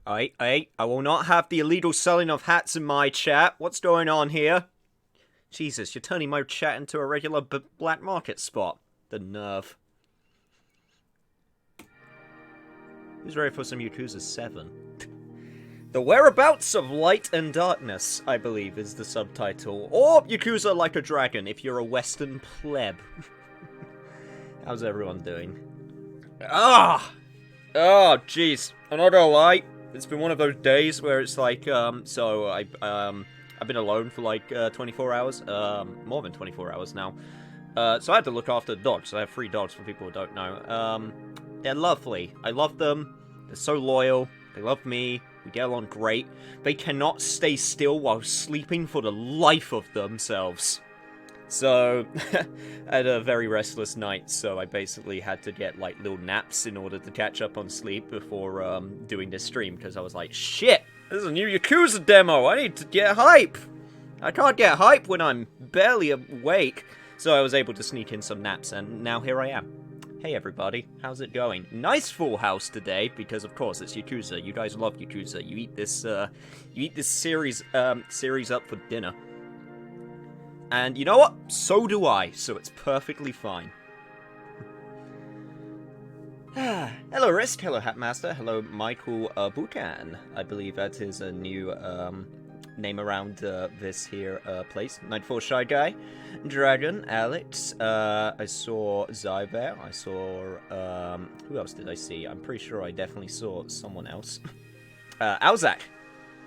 I will not have the illegal selling of hats in my chat. What's going on here? Jesus, you're turning my chat into a regular black market spot. The nerve. Who's ready for some Yakuza 7? The Whereabouts of Light and Darkness, I believe, is the subtitle. Or Yakuza Like a Dragon, if you're a Western pleb. How's everyone doing? Oh, jeez. I'm not gonna lie. It's been one of those days where it's like, I've been alone for like 24 hours. More than 24 hours now. So I had to look after the dogs. I have 3 dogs for people who don't know. They're lovely. I love them. They're so loyal. They love me. We get along great. They cannot stay still while sleeping for the life of themselves. So, I had a very restless night, so I basically had to get, like, little naps in order to catch up on sleep before, doing this stream, because I was like, shit, this is a new Yakuza demo, I need to get hype! I can't get hype when I'm barely awake. So I was able to sneak in some naps, and now here I am. Hey everybody, how's it going? Nice full house today, because of course it's Yakuza. You guys love Yakuza. You eat this series up for dinner. And you know what? So do I, so it's perfectly fine. Hello Risk, hello Hatmaster, hello Michael Buchan. I believe that is a new name around this here place. Nightfall Shy Guy, Dragon, Alex, I saw Zyber, I saw, who else did I see? I'm pretty sure I definitely saw someone else. Alzak,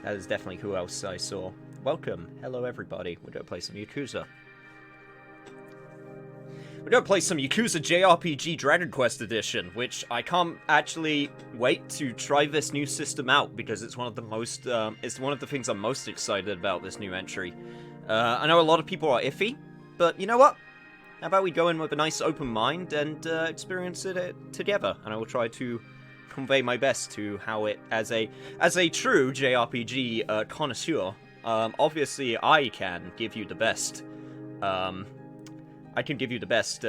that is definitely who else I saw. Welcome, hello everybody, we're gonna play some Yakuza. We're gonna play some Yakuza JRPG Dragon Quest Edition, which I can't actually wait to try this new system out, because it's one of the most, it's one of the things I'm most excited about this new entry. I know a lot of people are iffy, but you know what? How about we go in with a nice open mind and experience it together, and I will try to convey my best to how it, as a true JRPG connoisseur, obviously I can give you the best, I can give you the best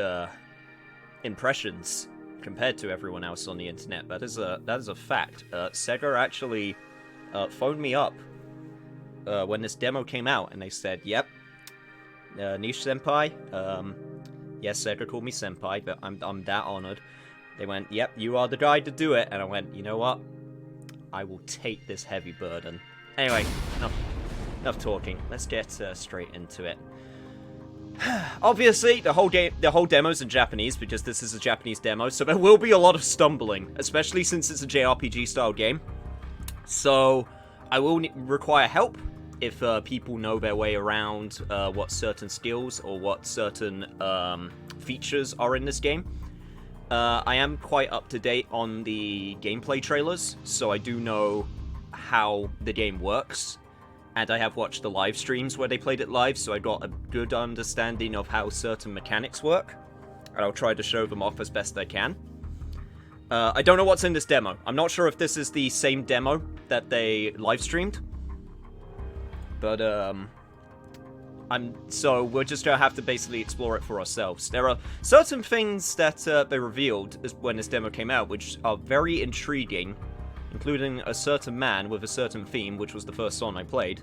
impressions compared to everyone else on the internet. That is a fact. Sega actually phoned me up when this demo came out, and they said, "Yep, Niche Senpai." Yes, Sega called me Senpai, but I'm that honored. They went, "Yep, you are the guy to do it," and I went, "You know what? I will take this heavy burden." Anyway, enough talking. Let's get straight into it. Obviously, the whole demo's in Japanese, because this is a Japanese demo, so there will be a lot of stumbling, especially since it's a JRPG-style game. So, I will require help if people know their way around what certain skills or what certain features are in this game. I am quite up-to-date on the gameplay trailers, so I do know how the game works. And I have watched the live streams where they played it live, so I got a good understanding of how certain mechanics work. And I'll try to show them off as best I can. I don't know what's in this demo. I'm not sure if this is the same demo that they live streamed. But, so we're just gonna have to basically explore it for ourselves. There are certain things that they revealed when this demo came out, which are very intriguing, including a certain man with a certain theme, which was the first song I played.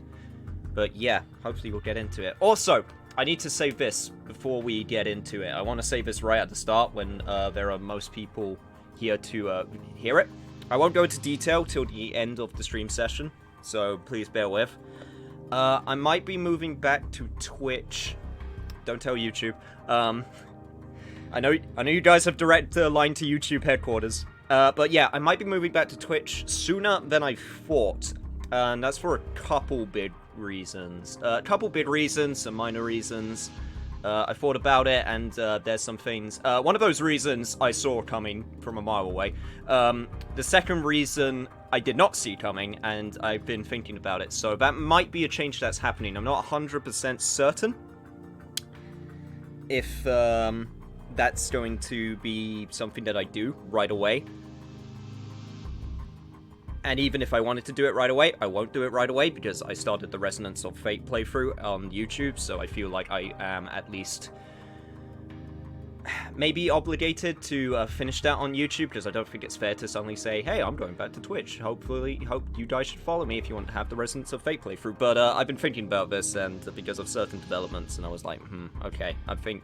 But yeah, hopefully we'll get into it. Also, I need to save this before we get into it. I want to save this right at the start when there are most people here to hear it. I won't go into detail till the end of the stream session, so please bear with. I might be moving back to Twitch. Don't tell YouTube. I know you guys have direct line to YouTube headquarters. But yeah, I might be moving back to Twitch sooner than I thought, and that's for a couple big reasons. Some minor reasons. I thought about it, and there's some things. One of those reasons I saw coming from a mile away. The second reason I did not see coming, and I've been thinking about it, so that might be a change that's happening. I'm not 100% certain if that's going to be something that I do right away. And even if I wanted to do it right away, I won't do it right away, because I started the Resonance of Fate playthrough on YouTube, so I feel like I am at least maybe obligated to finish that on YouTube, because I don't think it's fair to suddenly say, hey, I'm going back to Twitch. Hope you guys should follow me if you want to have the Resonance of Fate playthrough. But I've been thinking about this, and because of certain developments, and I was like, okay, I think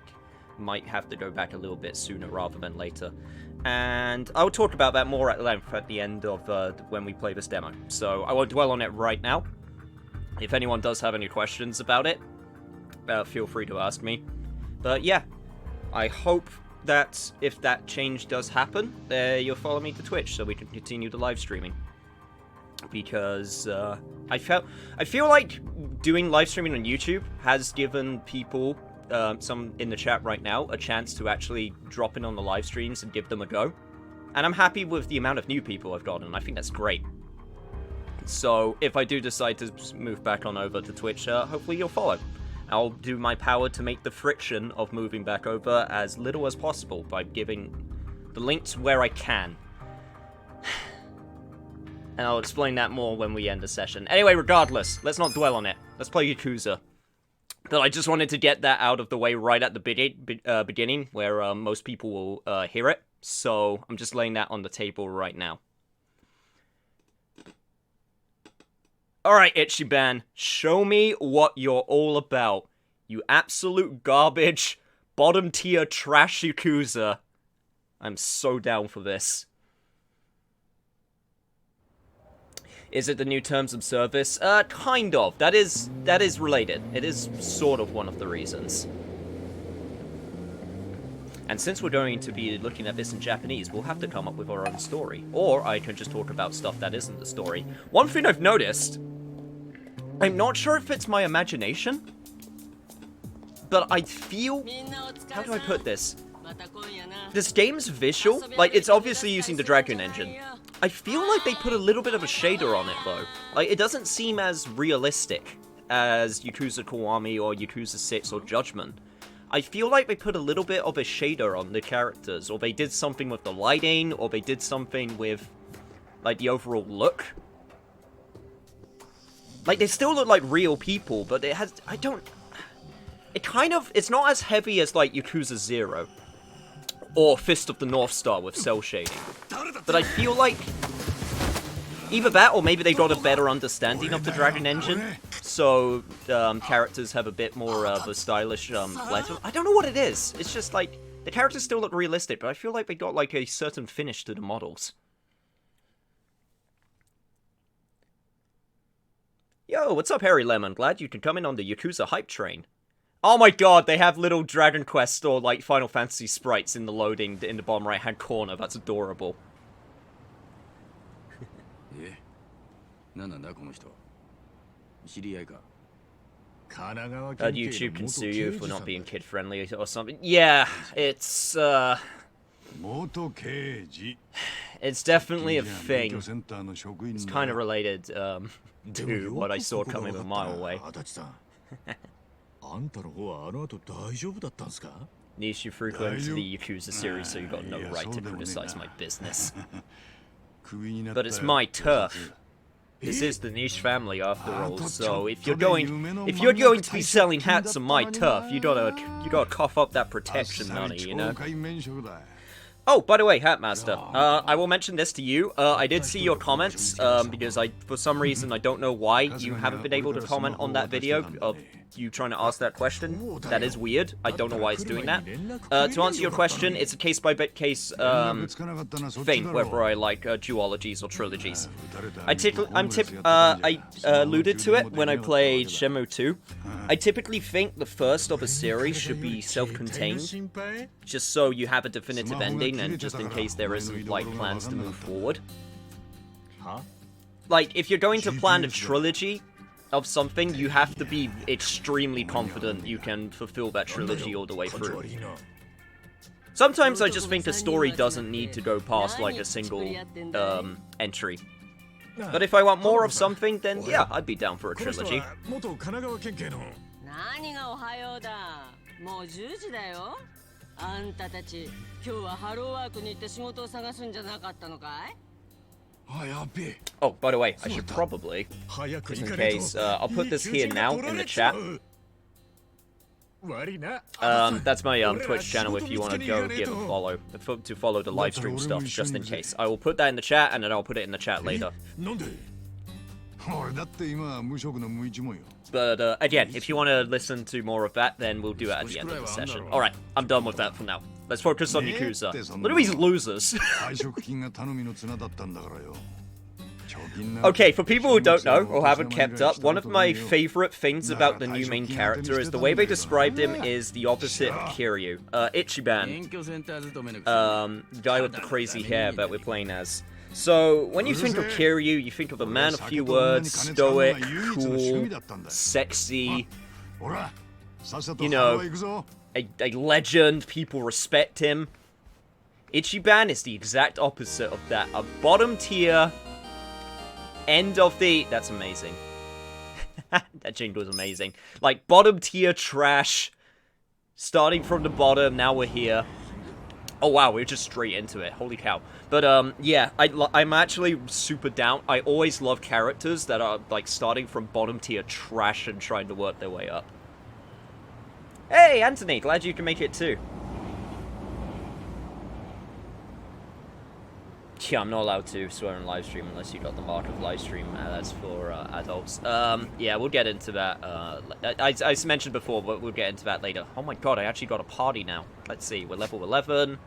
might have to go back a little bit sooner rather than later. And I'll talk about that more at length at the end of when we play this demo. So I won't dwell on it right now. If anyone does have any questions about it, feel free to ask me. But yeah, I hope that if that change does happen, you'll follow me to Twitch so we can continue the live streaming. Because I feel like doing live streaming on YouTube has given people, some in the chat right now, a chance to actually drop in on the live streams and give them a go. And I'm happy with the amount of new people I've gotten. I think that's great. So if I do decide to move back on over to Twitch, hopefully you'll follow. I'll do my power to make the friction of moving back over as little as possible by giving the links where I can. And I'll explain that more when we end the session. Anyway, regardless, let's not dwell on it. Let's play Yakuza. But I just wanted to get that out of the way right at the beginning, where most people will hear it. So I'm just laying that on the table right now. Alright, Ichiban, show me what you're all about. You absolute garbage, bottom tier trash Yakuza. I'm so down for this. Is it the new terms of service? Kind of. That is related. It is sort of one of the reasons. And since we're going to be looking at this in Japanese, we'll have to come up with our own story. Or I can just talk about stuff that isn't the story. One thing I've noticed, I'm not sure if it's my imagination, but I feel... How do I put this? This game's visual, like, it's obviously using the Dragon Engine. I feel like they put a little bit of a shader on it, though. Like, it doesn't seem as realistic as Yakuza Kiwami or Yakuza 6 or Judgment. I feel like they put a little bit of a shader on the characters, or they did something with the lighting, or they did something with, like, the overall look. Like, they still look like real people, but it has... It kind of... It's not as heavy as, like, Yakuza 0. Or Fist of the North Star with cell shading. But I feel like... Either that, or maybe they got a better understanding of the Dragon Engine. So, characters have a bit more of a stylish, flair. I don't know what it is. It's just, like... The characters still look realistic, but I feel like they got, like, a certain finish to the models. Yo, what's up, Harry Lemon? Glad you can come in on the Yakuza hype train. Oh my god, they have little Dragon Quest or, like, Final Fantasy sprites in the loading in the bottom right-hand corner. That's adorable. YouTube can sue you for not being kid-friendly or something. Yeah, it's definitely a thing. It's kind of related, to what I saw coming a mile away. Niche, you frequent the Yakuza series, so you got no right to criticize my business. But it's my turf. This is the Niche family, after all. So if you're going to be selling hats on my turf, you gotta cough up that protection money, you know. Oh, by the way, Hatmaster, I will mention this to you. I did see your comments, because for some reason, I don't know why you haven't been able to comment on that video of you trying to ask that question. That is weird. I don't know why it's doing that. To answer your question, it's a case-by-case thing, whether I like duologies or trilogies. I alluded to it when I played Shenmue 2. I typically think the first of a series should be self-contained, just so you have a definitive ending, and just in case there isn't, like, plans to move forward. Like, if you're going to plan a trilogy of something, you have to be extremely confident you can fulfill that trilogy all the way through. Sometimes I just think a story doesn't need to go past, like, a single, entry. But if I want more of something, then yeah, I'd be down for a trilogy. Oh, by the way, I should probably, just in case, I'll put this here now in the chat. That's my Twitch channel if you want to go give a follow. To follow the live stream stuff, just in case. I will put that in the chat, and then I'll put it in the chat later. But again, if you want to listen to more of that, then we'll do it at the end of the session. Alright, I'm done with that for now. Let's focus on Yakuza. Look at these losers. Okay, for people who don't know or haven't kept up, one of my favorite things about the new main character is the way they described him is the opposite of Kiryu. Ichiban. The guy with the crazy hair that we're playing as. So, when you think of Kiryu, you think of a man of few words, stoic, cool, sexy, you know, a legend, people respect him. Ichiban is the exact opposite of that. A bottom tier, end of the... That's amazing. That jingle is amazing. Like, bottom tier trash, starting from the bottom, now we're here. Oh wow, we're just straight into it. Holy cow. But, yeah, I'm actually super down. I always love characters that are, like, starting from bottom tier trash and trying to work their way up. Hey, Anthony, glad you can make it too. Yeah, I'm not allowed to swear on live stream unless you got the mark of live stream. That's for adults. Yeah, we'll get into that. I mentioned before, but we'll get into that later. Oh my god, I actually got a party now. Let's see, we're level 11.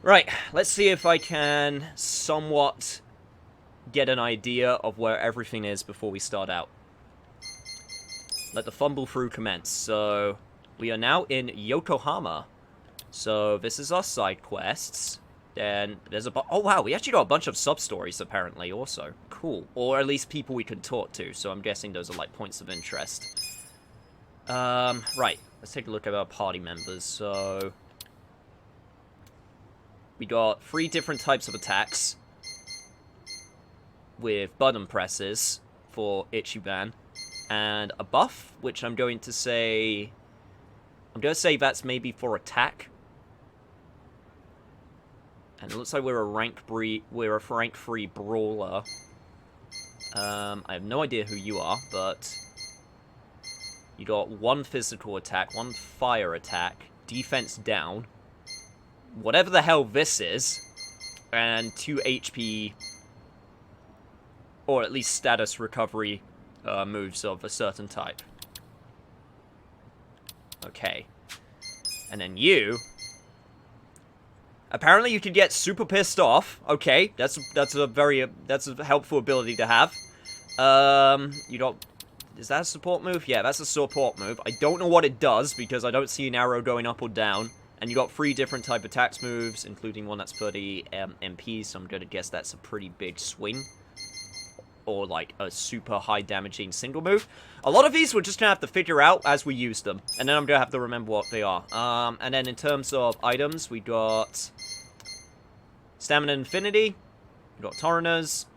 Right, let's see if I can somewhat get an idea of where everything is before we start out. Let the fumble through commence. So, we are now in Yokohama. So, this is our side quests. Then there's a oh wow, we actually got a bunch of sub-stories apparently also. Cool. Or at least people we can talk to, so I'm guessing those are like points of interest. Right. Let's take a look at our party members. So we got 3 different types of attacks with button presses for Ichiban. And a buff, which I'm going to say that's maybe for attack. And it looks like we're a rank 3 brawler. I have no idea who you are, but you got 1 physical attack, 1 fire attack, defense down, whatever the hell this is, and 2 HP, or at least status recovery moves of a certain type. Okay. And then you... Apparently you can get super pissed off. Okay, that's a helpful ability to have. You got... Is that a support move? Yeah, that's a support move. I don't know what it does, because I don't see an arrow going up or down. And you got 3 different type attacks moves, including one that's 30 MP, so I'm gonna guess that's a pretty big swing. Or, like, a super high damaging single move. A lot of these we're just gonna have to figure out as we use them. And then I'm gonna have to remember what they are. And then in terms of items, we got... Stamina Infinity. We got Torrenters.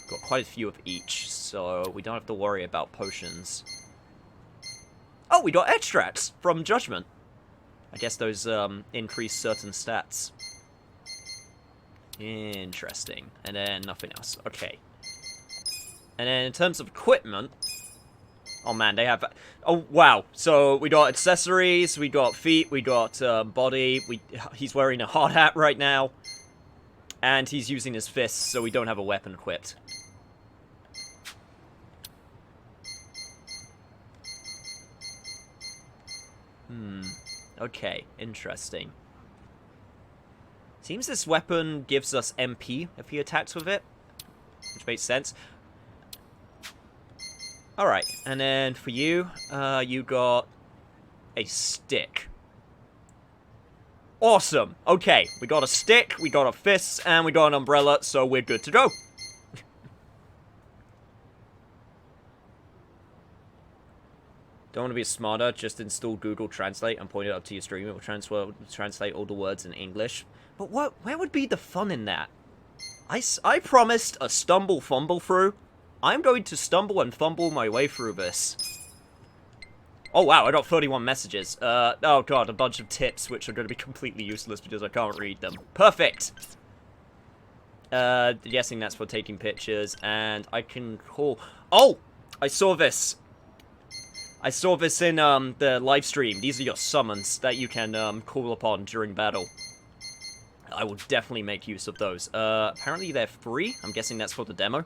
Got quite a few of each, so we don't have to worry about potions. Oh, we got Extracts from Judgment. I guess those, increase certain stats. Interesting. And then nothing else. Okay. And then in terms of equipment... Oh man, they have... Oh, wow. So, we got accessories, we got feet, we got body. He's wearing a hard hat right now. And he's using his fists, so we don't have a weapon equipped. Okay, interesting. Seems this weapon gives us MP if he attacks with it, which makes sense. Alright, and then for you, you got a stick. Awesome! Okay, we got a stick, we got a fist, and we got an umbrella, so we're good to go. Don't want to be smarter, just install Google Translate and point it up to your stream. It will translate all the words in English. But where would be the fun in that? I promised a stumble fumble through. I'm going to stumble and fumble my way through this. Oh wow, I got 31 messages. Oh god, a bunch of tips which are going to be completely useless because I can't read them. Perfect! Guessing that's for taking pictures, and I can call... Oh! I saw this! I saw this in the live stream. These are your summons that you can call upon during battle. I will definitely make use of those. Apparently they're free. I'm guessing that's for the demo.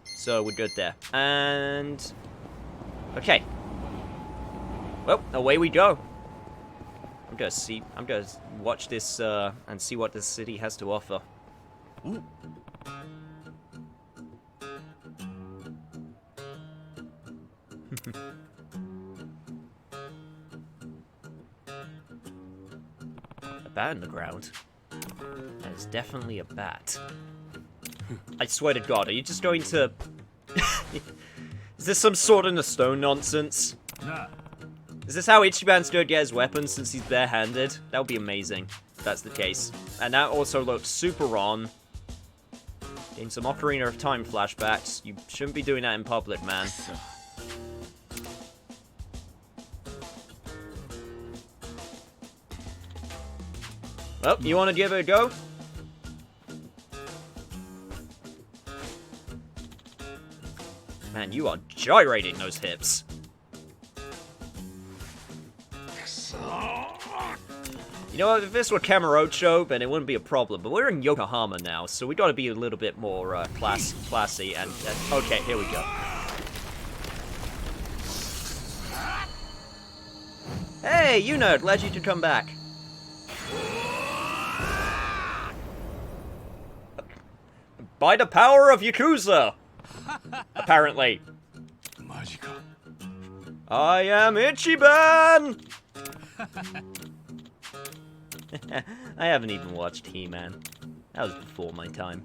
So we're good there. And... okay. Well, away we go. I'm gonna watch this, and see what this city has to offer. Ooh. A bat in the ground. That is definitely a bat. I swear to God, are you just going to... Is this some sword in a stone nonsense? Nah. Is this how Ichiban's gonna get his weapons since he's barehanded? That would be amazing, if that's the case. And that also looks super on. Getting some Ocarina of Time flashbacks. You shouldn't be doing that in public, man. Well, you want to give it a go? Man, you are gyrating those hips. You know what, if this were Kamurocho, then it wouldn't be a problem. But we're in Yokohama now, so we gotta be a little bit more classy. And okay, here we go. Hey, you nerd, glad you could come back. By the power of Yakuza! Apparently. I am Ichiban! I haven't even watched He-Man. That was before my time.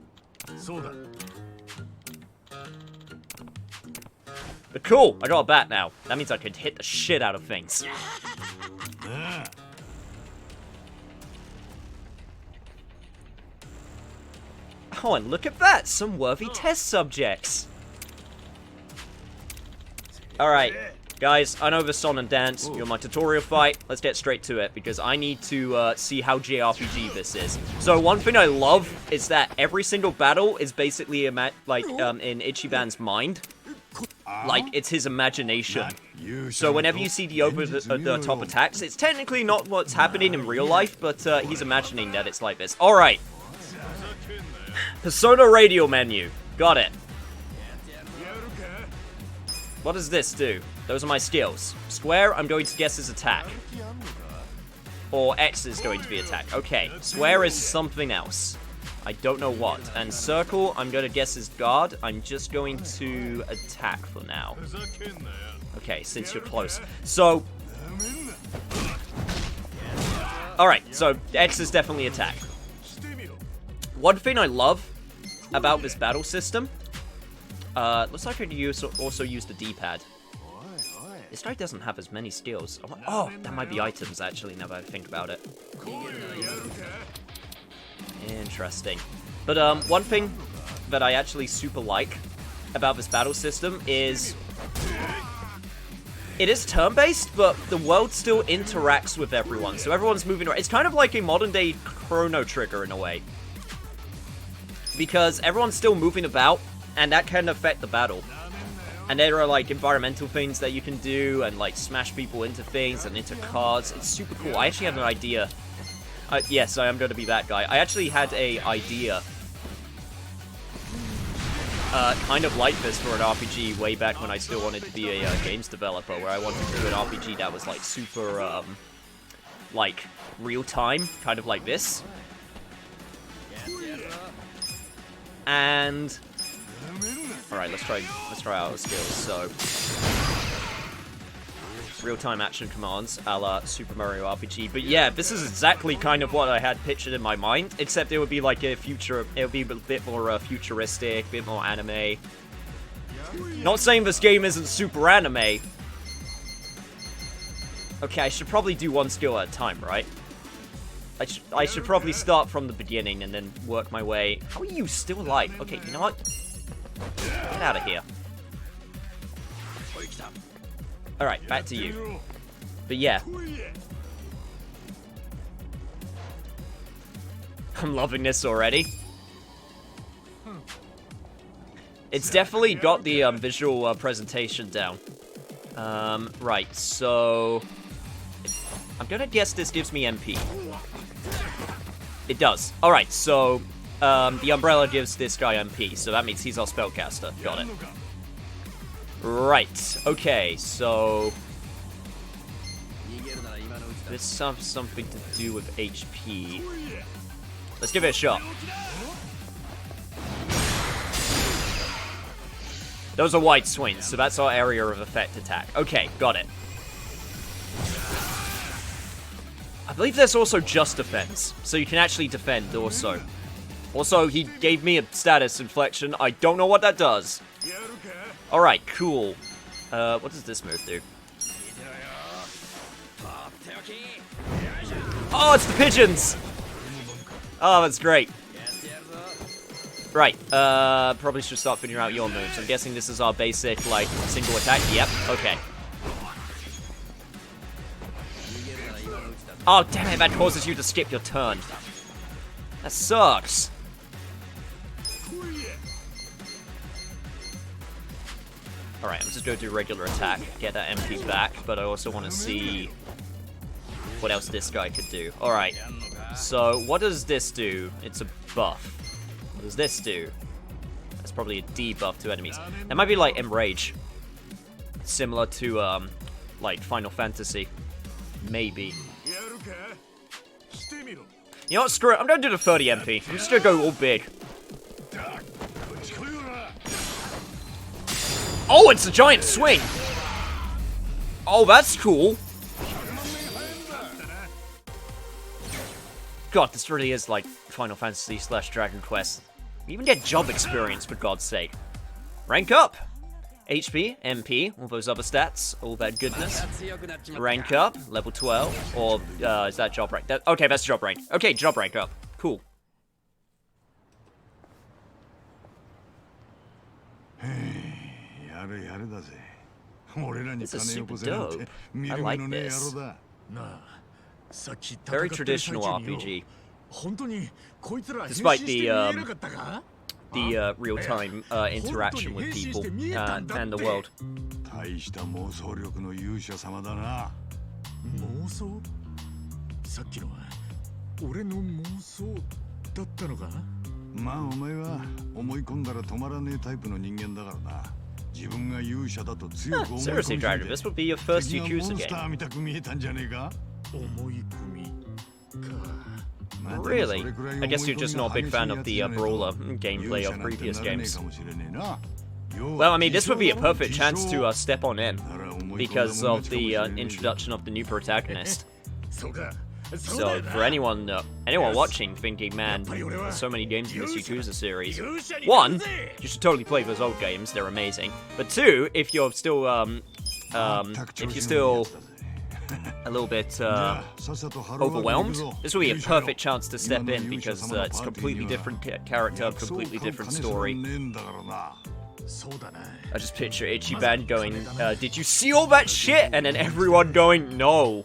But cool, I got a bat now. That means I could hit the shit out of things. Oh, and look at that! Some worthy test subjects! Alright, guys, I know the song and dance. You're my tutorial fight. Let's get straight to it, because I need to see how JRPG this is. So, one thing I love is that every single battle is basically, in Ichiban's mind. Like, it's his imagination. So whenever you see the over-the-top attacks, it's technically not what's happening in real life, but he's imagining that it's like this. Alright. Persona radio menu. Got it. What does this do? Those are my skills. Square, I'm going to guess is attack. Or X is going to be attack. Okay, square is something else. I don't know what. And circle, I'm going to guess is guard. I'm just going to attack for now. Okay, since you're close. So... alright, so X is definitely attack. One thing I love about this battle system... looks like I could also use the D-pad. This guy doesn't have as many skills. Oh, that might be items, actually, now that I think about it. Interesting. But, one thing that I actually super like about this battle system is... it is turn-based, but the world still interacts with everyone, so everyone's moving around. It's kind of like a modern-day Chrono Trigger, in a way. Because everyone's still moving about, and that can affect the battle. And there are, like, environmental things that you can do, and, like, smash people into things and into cars. It's super cool. I actually had an idea. Yes, I am going to be that guy. I actually had a idea. Kind of like this for an RPG way back when I still wanted to be a games developer, where I wanted to do an RPG that was, like, super, like, real-time, kind of like this. And... alright, let's try out our skills. So, real-time action commands, a la Super Mario RPG. But yeah, this is exactly kind of what I had pictured in my mind, except it would be like it would be a bit more futuristic, a bit more anime. Not saying this game isn't super anime. Okay, I should probably do one skill at a time, right? I should probably start from the beginning and then work my way. How are you still alive? Okay, you know what? Get out of here. Alright, back to you. But yeah. I'm loving this already. It's definitely got the visual presentation down. Right, so... I'm gonna guess this gives me MP. It does. Alright, so... the umbrella gives this guy MP, so that means he's our spellcaster. Got it. Right, okay, so... This has something to do with HP. Let's give it a shot. Those are wide swings, so that's our area of effect attack. Okay, got it. I believe there's also just defense, so you can actually defend also. Also, he gave me a status inflection. I don't know what that does. Alright, cool. What does this move do? Oh, it's the pigeons! Oh, that's great. Right, probably should start figuring out your moves. I'm guessing this is our basic, like, single attack. Yep, okay. Oh, damn it, that causes you to skip your turn. That sucks. Alright, I'm just going to do regular attack, get that MP back, but I also want to see what else this guy could do. Alright, so what does this do? It's a buff. What does this do? That's probably a debuff to enemies. That might be like Enrage. Similar to, like, Final Fantasy. Maybe. You know what, screw it, I'm gonna do the 30 MP. I'm just gonna go all big. Oh, it's a giant swing! Oh, that's cool. God, this really is like Final Fantasy / Dragon Quest. You even get job experience, for God's sake. Rank up! HP, MP, all those other stats, all that goodness. Rank up, level 12, or is that job rank? Okay, that's job rank. Okay, job rank up. Cool. This is super dope. I like this. Very traditional RPG. Despite the real-time interaction with people and the world. Seriously, Dragon, this would be your first Yakuza game. Really? I guess you're just not a big fan of the brawler gameplay of previous games. Well, I mean, this would be a perfect chance to step on in, because of the introduction of the new protagonist. So, for anyone watching thinking, man, there's so many games in this Yakuza series, one, you should totally play those old games, they're amazing. But two, if you're still, a little bit overwhelmed, this will be a perfect chance to step in, because it's a completely different character, completely different story. I just picture Ichiban going, did you see all that shit? And then everyone going, no.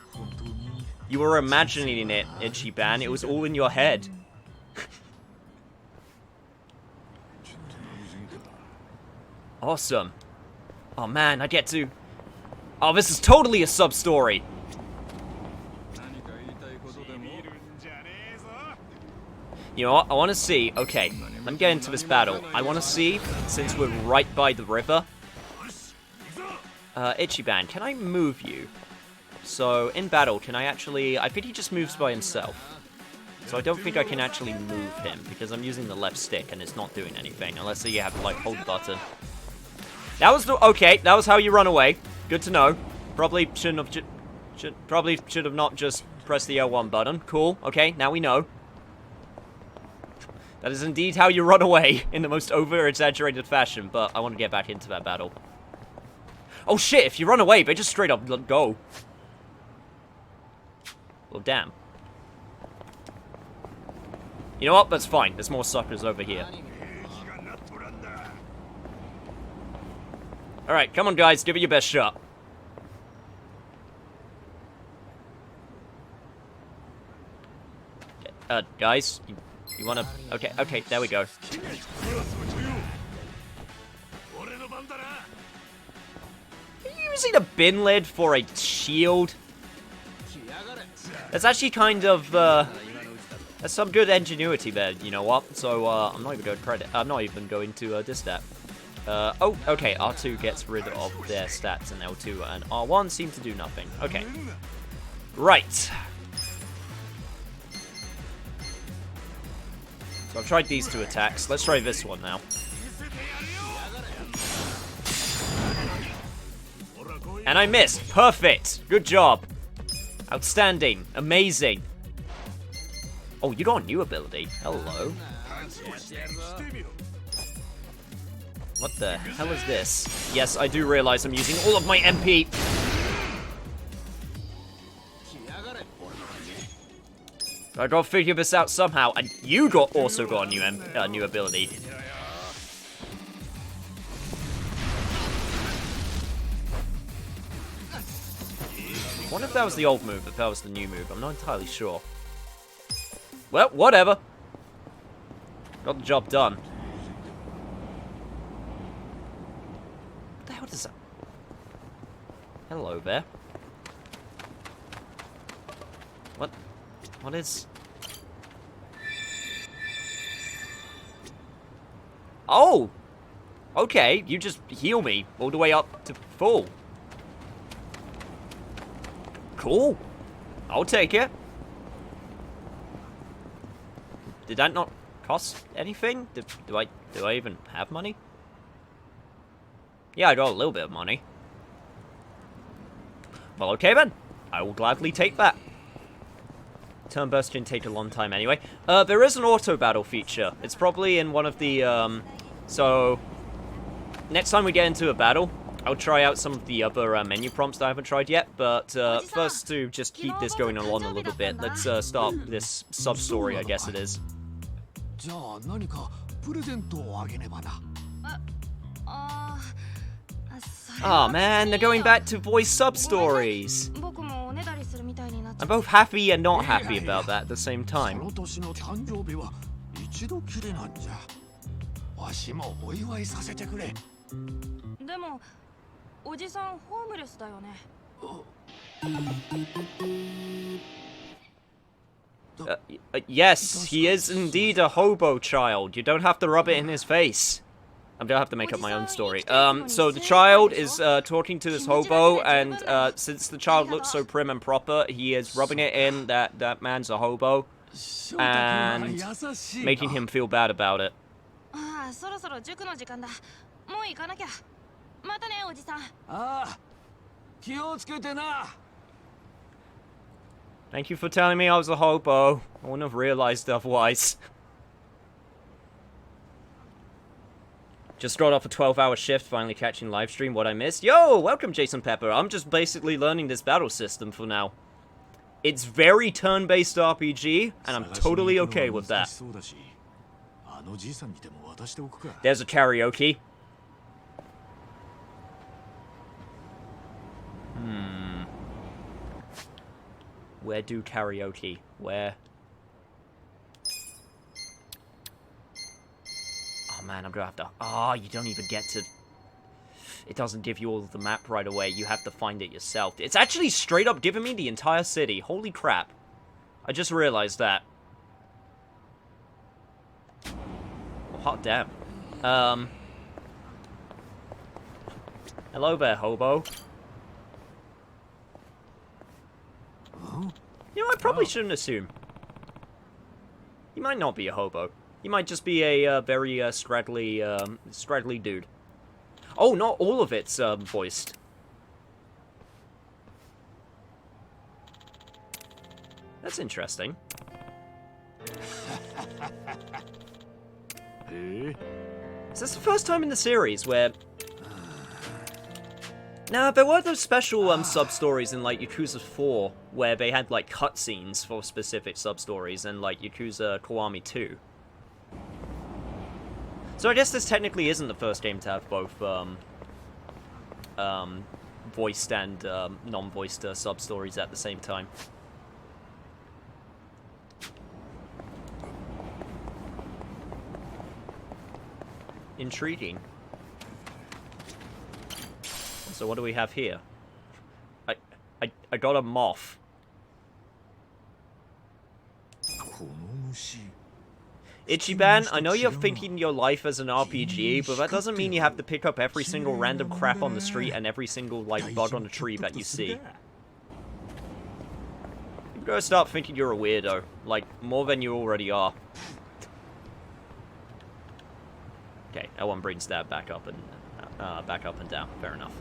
You were imagining it, Ichiban. It was all in your head. Awesome. Oh man, I get to... Oh, this is totally a sub-story. You know what? I want to see... Okay, let me get into this battle. I want to see, since we're right by the river... Ichiban, can I move you? So, in battle, can I actually... I think he just moves by himself. So I don't think I can actually move him, because I'm using the left stick and it's not doing anything. Unless you have to, like, hold the button. That was the... Okay, that was how you run away. Good to know. Probably shouldn't have... Probably should have not just pressed the L1 button. Cool. Okay, now we know. That is indeed how you run away, in the most over-exaggerated fashion, but I want to get back into that battle. Oh shit, if you run away, they just straight up go. Well, damn. You know what? That's fine. There's more suckers over here. Alright, come on guys, give it your best shot. Guys, you wanna... Okay, okay, there we go. He using a bin lid for a shield? That's actually kind of, that's some good ingenuity there, you know what? So, I'm not even going to diss that. Oh, okay, R2 gets rid of their stats, and L2 and R1 seem to do nothing. Okay. Right. So I've tried these two attacks. Let's try this one now. And I missed. Perfect. Good job. Outstanding. Amazing. Oh, you got a new ability. Hello. What the hell is this? Yes, I do realize I'm using all of my MP. I gotta figure this out somehow, and you also got a new ability. I wonder if that was the old move, if that was the new move. I'm not entirely sure. Well, whatever. Got the job done. What the hell does that... Hello there. What? What is... Oh! Okay, you just heal me all the way up to full. Cool. I'll take it. Did that not cost anything? Do I even have money? Yeah, I got a little bit of money. Well, okay then. I will gladly take that. Turn burst didn't take a long time anyway. There is an auto battle feature. It's probably in one of the, so... Next time we get into a battle, I'll try out some of the other menu prompts that I haven't tried yet, but first to just keep this going along a little bit, let's start this sub-story, I guess it is. Oh man, they're going back to voice sub-stories. I'm both happy and not happy about that at the same time. Yes, he is indeed a hobo child. You don't have to rub it in his face. I'm gonna have to make up my own story. So the child is talking to this hobo, and since the child looks so prim and proper, he is rubbing it in that that man's a hobo, and making him feel bad about it. Thank you for telling me I was a hobo. I wouldn't have realized otherwise. Just got off a 12-hour shift, finally catching livestream. What I missed? Yo, welcome Jason Pepper. I'm just basically learning this battle system for now. It's very turn-based RPG, and I'm totally okay with that. There's a karaoke. Where do karaoke? Where? Oh man, I'm gonna have to... Oh, you don't even get to... It doesn't give you all of the map right away. You have to find it yourself. It's actually straight up giving me the entire city. Holy crap. I just realized that. Oh, hot damn. Hello there, hobo. You know, I probably shouldn't assume. He might not be a hobo. He might just be a very scraggly dude. Oh, not all of it's voiced. That's interesting. Is this the first time in the series where... Nah, there were those special sub-stories in, like, Yakuza 4, where they had, like, cutscenes for specific sub-stories, and, like, Yakuza Kiwami 2. So I guess this technically isn't the first game to have both, voiced and, non-voiced sub-stories at the same time. Intriguing. So what do we have here? I got a moth. Ichiban, I know you're thinking your life as an RPG, but that doesn't mean you have to pick up every single random crap on the street and every single, like, bug on a tree that you see. You gotta start thinking you're a weirdo. Like, more than you already are. Okay, that one brings that back up and down. Fair enough.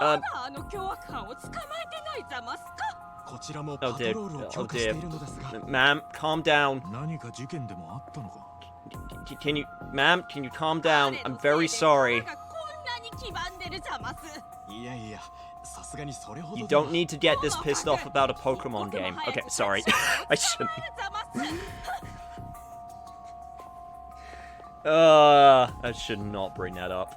Oh dear. Oh dear. Ma'am, calm down. Can you... Ma'am, can you calm down? I'm very sorry. You don't need to get this pissed off about a Pokemon game. Okay, sorry. I shouldn't. I should not bring that up.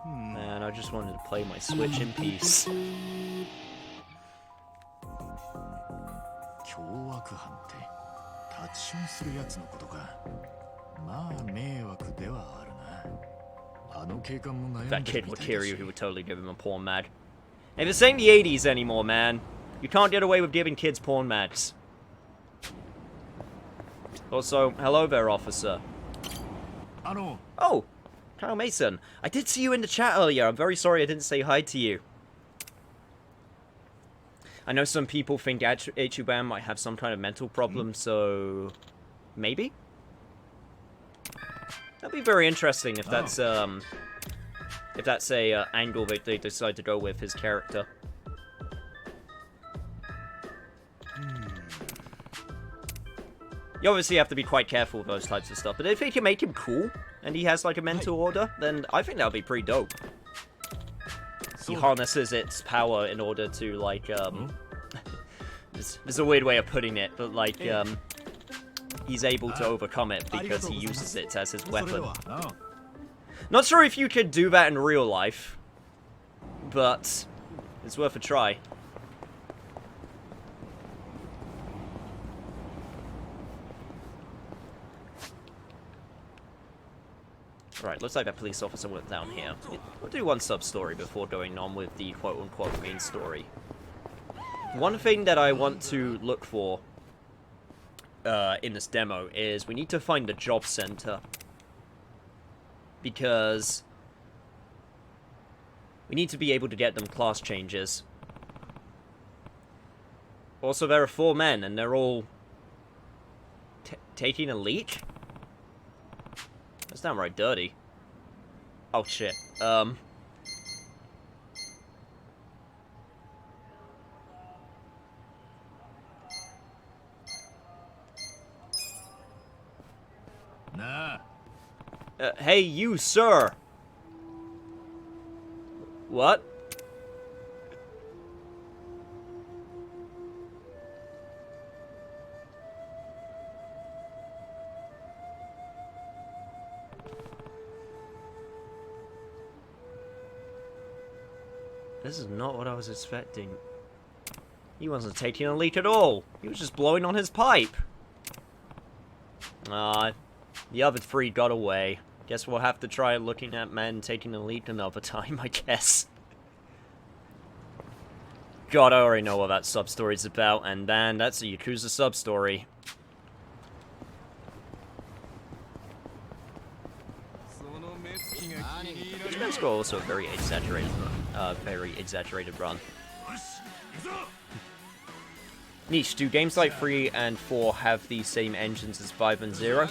Man, I just wanted to play my Switch in peace. That kid would Kiryu, he would totally give him a porn mag. Hey, this ain't the 80s anymore, man. You can't get away with giving kids porn mags. Also, hello there, officer. Oh, Kyle Mason. I did see you in the chat earlier. I'm very sorry I didn't say hi to you. I know some people think Ichiban might have some kind of mental problem, so... maybe? That'd be very interesting if that's a angle that they decide to go with his character. You obviously have to be quite careful with those types of stuff, but if you can make him cool, and he has like a mental order, then I think that would be pretty dope. He harnesses its power in order to, like, there's a weird way of putting it, but, like, he's able to overcome it because he uses it as his weapon. Not sure if you could do that in real life, but it's worth a try. Right, looks like that police officer went down here. We'll do one sub-story before going on with the quote-unquote main story. One thing that I want to look for in this demo is we need to find the job center. Because we need to be able to get them class changes. Also, there are 4 men, and they're all taking a leak? That's downright dirty. Oh, shit. Nah. Hey, you, sir! What? This is not what I was expecting. He wasn't taking a leak at all. He was just blowing on his pipe. The other 3 got away. Guess we'll have to try looking at men taking a leak another time, I guess. God, I already know what that sub-story's about, and man, that's a Yakuza sub-story. That's also a very exaggerated run. Niche, do games like 3 and 4 have the same engines as 5 and 0?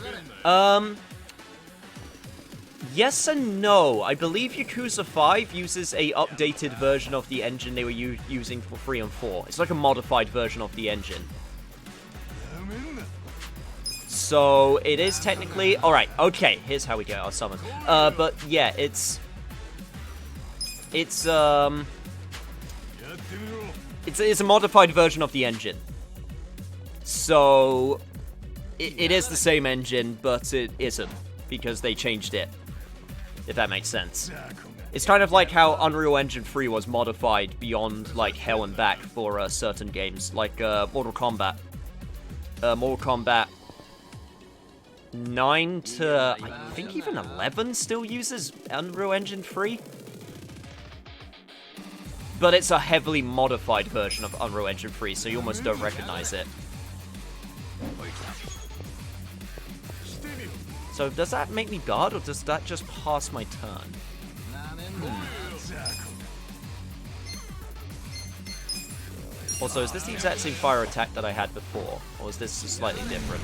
Yes and no. I believe Yakuza 5 uses a updated version of the engine they were using for 3 and 4. It's like a modified version of the engine. So, it is technically... Alright, okay, here's how we get our summon. But yeah, it's a modified version of the engine. So, it is the same engine, but it isn't, because they changed it. If that makes sense. It's kind of like how Unreal Engine 3 was modified beyond, like, hell and back for certain games, like Mortal Kombat. Mortal Kombat 9 to, I think even 11 still uses Unreal Engine 3. But it's a heavily modified version of Unreal Engine 3, so you almost don't recognize it. So does that make me guard, or does that just pass my turn? Also, is this the exact same fire attack that I had before? Or is this slightly different?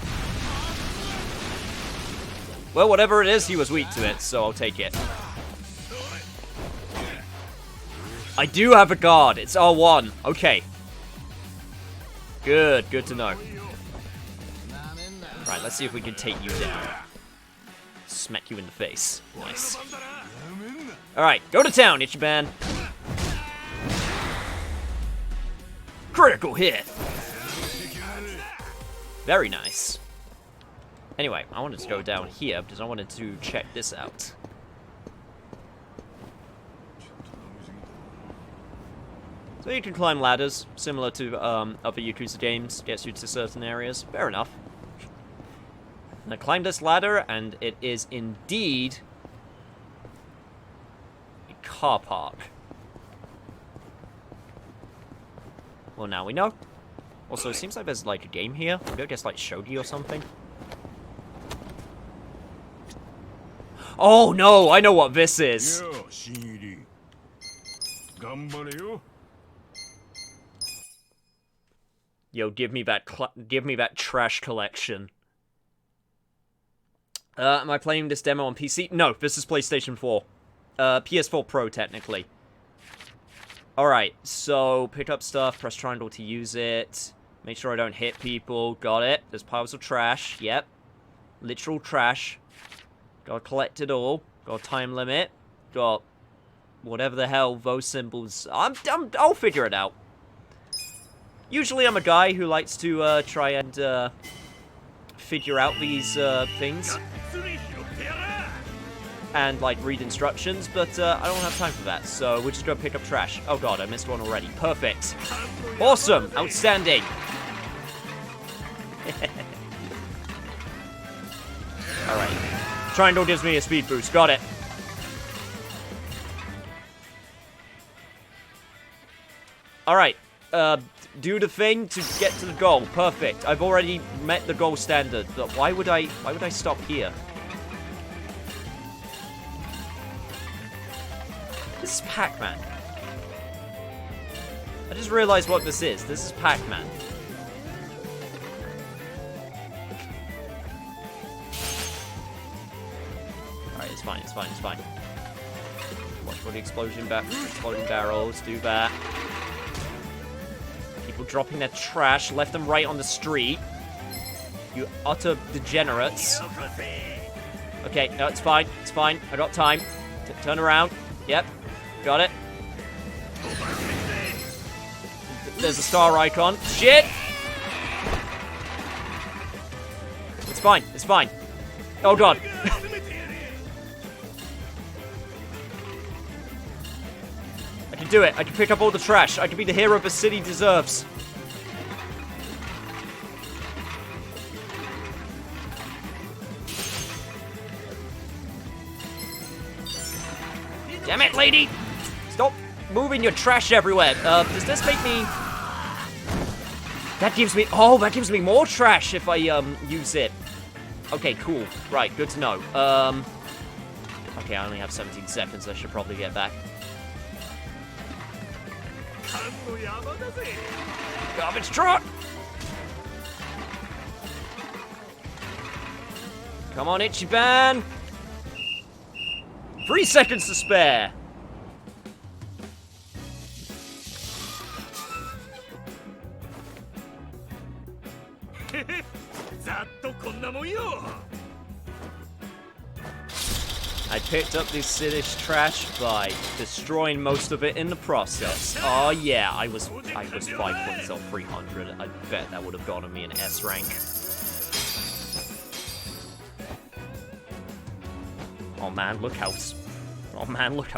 Well, whatever it is, he was weak to it, so I'll take it. I do have a guard. It's R1. Okay. Good to know. Right, let's see if we can take you down. Smack you in the face. Nice. Alright, go to town, Ichiban. Critical hit! Very nice. Anyway, I wanted to go down here because I wanted to check this out. So you can climb ladders, similar to other Yakuza games, gets you to certain areas. Fair enough. And I climbed this ladder, and it is indeed a car park. Well, now we know. Also, it seems like there's, like, a game here. Maybe I guess, like, shogi or something. Oh, no! I know what this is! Yo, give me that trash collection. Am I playing this demo on PC? No, this is PlayStation 4. PS4 Pro, technically. Alright, so pick up stuff, press triangle to use it. Make sure I don't hit people. Got it. There's piles of trash. Yep. Literal trash. Gotta collect it all. Got a time limit. Got whatever the hell those symbols... I'll figure it out. Usually I'm a guy who likes to try and figure out these things. And, like, read instructions, but I don't have time for that, so we're just gonna pick up trash. Oh god, I missed one already. Perfect. Awesome! Outstanding! Alright. Triangle gives me a speed boost. Got it. Alright. Do the thing to get to the goal. Perfect. I've already met the goal standard, but why would I stop here? This is Pac-Man. I just realized what this is. This is Pac-Man. Alright, it's fine, it's fine, it's fine. Watch for the exploding barrels. Do that. People dropping their trash left and right on the street. You utter degenerates. Okay, no, it's fine. It's fine. I got time. Turn around. Yep. Got it. There's a star icon. Shit! It's fine. It's fine. Oh god. I can do it. I can pick up all the trash. I can be the hero the city deserves. Damn it, lady! Stop moving your trash everywhere. Does this make me... That gives me... Oh, that gives me more trash if I, use it. Okay, cool. Right, good to know. Okay, I only have 17 seconds. I should probably get back. Garbage truck! Come on, Ichiban! 3 seconds to spare. I picked up this city's trash by destroying most of it in the process. Oh yeah, I was 5 points off 300. I bet that would have gotten me an S rank. Oh man, look how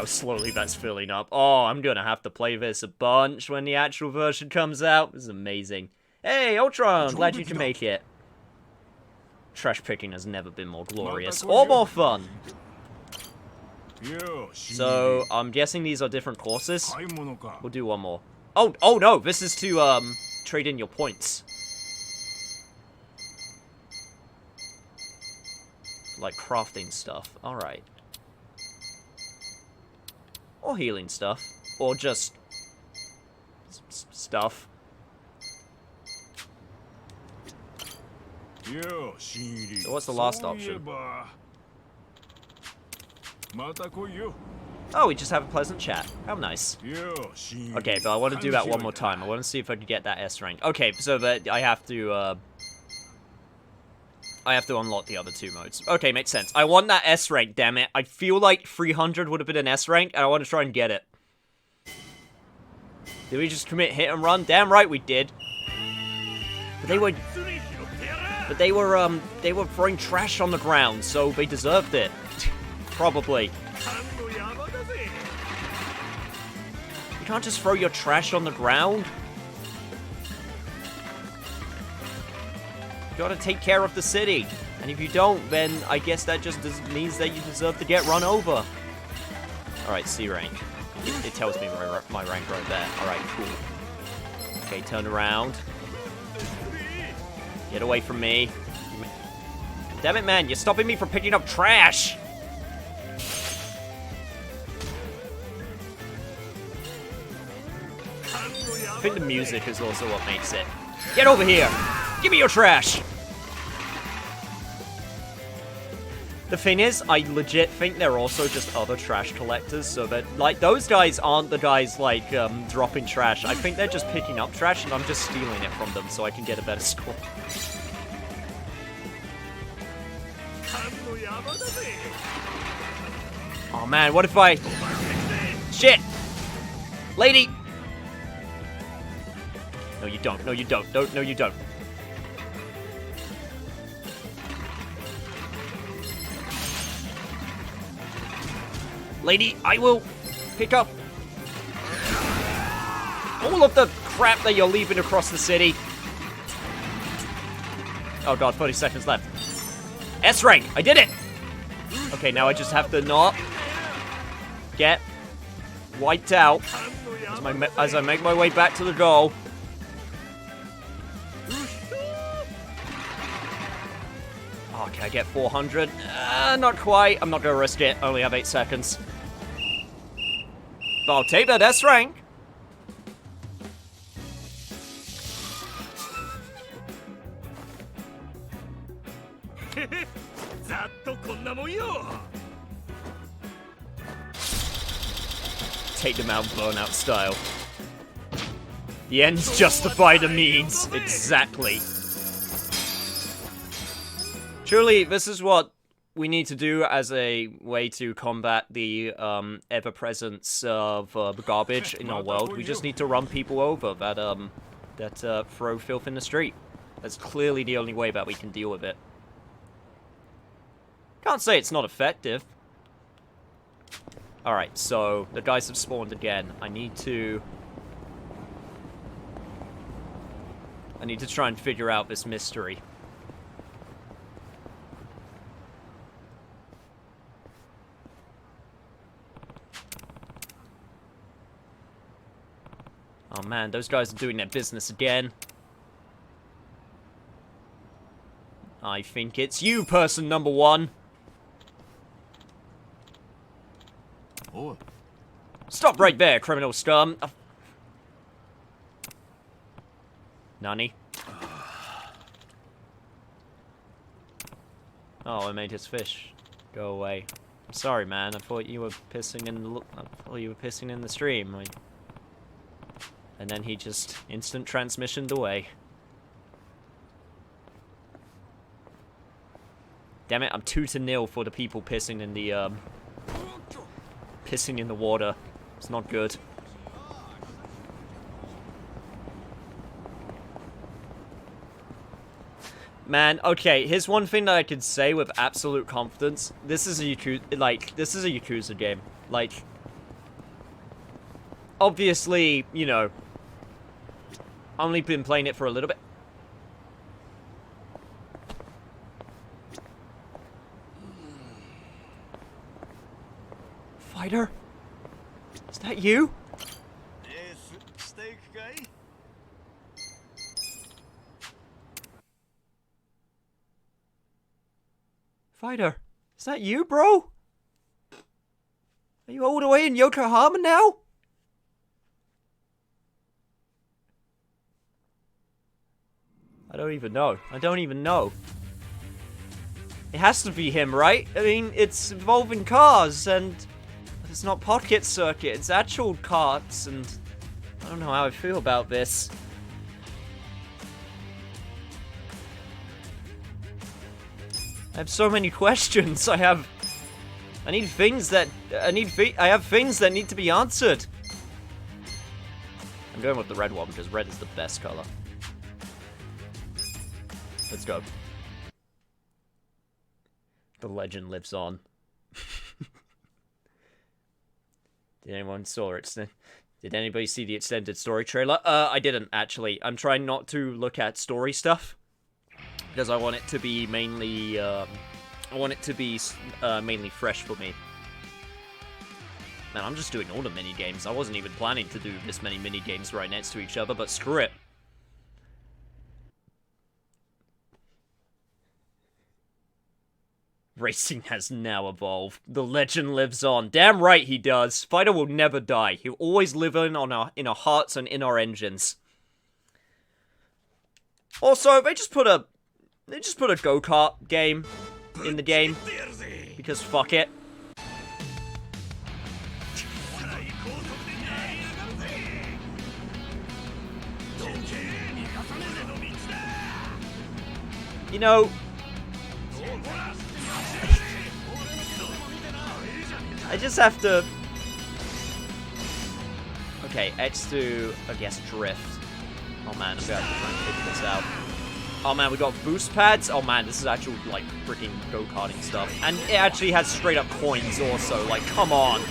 slowly that's filling up. Oh, I'm gonna have to play this a bunch when the actual version comes out. This is amazing. Hey, Ultron, glad you can make it. Trash picking has never been more glorious or more fun. So, I'm guessing these are different courses. We'll do one more. Oh no, this is to, trade in your points. Like crafting stuff. Alright. Or healing stuff. Or just... stuff. So what's the last option? Oh, we just have a pleasant chat. How nice. Okay, but I want to do that one more time. I want to see if I can get that S rank. Okay, so that I have to unlock the other two modes. Okay, makes sense. I want that S rank, damn it. I feel like 300 would have been an S rank, and I want to try and get it. Did we just commit hit and run? Damn right we did. But they were throwing trash on the ground, so they deserved it. Probably. You can't just throw your trash on the ground. You gotta take care of the city. And if you don't, then I guess that just means that you deserve to get run over. Alright, C rank. It tells me my rank right there. Alright, cool. Okay, turn around. Get away from me. Damn it, man. You're stopping me from picking up trash. I think the music is also what makes it. Get over here. Give me your trash. The thing is, I legit think they're also just other trash collectors, so that, like, those guys aren't the guys, like, dropping trash. I think they're just picking up trash, and I'm just stealing it from them so I can get a better score. Oh man, what if I... Shit! Lady! No, you don't. No, you don't. No, you don't. Lady, I will pick up all of the crap that you're leaving across the city. Oh god, 30 seconds left. S rank, I did it! Okay, now I just have to not get wiped out as I make my way back to the goal. Oh, can I get 400? Not quite. I'm not gonna risk it. I only have 8 seconds. But I'll take that S rank. Take them out burnout style. The ends justify the means. Exactly. Surely this is what we need to do as a way to combat the ever-presence of garbage in our world. We just need to run people over that throw filth in the street. That's clearly the only way that we can deal with it. Can't say it's not effective. Alright, so the guys have spawned again. I need to try and figure out this mystery. Oh man, those guys are doing their business again. I think it's you, person number one. Oh. Stop right there, criminal scum. Nani? Oh, I made his fish go away. I'm sorry, man. I thought you were pissing in the stream. And then he just instant transmissioned away. Damn it! I'm 2-0 for the people pissing in the water. It's not good. Man, okay, here's one thing that I can say with absolute confidence. This is a Yakuza game. Like, obviously, you know, only been playing it for a little bit. Fighter? Is that you? Fighter, is that you, bro? Are you all the way in Yokohama now? I don't even know. I don't even know. It has to be him, right? I mean, it's involving cars, and it's not pocket circuit, it's actual carts, and I don't know how I feel about this. I have so many questions. I have things that need to be answered. I'm going with the red one because red is the best color. Let's go. The legend lives on. Did anybody see the extended story trailer? I didn't actually. I'm trying not to look at story stuff because I want it to be mainly mainly fresh for me. Man, I'm just doing all the mini games. I wasn't even planning to do this many mini games right next to each other, but screw it. Racing has now evolved. The legend lives on. Damn right he does. Fighter will never die. He'll always live in our hearts and in our engines. Also, they just put a go-kart game in the game because fuck it. You know, I just have to... Okay, X to, I guess, drift. Oh man, I'm gonna have to try and figure this out. Oh man, we got boost pads. Oh man, this is actual, like, freaking go-karting stuff. And it actually has straight-up coins also. Like, come on.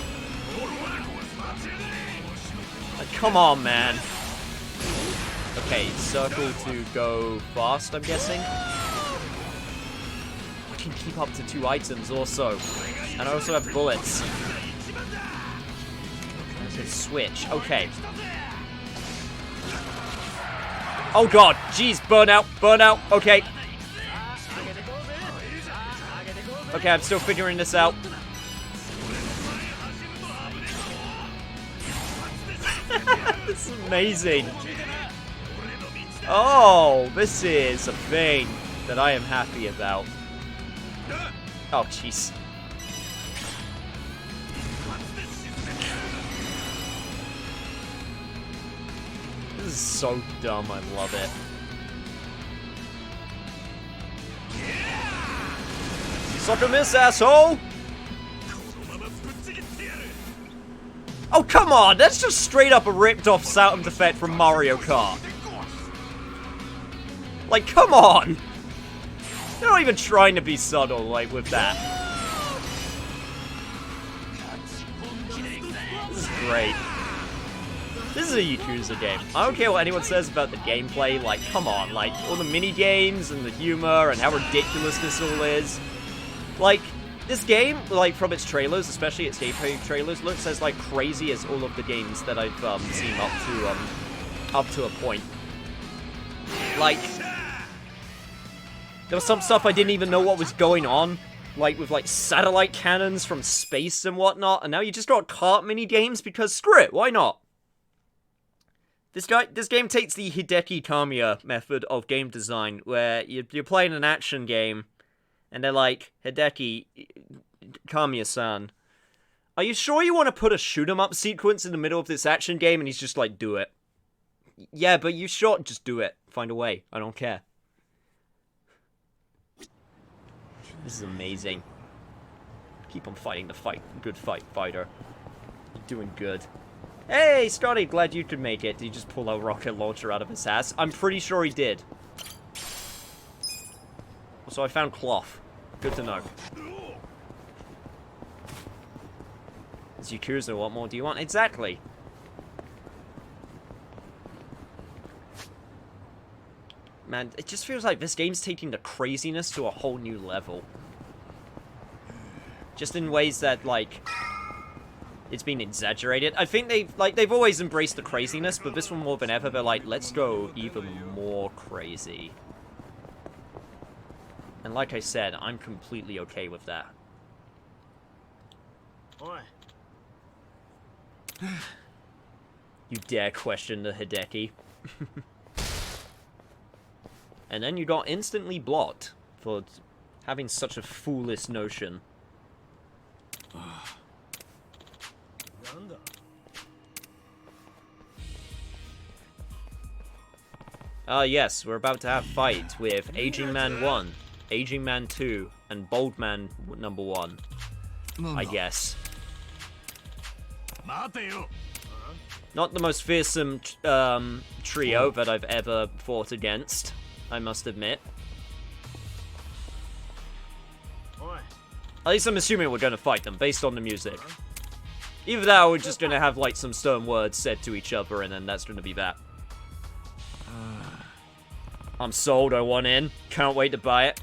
Like, come on, man. Okay, circle to go fast, I'm guessing. I can keep up to 2 items also. And I also have bullets. Switch. Okay. Oh god. Jeez. Burnout. Burnout. Okay. Okay, I'm still figuring this out. This is amazing. Oh, this is a thing that I am happy about. Oh, jeez. This is so dumb, I love it. Sucker miss, asshole! Oh, come on! That's just straight up a ripped off sound effect from Mario Kart. Like, come on! You're not even trying to be subtle, like, with that. This is great. This is a Yakuza game. I don't care what anyone says about the gameplay, like, come on, like, all the mini-games and the humor and how ridiculous this all is. Like, this game, like, from its trailers, especially its gameplay trailers, looks as, like, crazy as all of the games that I've, seen up to a point. Like, there was some stuff I didn't even know what was going on, like, with, like, satellite cannons from space and whatnot, and now you just got kart mini-games because, screw it, why not? This game takes the Hideki Kamiya method of game design, where you're playing an action game, and they're like, Hideki Kamiya-san, are you sure you want to put a shoot-'em-up sequence in the middle of this action game? And he's just like, do it. Yeah, but you sure? Just do it. Find a way. I don't care. This is amazing. Keep on fighting the fight. Good fight, fighter. You're doing good. Hey, Scotty, glad you could make it. Did he just pull a rocket launcher out of his ass? I'm pretty sure he did. So I found cloth. Good to know. It's Yakuza, what more do you want? Exactly. Man, it just feels like this game's taking the craziness to a whole new level. Just in ways that, like... it's been exaggerated. I think they've always embraced the craziness, but this one more than ever, they're like, let's go even more crazy. And like I said, I'm completely okay with that. You dare question the Hideki. And then you got instantly blocked for having such a foolish notion. Yes, we're about to have fight with Aging Man 1, Aging Man 2, and Bold Man number 1. I guess. Not the most fearsome trio that I've ever fought against, I must admit. At least I'm assuming we're going to fight them, based on the music. Either that or we're just going to have, like, some stern words said to each other, and then that's going to be that. I'm sold, I want in. Can't wait to buy it.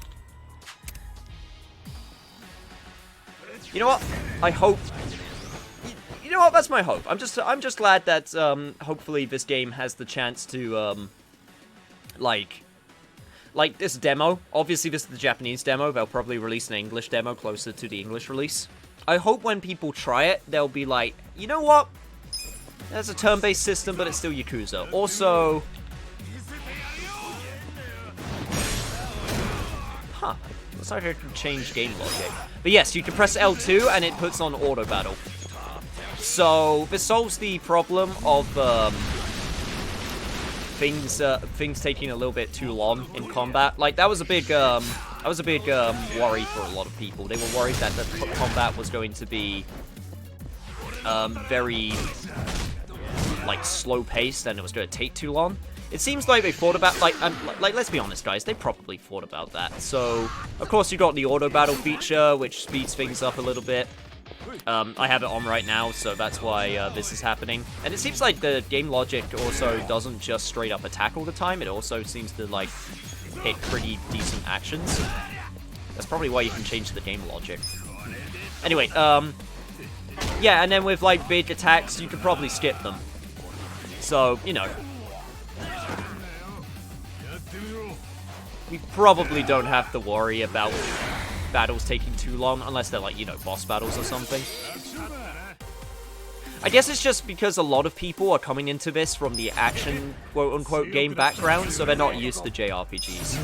You know what? I hope... You know what? That's my hope. I'm just glad that, hopefully this game has the chance to, like this demo. Obviously, this is the Japanese demo. They'll probably release an English demo closer to the English release. I hope when people try it, they'll be like, you know what? There's a turn-based system, but it's still Yakuza. Also... Huh. Looks like I can change game logic. But yes, you can press L2, and it puts on auto battle. So, this solves the problem of, things taking a little bit too long in combat. Like, that was a big, worry for a lot of people. They were worried that the combat was going to be, very, like, slow-paced, and it was going to take too long. It seems like they thought about, like, let's be honest, guys, they probably thought about that. So, of course, you got the auto-battle feature, which speeds things up a little bit. I have it on right now, so that's why this is happening. And it seems like the game logic also doesn't just straight up attack all the time, it also seems to, like, hit pretty decent actions. That's probably why you can change the game logic. Anyway, yeah, and then with, like, big attacks, you could probably skip them. So, you know. We probably don't have to worry about battles taking too long, unless they're like, you know, boss battles or something. I guess it's just because a lot of people are coming into this from the action, quote-unquote, game background, so they're not used to JRPGs.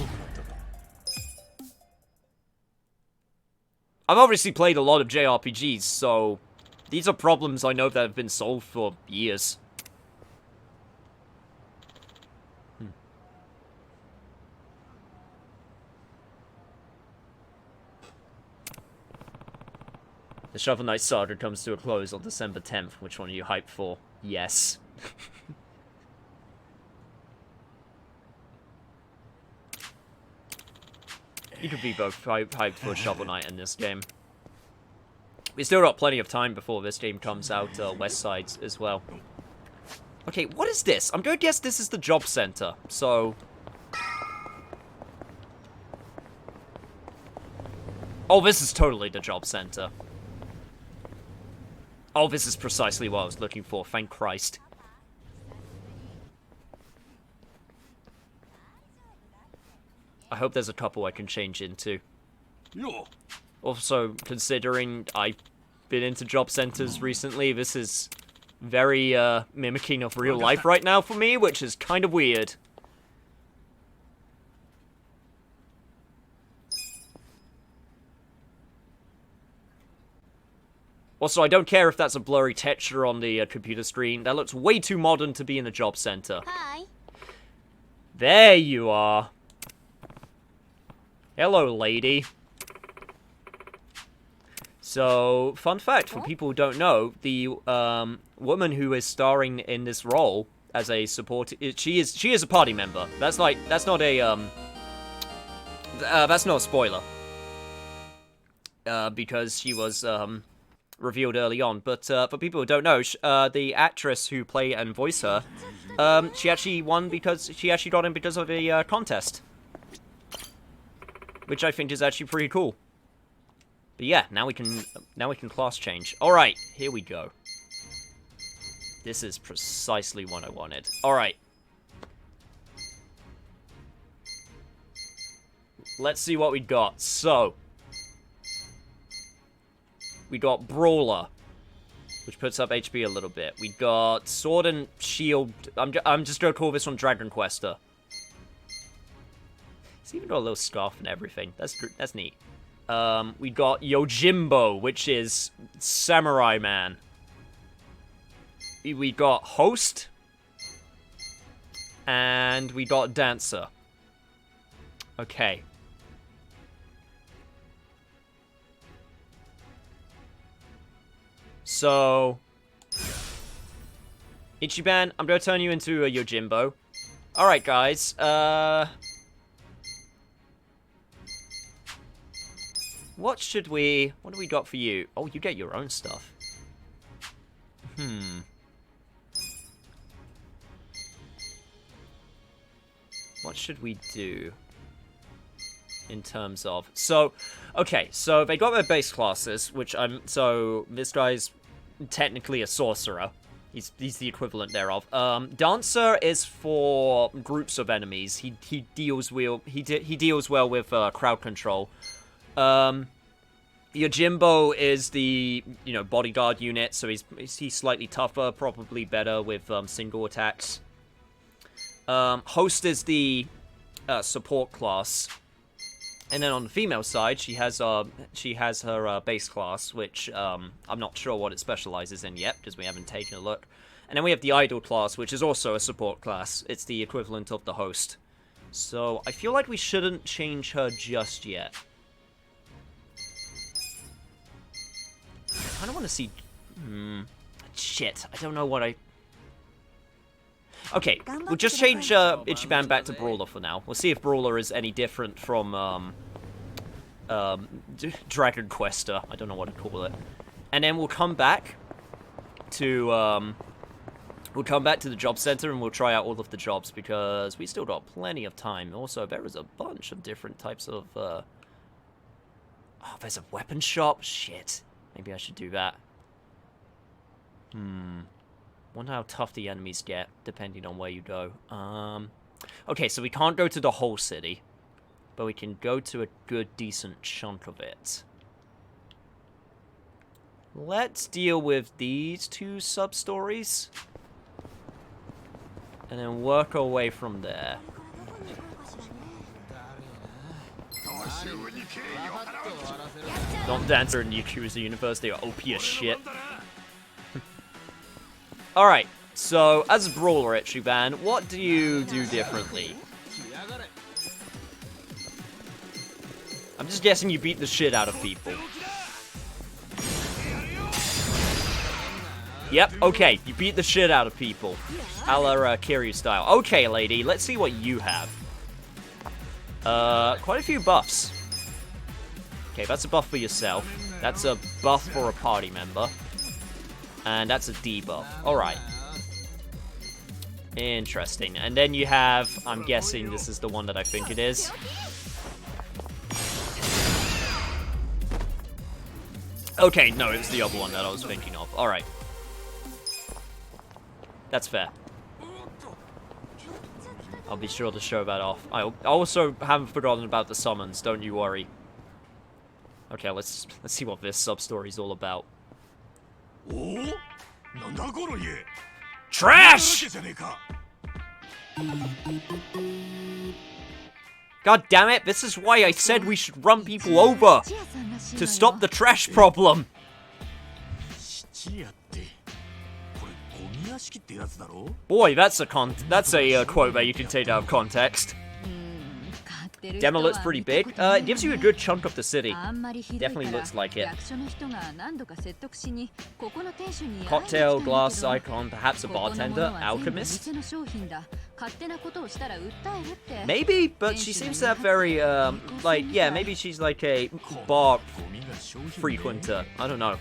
I've obviously played a lot of JRPGs, so these are problems I know that have been solved for years. The Shovel Knight saga comes to a close on December 10th. Which one are you hyped for? Yes. You could be both hyped for Shovel Knight and this game. We still got plenty of time before this game comes out, West Sides as well. Okay, what is this? I'm going to guess this is the job center, so... Oh, this is totally the job center. Oh, this is precisely what I was looking for, thank Christ. I hope there's a couple I can change into. Also, considering I've been into job centers recently, this is very, mimicking of real life right now for me, which is kind of weird. Also, I don't care if that's a blurry texture on the computer screen. That looks way too modern to be in a job center. Hi. There you are. Hello, lady. So, fun fact for people who don't know, the woman who is starring in this role as a support, she is a party member. That's not a spoiler. Because she was revealed early on, but for people who don't know, the actress who play and voice her, she actually won because she actually got in because of a contest, which I think is actually pretty cool. But yeah, now we can class change. All right, here we go. This is precisely what I wanted. Alright. Let's see what we got. So, we got Brawler, which puts up HP a little bit. We got Sword and Shield. I'm just gonna call this one Dragon Quester. It's even got a little scarf and everything. That's neat. We got Yojimbo, which is Samurai Man. We got Host. And we got Dancer. Okay. So, Ichiban, I'm gonna turn you into a Yojimbo. Alright, guys, what do we got for you? Oh, you get your own stuff. What should we do? In terms of... So, okay, so they got their base classes, which so, this guy's technically a sorcerer. He's the equivalent thereof. Dancer is for groups of enemies. He deals well with crowd control. Yojimbo is the, bodyguard unit, so he's slightly tougher, probably better with single attacks. Host is the support class. And then on the female side, she has her base class, which I'm not sure what it specializes in yet, because we haven't taken a look. And then we have the idol class, which is also a support class. It's the equivalent of the host. So I feel like we shouldn't change her just yet. I kind of want to see... Shit, I don't know what I... Okay, we'll just change Ichiban back to Brawler for now. We'll see if Brawler is any different from Dragon Quester. I don't know what to call it. And then we'll come back to the job center and we'll try out all of the jobs because we still got plenty of time. Also, there is a bunch of different types of oh, there's a weapon shop. Shit. Maybe I should do that. Wonder how tough the enemies get, depending on where you go. Okay, so we can't go to the whole city, but we can go to a good, decent chunk of it. Let's deal with these two sub-stories, and then work our way from there. Don't dance in Yakuza universe, they are OP as shit. Alright, so as a Brawler, Ichiban, what do you do differently? I'm just guessing you beat the shit out of people. Yep, okay, you beat the shit out of people. A la Kiryu style. Okay, lady, let's see what you have. Quite a few buffs. Okay, that's a buff for yourself. That's a buff for a party member. And that's a debuff. Alright. Interesting. And then you have... I'm guessing this is the one that I think it is. Okay, no, it was the other one that I was thinking of. Alright. That's fair. I'll be sure to show that off. I also haven't forgotten about the summons, don't you worry. Okay, let's see what this sub-story's all about. Trash! God damn it, this is why I said we should run people over! To stop the trash problem! Boy, that's a quote that you can take out of context. Demo looks pretty big. It gives you a good chunk of the city. Definitely looks like it. Cocktail, glass icon, perhaps a bartender, alchemist? Maybe, but she seems to have very, yeah, maybe she's like a bar frequenter. I don't know.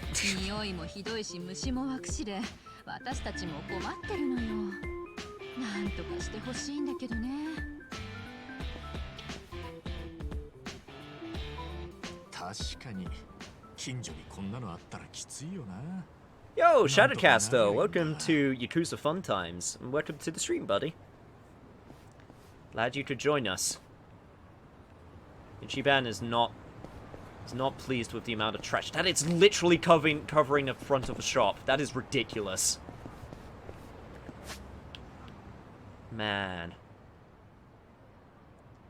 Yo, Shadowcaster, welcome to Yakuza Fun Times, and welcome to the stream, buddy. Glad you could join us. Ichiban is not pleased with the amount of trash. That it's literally covering the front of a shop. That is ridiculous. Man.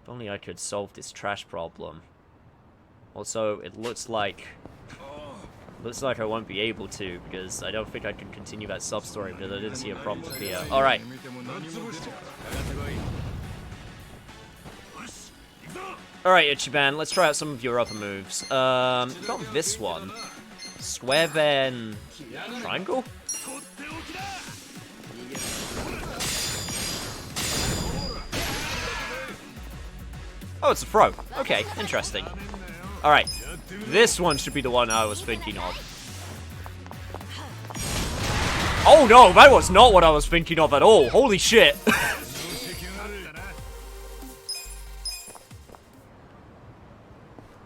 If only I could solve this trash problem. Also, it looks like I won't be able to, because I don't think I can continue that sub-story, because I didn't see a problem here. Alright. Alright, Ichiban, let's try out some of your other moves. Got this one. Square, then triangle? Oh, it's a throw. Okay, interesting. Alright, this one should be the one I was thinking of. Oh no, that was not what I was thinking of at all. Holy shit.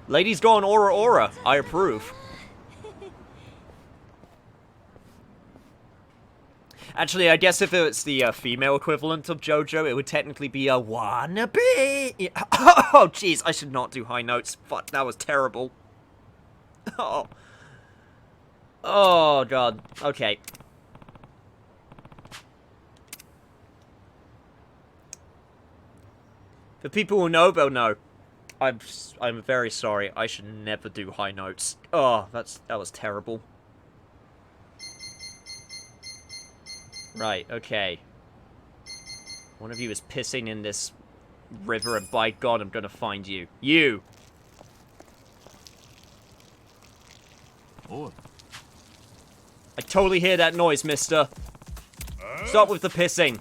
Ladies going aura aura. I approve. Actually, I guess if it's the female equivalent of JoJo, it would technically be a wannabe. Oh, jeez, I should not do high notes. Fuck, that was terrible. Oh. Oh, God. Okay. For people who know, they'll know. I'm very sorry. I should never do high notes. Oh, that was terrible. Right, okay. One of you is pissing in this river, and by God, I'm gonna find you. You! Oh. I totally hear that noise, mister. Stop with the pissing.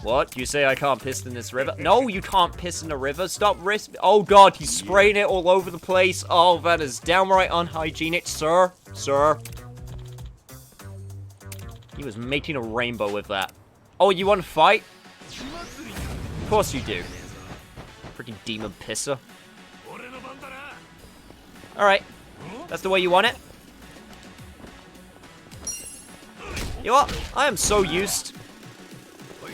What? You say I can't piss in this river? No, you can't piss in the river. Stop risk. Oh God, he's spraying it all over the place. Oh, that is downright unhygienic, sir. Sir. He was making a rainbow with that. Oh, you want to fight? Of course you do. Freaking demon pisser. Alright. That's the way you want it. You know what? I am so used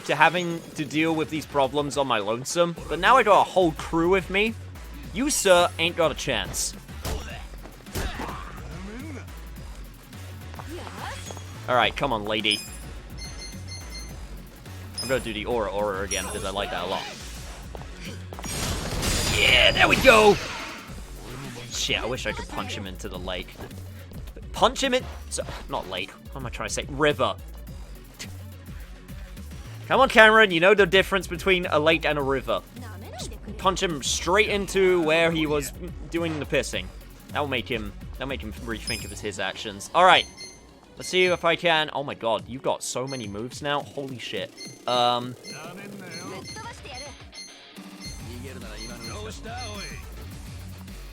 to having to deal with these problems on my lonesome, but now I got a whole crew with me. You, sir, ain't got a chance. Alright, come on, lady. I'm gonna do the aura aura again, because I like that a lot. Yeah, there we go! Shit, I wish I could punch him into the lake. Punch him in... not lake. What am I trying to say? River. Come on, Cameron, you know the difference between a lake and a river. Just punch him straight into where he was doing the pissing. That'll make him rethink of his actions. Alright. Let's see if I can... Oh my God, you've got so many moves now. Holy shit.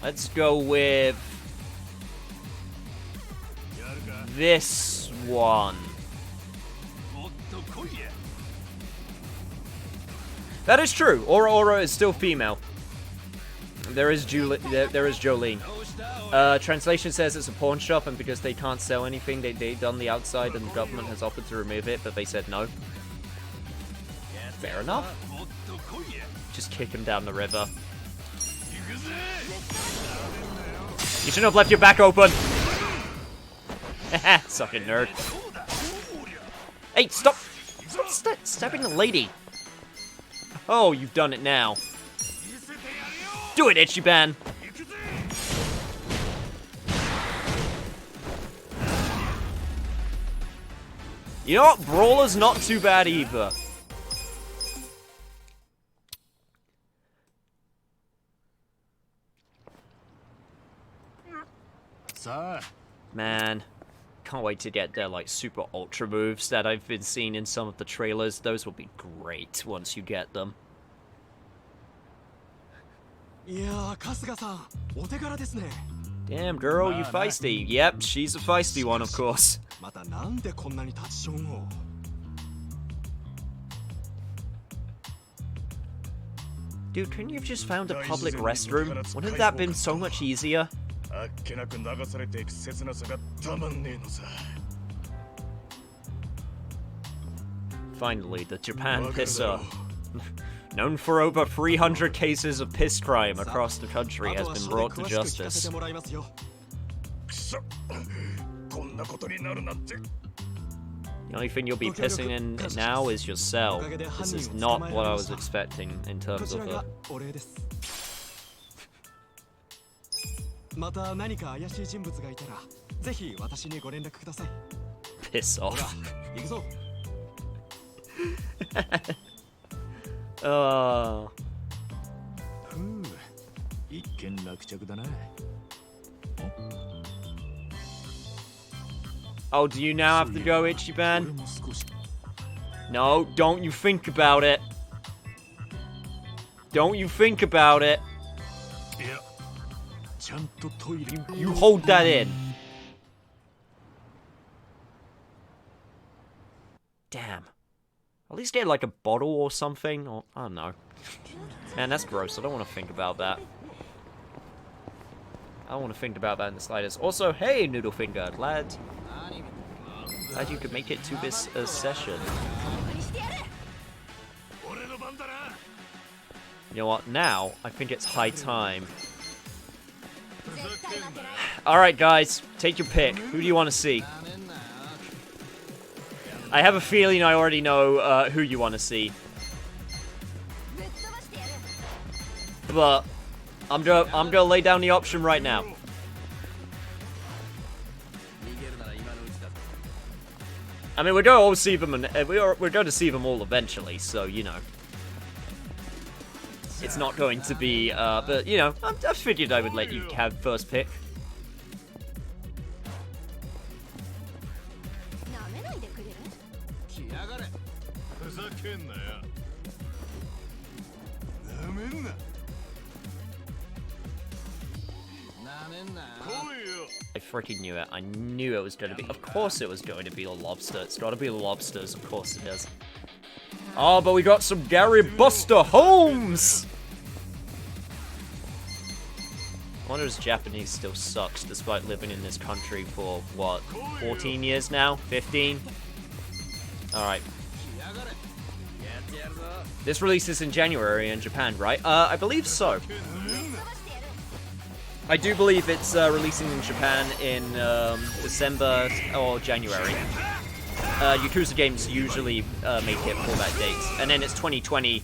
Let's go with... this one. That is true. Aura Aura is still female. There is Jolene. Translation says it's a pawn shop, and because they can't sell anything, they done the outside, and the government has offered to remove it, but they said no. Fair enough. Just kick him down the river. You shouldn't have left your back open. Sucking nerd. Hey, stop! Stop stabbing the lady. Oh, you've done it now. Do it, Ichiban! You know what? Brawler's not too bad either. Man, can't wait to get their like super ultra moves that I've been seeing in some of the trailers. Those will be great once you get them. Damn girl, you feisty. Yep, she's a feisty one, of course. Dude, couldn't you have just found a public restroom? Wouldn't that have been so much easier? Finally, the Japan pisser. Known for over 300 cases of piss crime across the country has been brought to justice. The only thing you'll be pissing in now is your cell. This is not what I was expecting in terms of a... Piss off. Oh, do you now have to go, Ichiban? No, don't you think about it. Don't you think about it. You hold that in. Damn. At least get like a bottle or something, or I don't know. Man, that's gross. I don't want to think about that. I don't want to think about that in the slightest. Also, hey, Noodlefinger, glad you could make it to this session. You know what? Now, I think it's high time. Alright, guys. Take your pick. Who do you want to see? I have a feeling I already know who you want to see. But I'm gonna lay down the option right now. I mean, we're going to all see them, and we're going to see them all eventually. So you know, it's not going to be. But you know, I figured I would let you have first pick. I freaking knew it. I knew it was going to be... Of course it was going to be a lobster. It's got to be the lobsters. Of course it is. Oh, but we got some Gary Buster Holmes! I wonder if Japanese still sucks despite living in this country for, what, 14 years now? 15? Alright. This releases in January in Japan, right? I believe so. I do believe it's releasing in Japan in December or January. Yakuza games usually make it for that date. And then it's 2020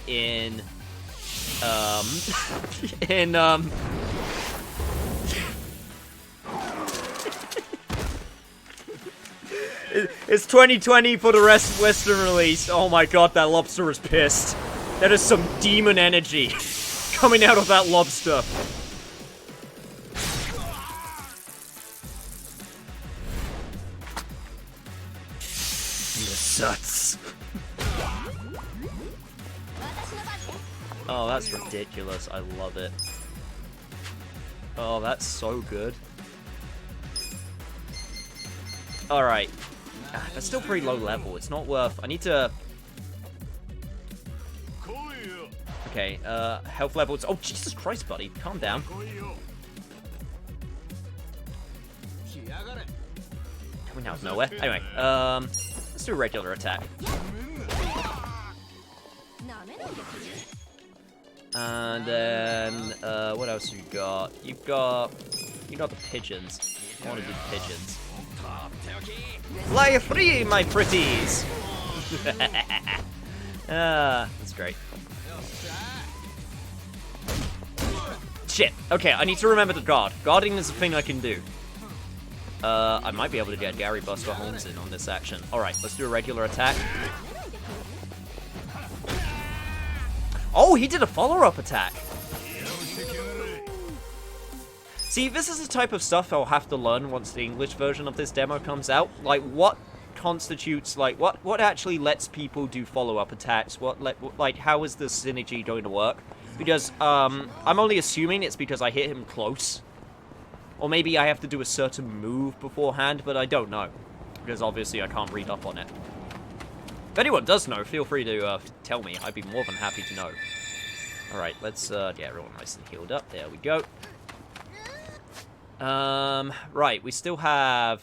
in It's 2020 for the Western release. Oh my god, that lobster is pissed. That is some demon energy coming out of that lobster. Nuts. Oh, that's ridiculous. I love it. Oh, that's so good. Alright. That's still pretty low level. It's not worth... I need to... Okay, health levels... Oh, Jesus Christ, buddy. Calm down. Coming out of nowhere. Anyway, let's do a regular attack. And then, what else you got? You got the pigeons. I want to do the pigeons. Fly free, my pretties! That's great. Shit. Okay, I need to remember to guard. Guarding is a thing I can do. I might be able to get Gary Buster Holmes in on this action. Alright, let's do a regular attack. Oh, he did a follow-up attack! See, this is the type of stuff I'll have to learn once the English version of this demo comes out. Like, what constitutes, like, what actually lets people do follow-up attacks? Like, how is the synergy going to work? Because, I'm only assuming it's because I hit him close. Or maybe I have to do a certain move beforehand, but I don't know. Because obviously I can't read up on it. If anyone does know, feel free to tell me. I'd be more than happy to know. Alright, let's get everyone nice and healed up. There we go. Right, we still have...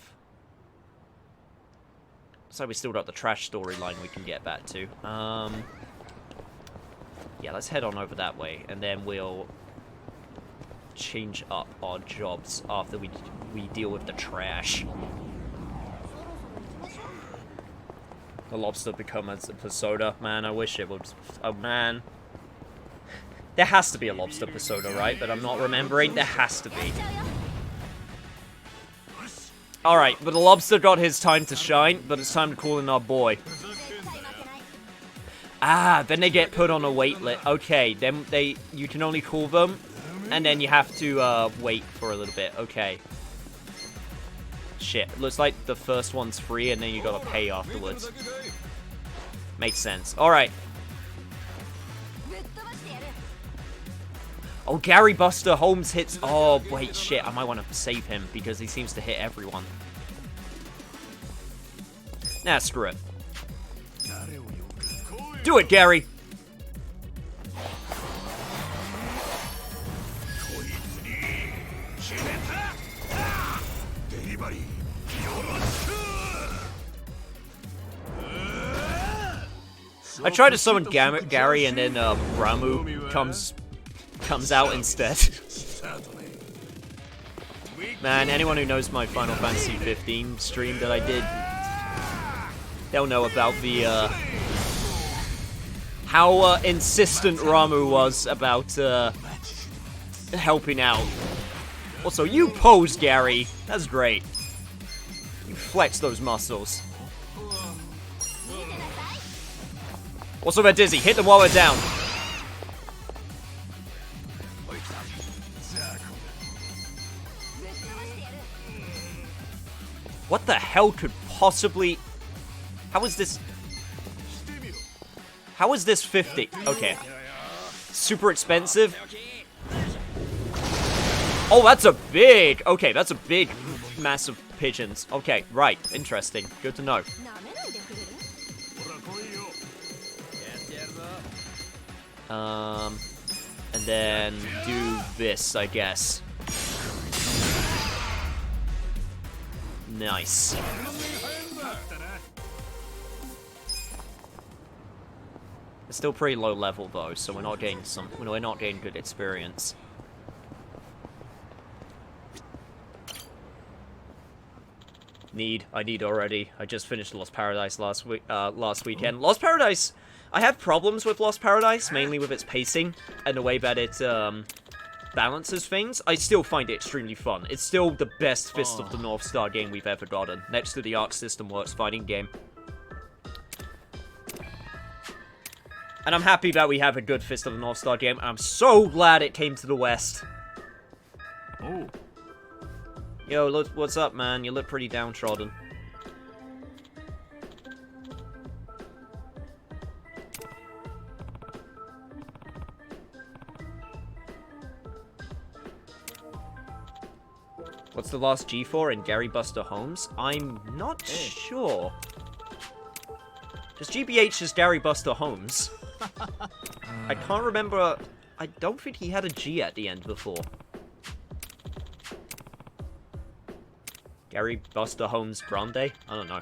So we still got the trash storyline we can get back to. Yeah, let's head on over that way, and then we'll change up our jobs after we deal with the trash. The lobster becomes a persona. Man, I wish it would... Oh, man. There has to be a lobster persona, right? But I'm not remembering. There has to be. Alright, but the lobster got his time to shine, but it's time to call in our boy. Ah, then they get put on a wait list. Okay, then you can only call them, and then you have to wait for a little bit. Okay. Shit, looks like the first one's free, and then you gotta pay afterwards. Makes sense. Alright. Oh, Gary Buster Holmes hits... Oh, wait, shit. I might want to save him, because he seems to hit everyone. Nah, screw it. Do it, Gary! I tried to summon Gary, and then Ramu comes out instead. Man, anyone who knows my Final Fantasy 15 stream that I did, they'll know about the how insistent Ramu was about helping out. Also, you pose, Gary. That's great. You flex those muscles. Also, about Dizzy. Hit them while we're down. What the hell could possibly... How is this... How is this 50? Okay. Super expensive. Oh, that's a big... Okay, that's a big, massive pigeons. Okay, right. Interesting. Good to know. And then do this, I guess. Nice. It's still pretty low level though, so we're not getting good experience. I need already. I just finished Lost Paradise last weekend. Lost Paradise, I have problems with Lost Paradise, mainly with its pacing and the way that it balances things. I still find it extremely fun. It's still the best Fist of the North Star game we've ever gotten, next to the Arc System Works fighting game. And I'm happy that we have a good Fist of the North Star game. I'm so glad it came to the West. Oh. Yo, look, what's up, man? You look pretty downtrodden. What's the last G4 in Gary Buster Holmes? I'm not sure. Because GBH is Gary Buster Holmes. I can't remember... I don't think he had a G at the end before. Gary Buster Holmes Grande? I don't know.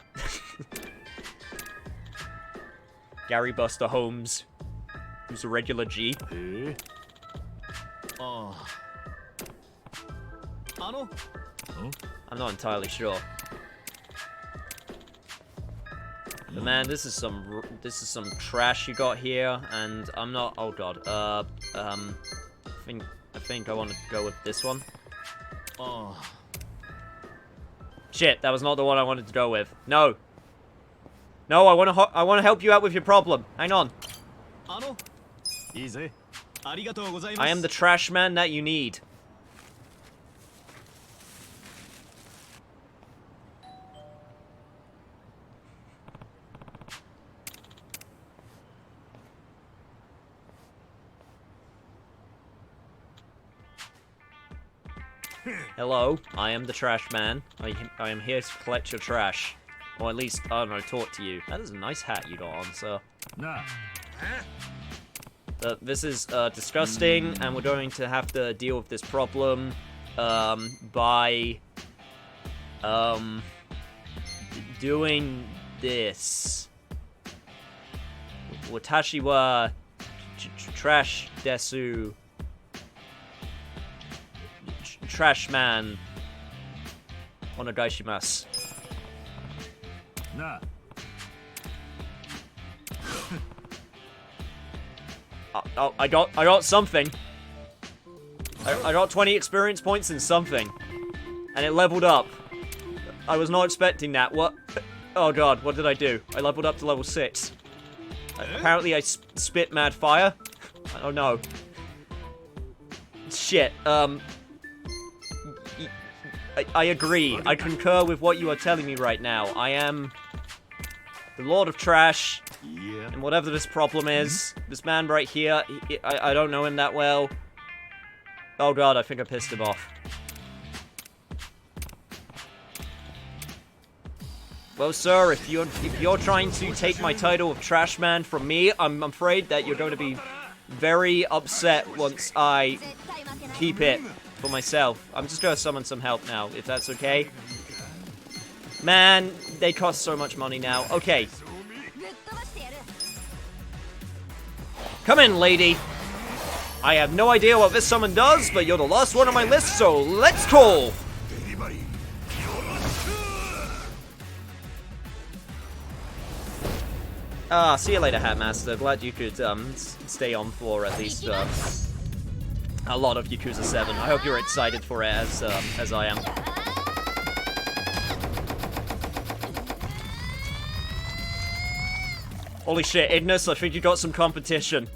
Gary Buster Holmes, who's a regular G. I'm not entirely sure. But man, this is some trash you got here, and I'm not. Oh god. I think I want to go with this one. Shit, that was not the one I wanted to go with. No. No, I want to help you out with your problem. Hang on. I am the trash man that you need. Hello, I am the trash man. I am here to collect your trash. Or at least, I don't know, talk to you. That is a nice hat you got on, sir. Nah. This is disgusting, and we're going to have to deal with this problem by doing this. Watashi wa trash desu. Trash man. Onegaishimasu. Nah. I got something. I got 20 experience points in something. And it leveled up. I was not expecting that. What? Oh god, what did I do? I leveled up to level 6. Apparently I spit mad fire. Oh no. Shit, I agree. I concur with what you are telling me right now. I am the Lord of Trash. Yeah. And whatever this problem is, this man right here, I don't know him that well. Oh god, I think I pissed him off. Well, sir, if you're trying to take my title of Trash Man from me, I'm afraid that you're going to be very upset once I keep it for myself. I'm just going to summon some help now, if that's okay. Man, they cost so much money now. Okay. Come in, lady. I have no idea what this summon does, but you're the last one on my list, so let's call! See you later, Hatmaster. Glad you could stay on for at least a lot of Yakuza 7. I hope you're excited for it as I am. Holy shit, Ignis, I think you got some competition.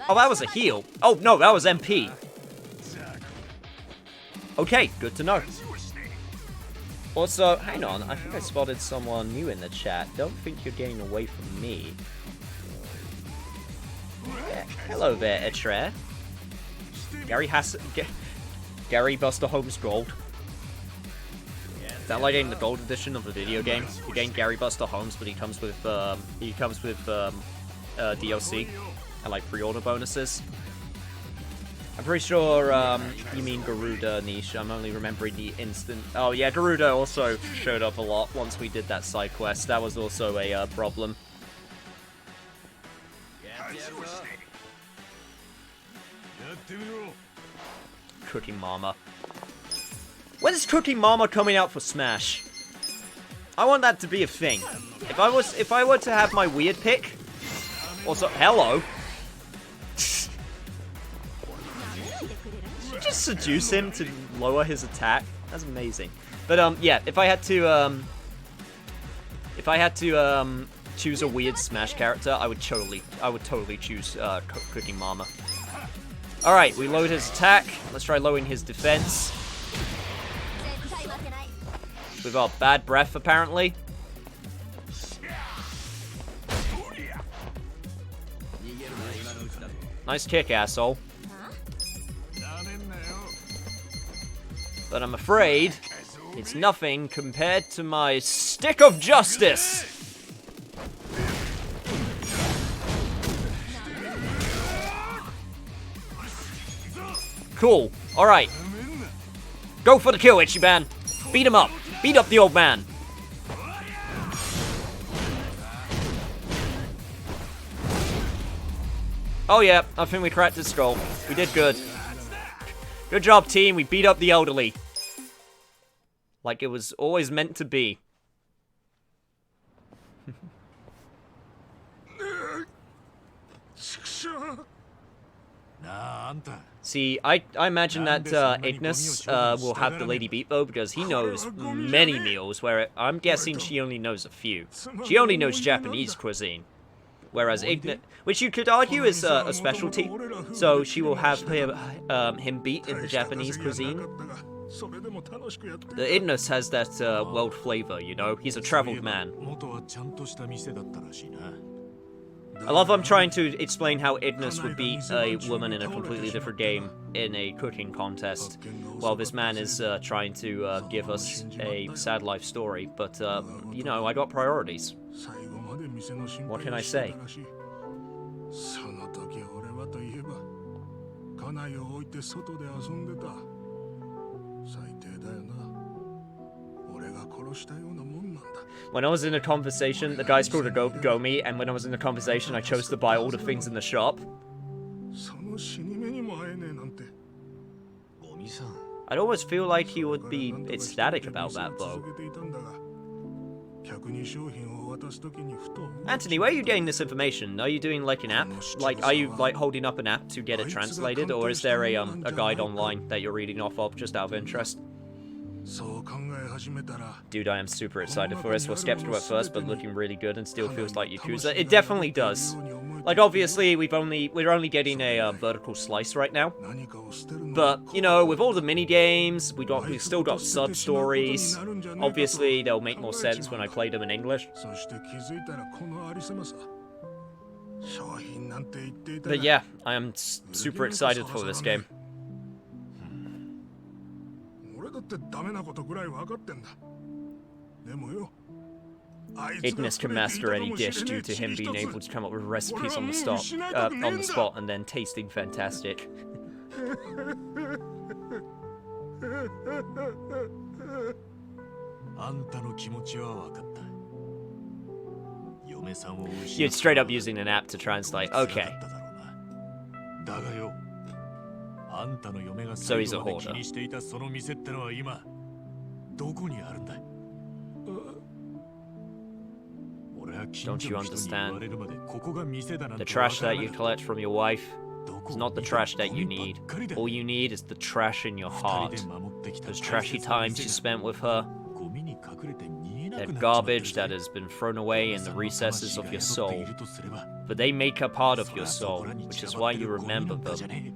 Oh, that was a heal. Oh, no, that was MP. Okay, good to know. Also, hang on, I think I spotted someone new in the chat. Don't think you're getting away from me. Yeah, hello there, Etre. Gary Buster Holmes Gold. Is that like getting the gold edition of the video game? You gain Gary Buster Holmes, but he comes with DLC and like pre-order bonuses. I'm pretty sure you mean Garuda, Niche. I'm only remembering the instant. Oh yeah, Garuda also showed up a lot once we did that side quest. That was also a problem. Cooking Mama. When is Cooking Mama coming out for Smash? I want that to be a thing. If I were to have my weird pick. Also, hello. Did you just seduce him to lower his attack? That's amazing. But yeah, if I had to choose a weird Smash character, I would totally choose Cooking Mama. All right, we load his attack. Let's try lowering his defense. With our bad breath, apparently. Nice kick, asshole. But I'm afraid it's nothing compared to my Stick of Justice. Cool. Alright. Go for the kill, Ichiban. Beat him up. Beat up the old man. Oh yeah, I think we cracked his skull. We did good. Good job, team. We beat up the elderly. Like it was always meant to be. See, I imagine that Ignis will have the lady beat though, because he knows many meals, where I'm guessing she only knows a few. She only knows Japanese cuisine. Whereas Ignis, which you could argue is a specialty, so she will have him beat in the Japanese cuisine. The Ignis has that world flavor, you know? He's a traveled man. I love I'm trying to explain how Ignis would beat a woman in a completely different game in a cooking contest, while this man is trying to give us a sad life story. But, you know, I got priorities. What can I say? When I was in a conversation, the guy's called a Gomi, and when I was in the conversation, I chose to buy all the things in the shop. I'd almost feel like he would be ecstatic about that, though. Anthony, where are you getting this information? Are you doing, like, an app? Like, are you, like, holding up an app to get it translated, or is there a guide online that you're reading off of, just out of interest? Dude, I am super excited for this. Was skeptical at first, but looking really good and still feels like Yakuza. It definitely does. Like, obviously, we're only getting a vertical slice right now. But, you know, with all the mini-games, we've still got sub-stories. Obviously, they'll make more sense when I play them in English. But yeah, I am super excited for this game. Ignis can master any dish due to him being able to come up with recipes on the spot and then tasting fantastic. You're straight up using an app to translate. Okay. So he's a hoarder. Don't you understand? The trash that you collect from your wife is not the trash that you need. All you need is the trash in your heart. Those trashy times you spent with her. That garbage that has been thrown away in the recesses of your soul. But they make a part of your soul, which is why you remember them.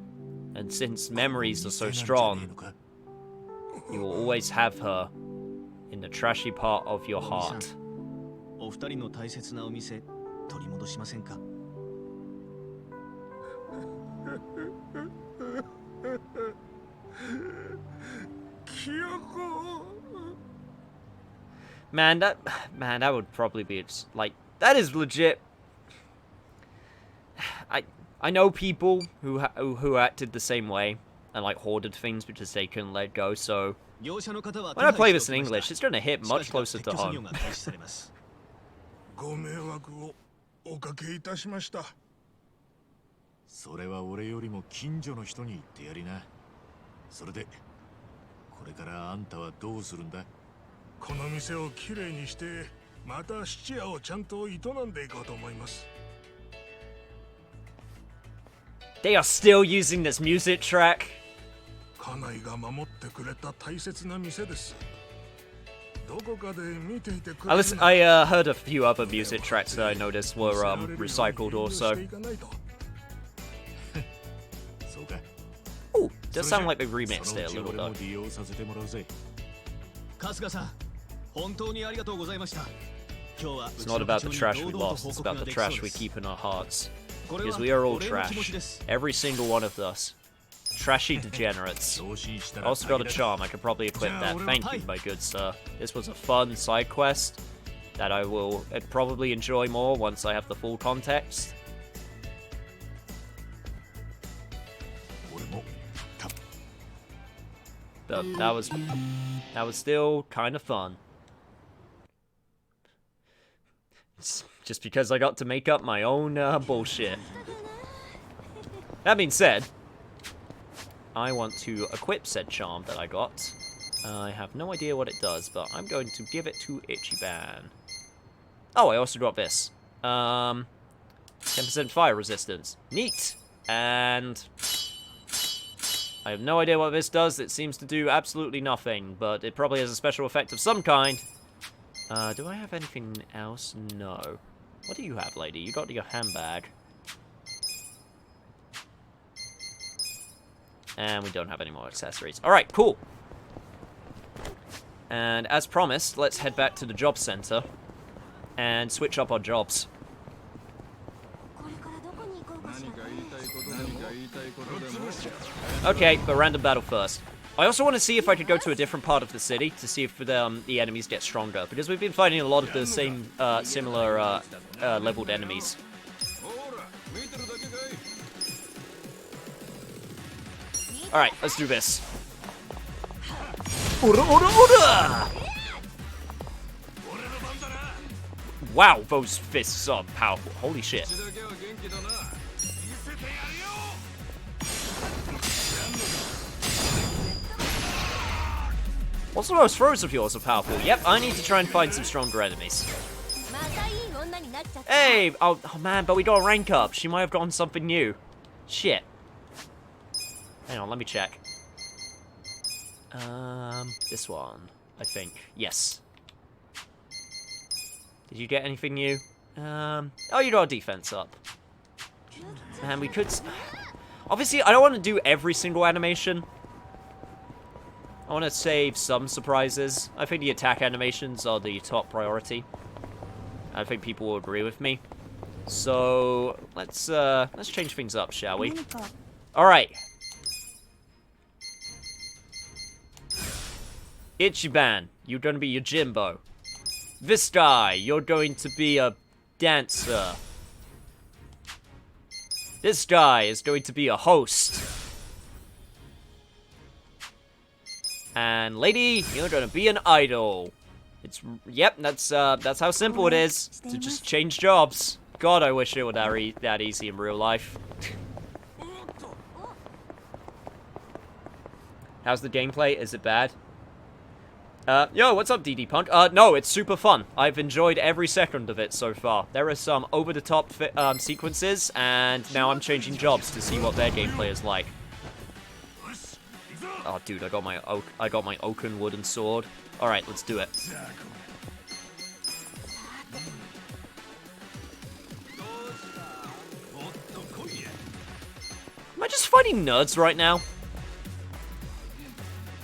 And since memories are so strong, you will always have her in the trashy part of your heart. Man, that would probably be like, that is legit. I know people who acted the same way and like hoarded things because they couldn't let go. So when I play this in English, it's gonna hit much closer to home. They are still using this music track. I heard a few other music tracks that I noticed were recycled also. Ooh, does sound like they remixed it a little though. It's not about the trash we lost, it's about the trash we keep in our hearts. Because we are all trash. Every single one of us. Trashy degenerates. I also got a charm, I could probably equip that. Thank you, my good sir. This was a fun side quest that I will probably enjoy more once I have the full context. But that was still kind of fun. Just because I got to make up my own bullshit. That being said, I want to equip said charm that I got. I have no idea what it does, but I'm going to give it to Ichiban. Oh, I also got this. 10% fire resistance. Neat! And I have no idea what this does. It seems to do absolutely nothing, but it probably has a special effect of some kind. Do I have anything else? No. What do you have, lady? You got your handbag. And we don't have any more accessories. Alright, cool. And as promised, let's head back to the job center and switch up our jobs. Okay, but random battle first. I also want to see if I could go to a different part of the city to see if the enemies get stronger, because we've been fighting a lot of the same, similar, leveled enemies. Alright, let's do this. Wow, those fists are powerful. Holy shit. Also, those throws of yours are powerful. Yep, I need to try and find some stronger enemies. Hey! Oh man, but we got a rank up. She might have gotten something new. Shit. Hang on, let me check. This one, I think. Yes. Did you get anything new? Oh, you got a defense up. Man, we could... Obviously, I don't want to do every single animation. I want to save some surprises. I think the attack animations are the top priority. I think people will agree with me. So, let's change things up, shall we? Alright. Ichiban, you're gonna be Yojimbo. This guy, you're going to be a dancer. This guy is going to be a host. And lady, you're gonna be an idol. Yep, that's how simple it is to just change jobs. God, I wish it were that easy in real life. How's the gameplay? Is it bad? Yo, what's up, DD Punk? No, it's super fun. I've enjoyed every second of it so far. There are some over-the-top sequences, and now I'm changing jobs to see what their gameplay is like. Oh, dude, I got my oaken wooden sword. All right, let's do it. Am I just fighting nerds right now?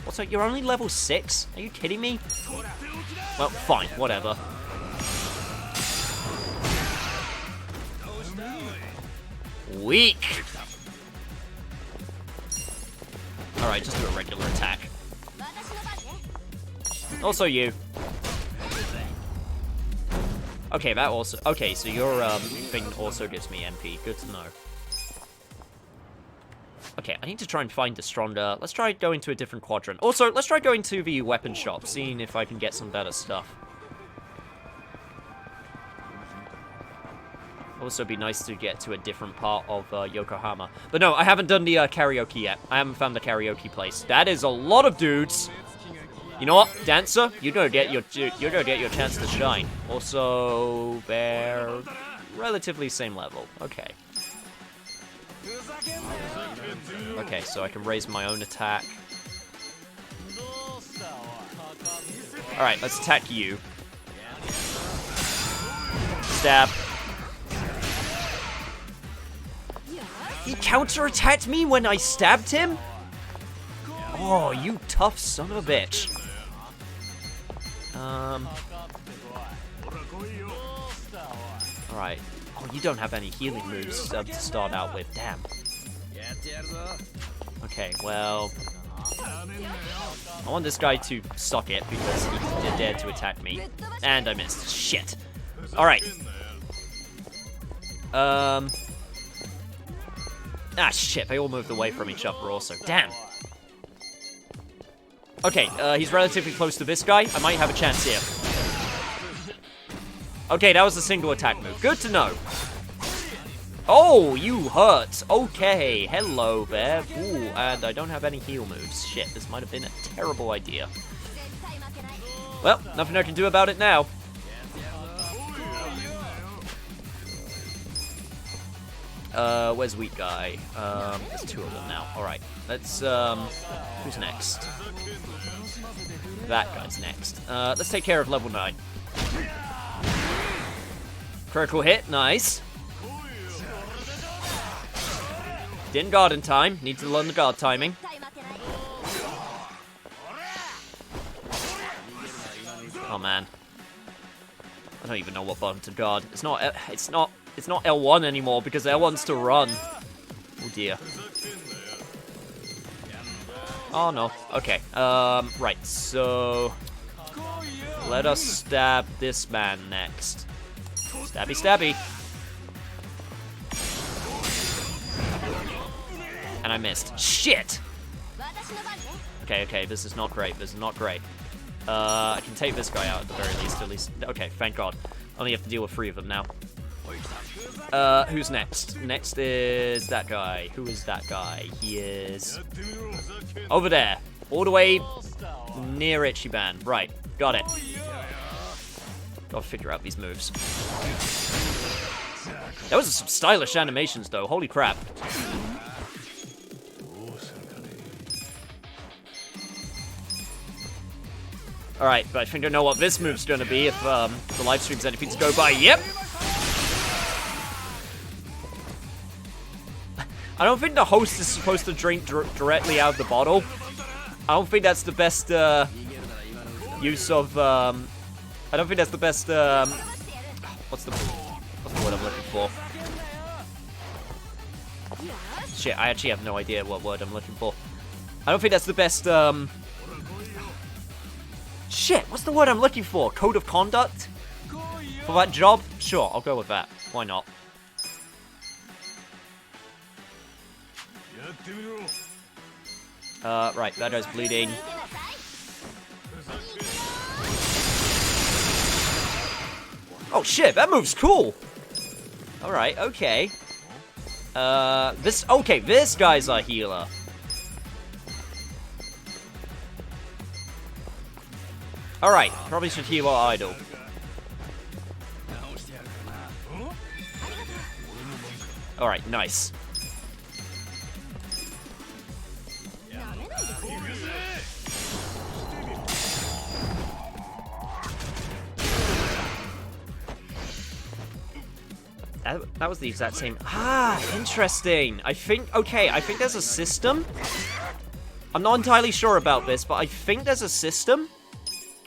Also, you're only level 6? Are you kidding me? Well, fine, whatever. Weak! Alright, just do a regular attack. Also you. Okay, that also... Okay, so your thing also gives me MP. Good to know. Okay, I need to try and find a stronger... Let's try going to a different quadrant. Also, let's try going to the weapon shop, seeing if I can get some better stuff. Also, it'd be nice to get to a different part of Yokohama. But no, I haven't done the karaoke yet. I haven't found the karaoke place. That is a lot of dudes. You know what, dancer? You're gonna get your chance to shine. Also, they're relatively same level. Okay. Okay, so I can raise my own attack. Alright, let's attack you. Stab. He counterattacked me when I stabbed him? Oh, you tough son of a bitch. Alright. Oh, you don't have any healing moves to start out with. Damn. Okay, well... I want this guy to suck it because he dared to attack me. And I missed. Shit. Alright. Ah, shit. They all moved away from each other also. Damn. Okay, he's relatively close to this guy. I might have a chance here. Okay, that was a single attack move. Good to know. Oh, you hurt. Okay, hello there. Ooh, and I don't have any heal moves. Shit, this might have been a terrible idea. Well, nothing I can do about it now. Where's weak guy? There's two of them now. Alright, let's, who's next? That guy's next. Let's take care of level 9. Critical hit, nice. Didn't guard in time. Need to learn the guard timing. Oh man, I don't even know what button to guard. It's not L1 anymore because L1's to run. Oh dear. Oh, no. Okay. Right, so... let us stab this man next. Stabby, stabby. And I missed. Shit! Okay, okay, this is not great. This is not great. I can take this guy out at the very least, at least. Okay, thank God. Only have to deal with 3 of them now. Who's next? Next is that guy. Who is that guy? He is... over there. All the way near Ichiban. Right, got it. Gotta figure out these moves. That was some stylish animations, though. Holy crap. Alright, but I think I know what this move's gonna be if the live stream's anything to go by. Yep! I don't think the host is supposed to drink directly out of the bottle. I don't think that's the best use of... I don't think that's the best... what's the word I'm looking for? Shit, I actually have no idea what word I'm looking for. I don't think that's the best... Shit, what's the word I'm looking for? Code of conduct? For that job? Sure, I'll go with that. Why not? Right, that guy's bleeding. Oh shit, that move's cool! Alright, okay. This guy's a healer. Alright, probably should heal our idol. Alright, nice. That was the exact same. Ah, interesting. I think there's a system. I'm not entirely sure about this, but I think there's a system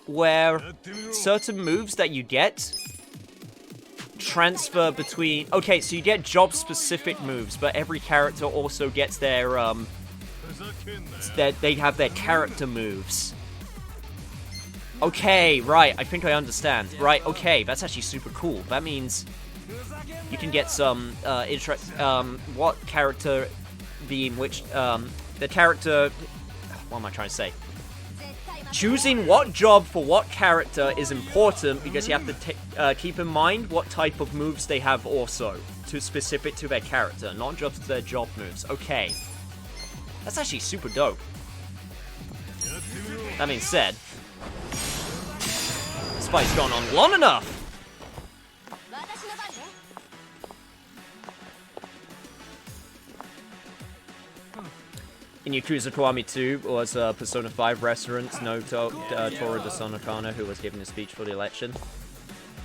where certain moves that you get transfer between... Okay, so you get job-specific moves, but every character also gets their, they have their character moves. Okay, right, I think I understand. Right, okay, that's actually super cool. That means you can get some, what character being which, the character... What am I trying to say? Choosing what job for what character is important because you have to keep in mind what type of moves they have also, specific to their character, not just their job moves. Okay. That's actually super dope. That being said, this fight's gone on long enough! In Yakuza Kiwami 2 was Persona 5 restaurant, no Toru de Sonokana, who was giving a speech for the election.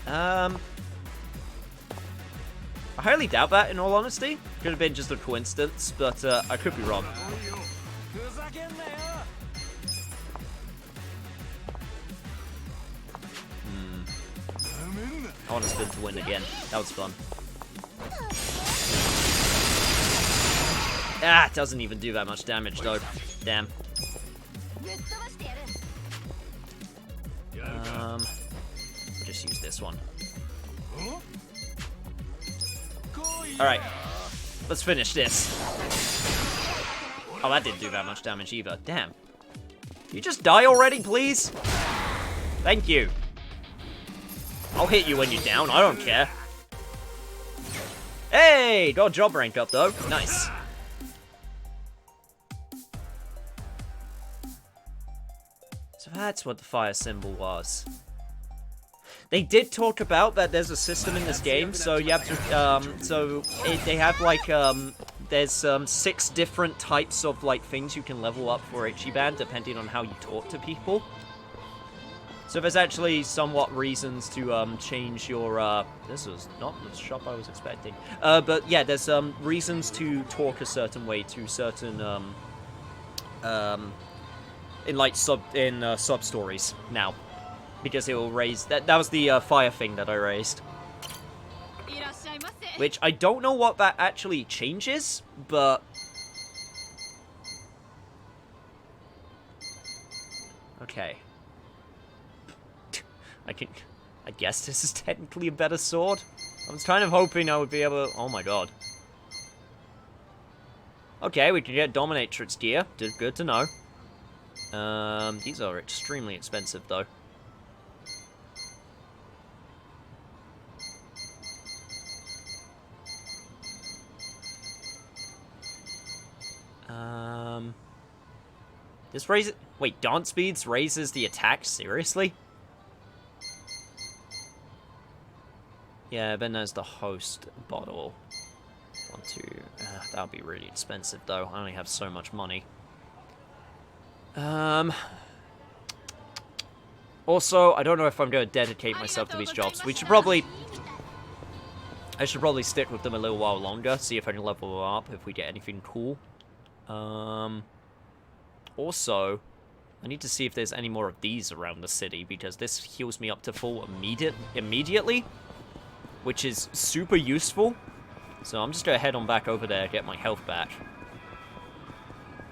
I highly doubt that, in all honesty. Could have been just a coincidence, but I could be wrong. I want to spin to win again. That was fun. Ah, it doesn't even do that much damage, though. Damn. I'll just use this one. Alright. Let's finish this. Oh, that didn't do that much damage either. Damn. Can you just die already, please? Thank you. I'll hit you when you're down. I don't care. Hey! Got a job rank up, though. Nice. So that's what the fire symbol was. They did talk about that there's a system in this game, so you have to, they have like, there's 6 different types of like things you can level up for Ichiban depending on how you talk to people. So there's actually somewhat reasons to change your, this was not the shop I was expecting. But yeah, there's reasons to talk a certain way to certain, in like sub-stories now. Because it will raise... That was the fire thing that I raised. Which I don't know what that actually changes, but... Okay. I guess this is technically a better sword. I was kind of hoping I would be able to... Oh my god. Okay, we can get Dominatrix gear. Good to know. These are extremely expensive, though. This raises... Wait, dance speeds raises the attack? Seriously? Yeah, then there's the host bottle. That would be really expensive, though. I only have so much money. Also, I don't know if I'm going to dedicate myself to these jobs. I should probably stick with them a little while longer, see if I can level them up, if we get anything cool. Also, I need to see if there's any more of these around the city, because this heals me up to full immediately, which is super useful. So I'm just going to head on back over there and get my health back.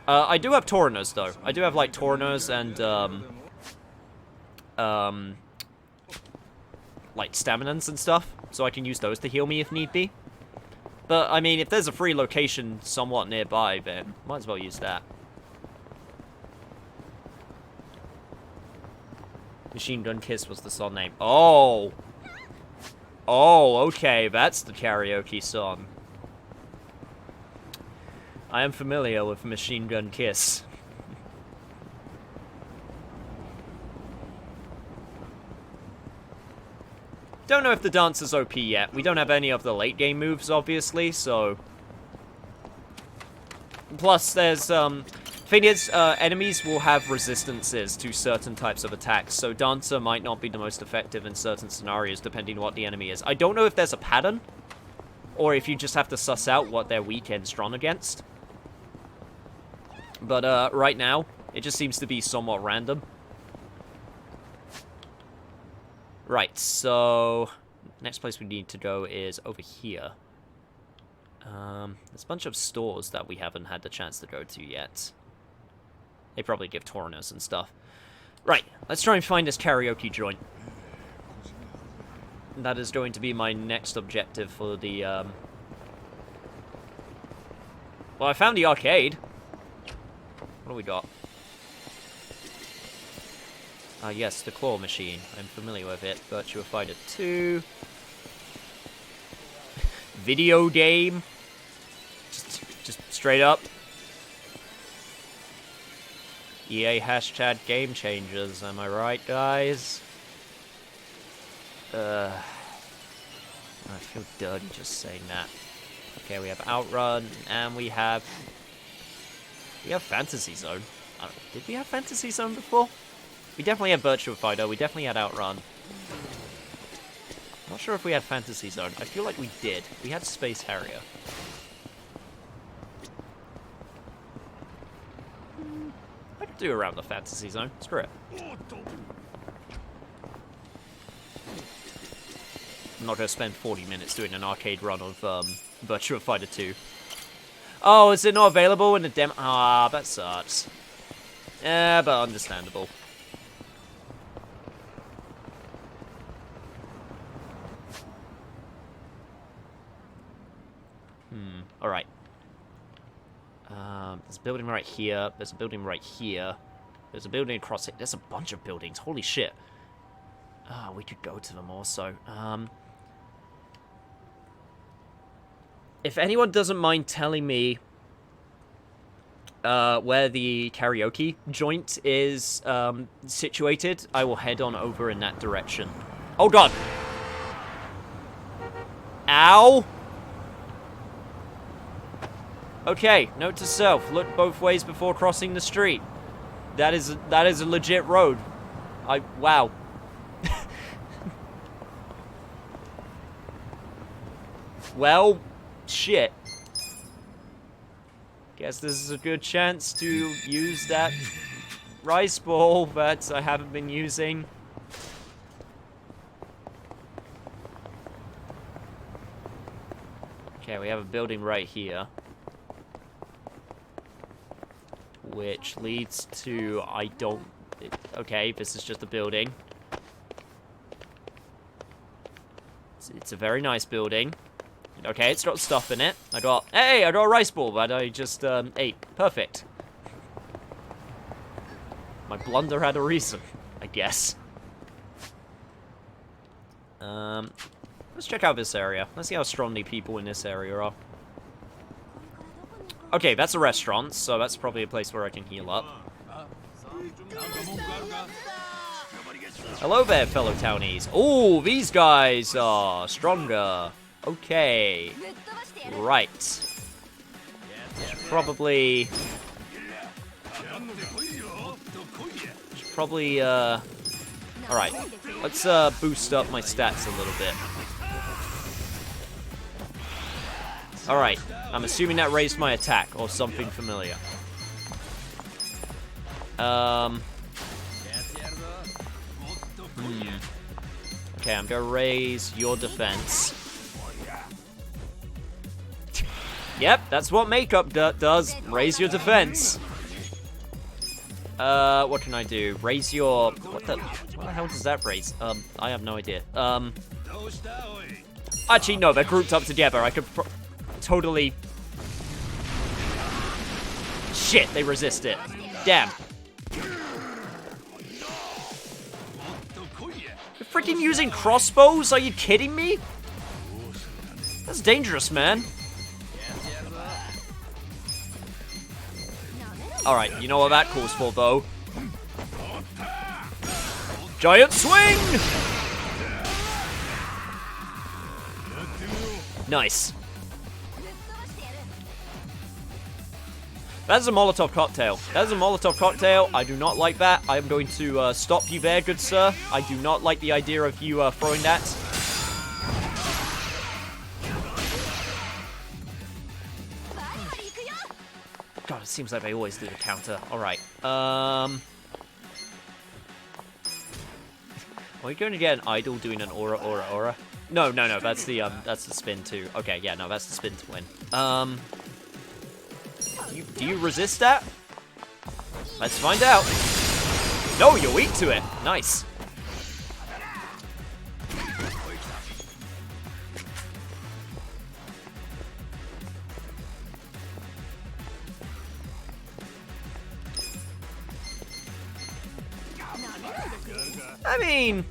I do have Tauriners, though. I do have, like, Tauriners and, like, Staminans and stuff, so I can use those to heal me if need be. But, I mean, if there's a free location somewhat nearby, then might as well use that. Machine Gun Kiss was the song name. Oh! Oh, okay, that's the karaoke song. I am familiar with Machine Gun Kiss. Don't know if the dance is OP yet. We don't have any of the late game moves, obviously, so... Plus, there's, thing is, enemies will have resistances to certain types of attacks, so Dancer might not be the most effective in certain scenarios, depending on what the enemy is. I don't know if there's a pattern, or if you just have to suss out what they're weak and strong against. But, right now, it just seems to be somewhat random. Right, so... Next place we need to go is over here. There's a bunch of stores that we haven't had the chance to go to yet. They probably give Tauriners and stuff. Right, let's try and find this karaoke joint. That is going to be my next objective for the, Well, I found the arcade. What do we got? Yes, the claw machine. I'm familiar with it. Virtua Fighter 2. Video game. Just straight up. EA hashtag game changers, am I right, guys? I feel dirty just saying that. Okay, we have Outrun, and we have Fantasy Zone. Did we have Fantasy Zone before? We definitely had Virtua Fighter, we definitely had Outrun. Not sure if we had Fantasy Zone. I feel like we did. We had Space Harrier. I could do around the Fantasy Zone. Screw it. I'm not going to spend 40 minutes doing an arcade run of Virtua Fighter 2. Oh, is it not available in the demo? Ah, that sucks. Yeah, but understandable. Alright. There's a building right here. There's a building right here. There's a building across it. There's a bunch of buildings. Holy shit. We could go to them also. If anyone doesn't mind telling me where the karaoke joint is situated, I will head on over in that direction. Oh god! Ow! Okay, note to self, look both ways before crossing the street. That is a legit road. Wow. Well, shit. Guess this is a good chance to use that rice ball that I haven't been using. Okay, we have a building right here. Which leads to, I don't Okay, this is just a building. It's a very nice building. Okay, it's got stuff in it. Hey, I got a rice ball that I just ate. Perfect. My blunder had a reason, I guess. Let's check out this area. Let's see how strong the people in this area are. Okay, that's a restaurant, so that's probably a place where I can heal up. Hello there, fellow townies. Oh, these guys are stronger. Okay. Right. Probably... Alright. Let's boost up my stats a little bit. Alright. I'm assuming that raised my attack or something familiar. Okay, I'm gonna raise your defense. Yep, that's what makeup does. Raise your defense. What can I do? Raise your... What the hell does that raise? I have no idea. Actually, no, they're grouped up together. I could totally... Shit, they resist it. Damn. You're freaking using crossbows? Are you kidding me? That's dangerous, man. Alright, you know what that calls for, though. Giant swing! Nice. That is a Molotov cocktail. That is a Molotov cocktail. I do not like that. I am going to stop you there, good sir. I do not like the idea of you throwing that. God, it seems like they always do the counter. Alright. Are we going to get an idol doing an aura? No. That's the spin too. Okay, yeah, no, that's the spin to win. Do you resist that? Let's find out. No, you're weak to it. Nice. I mean,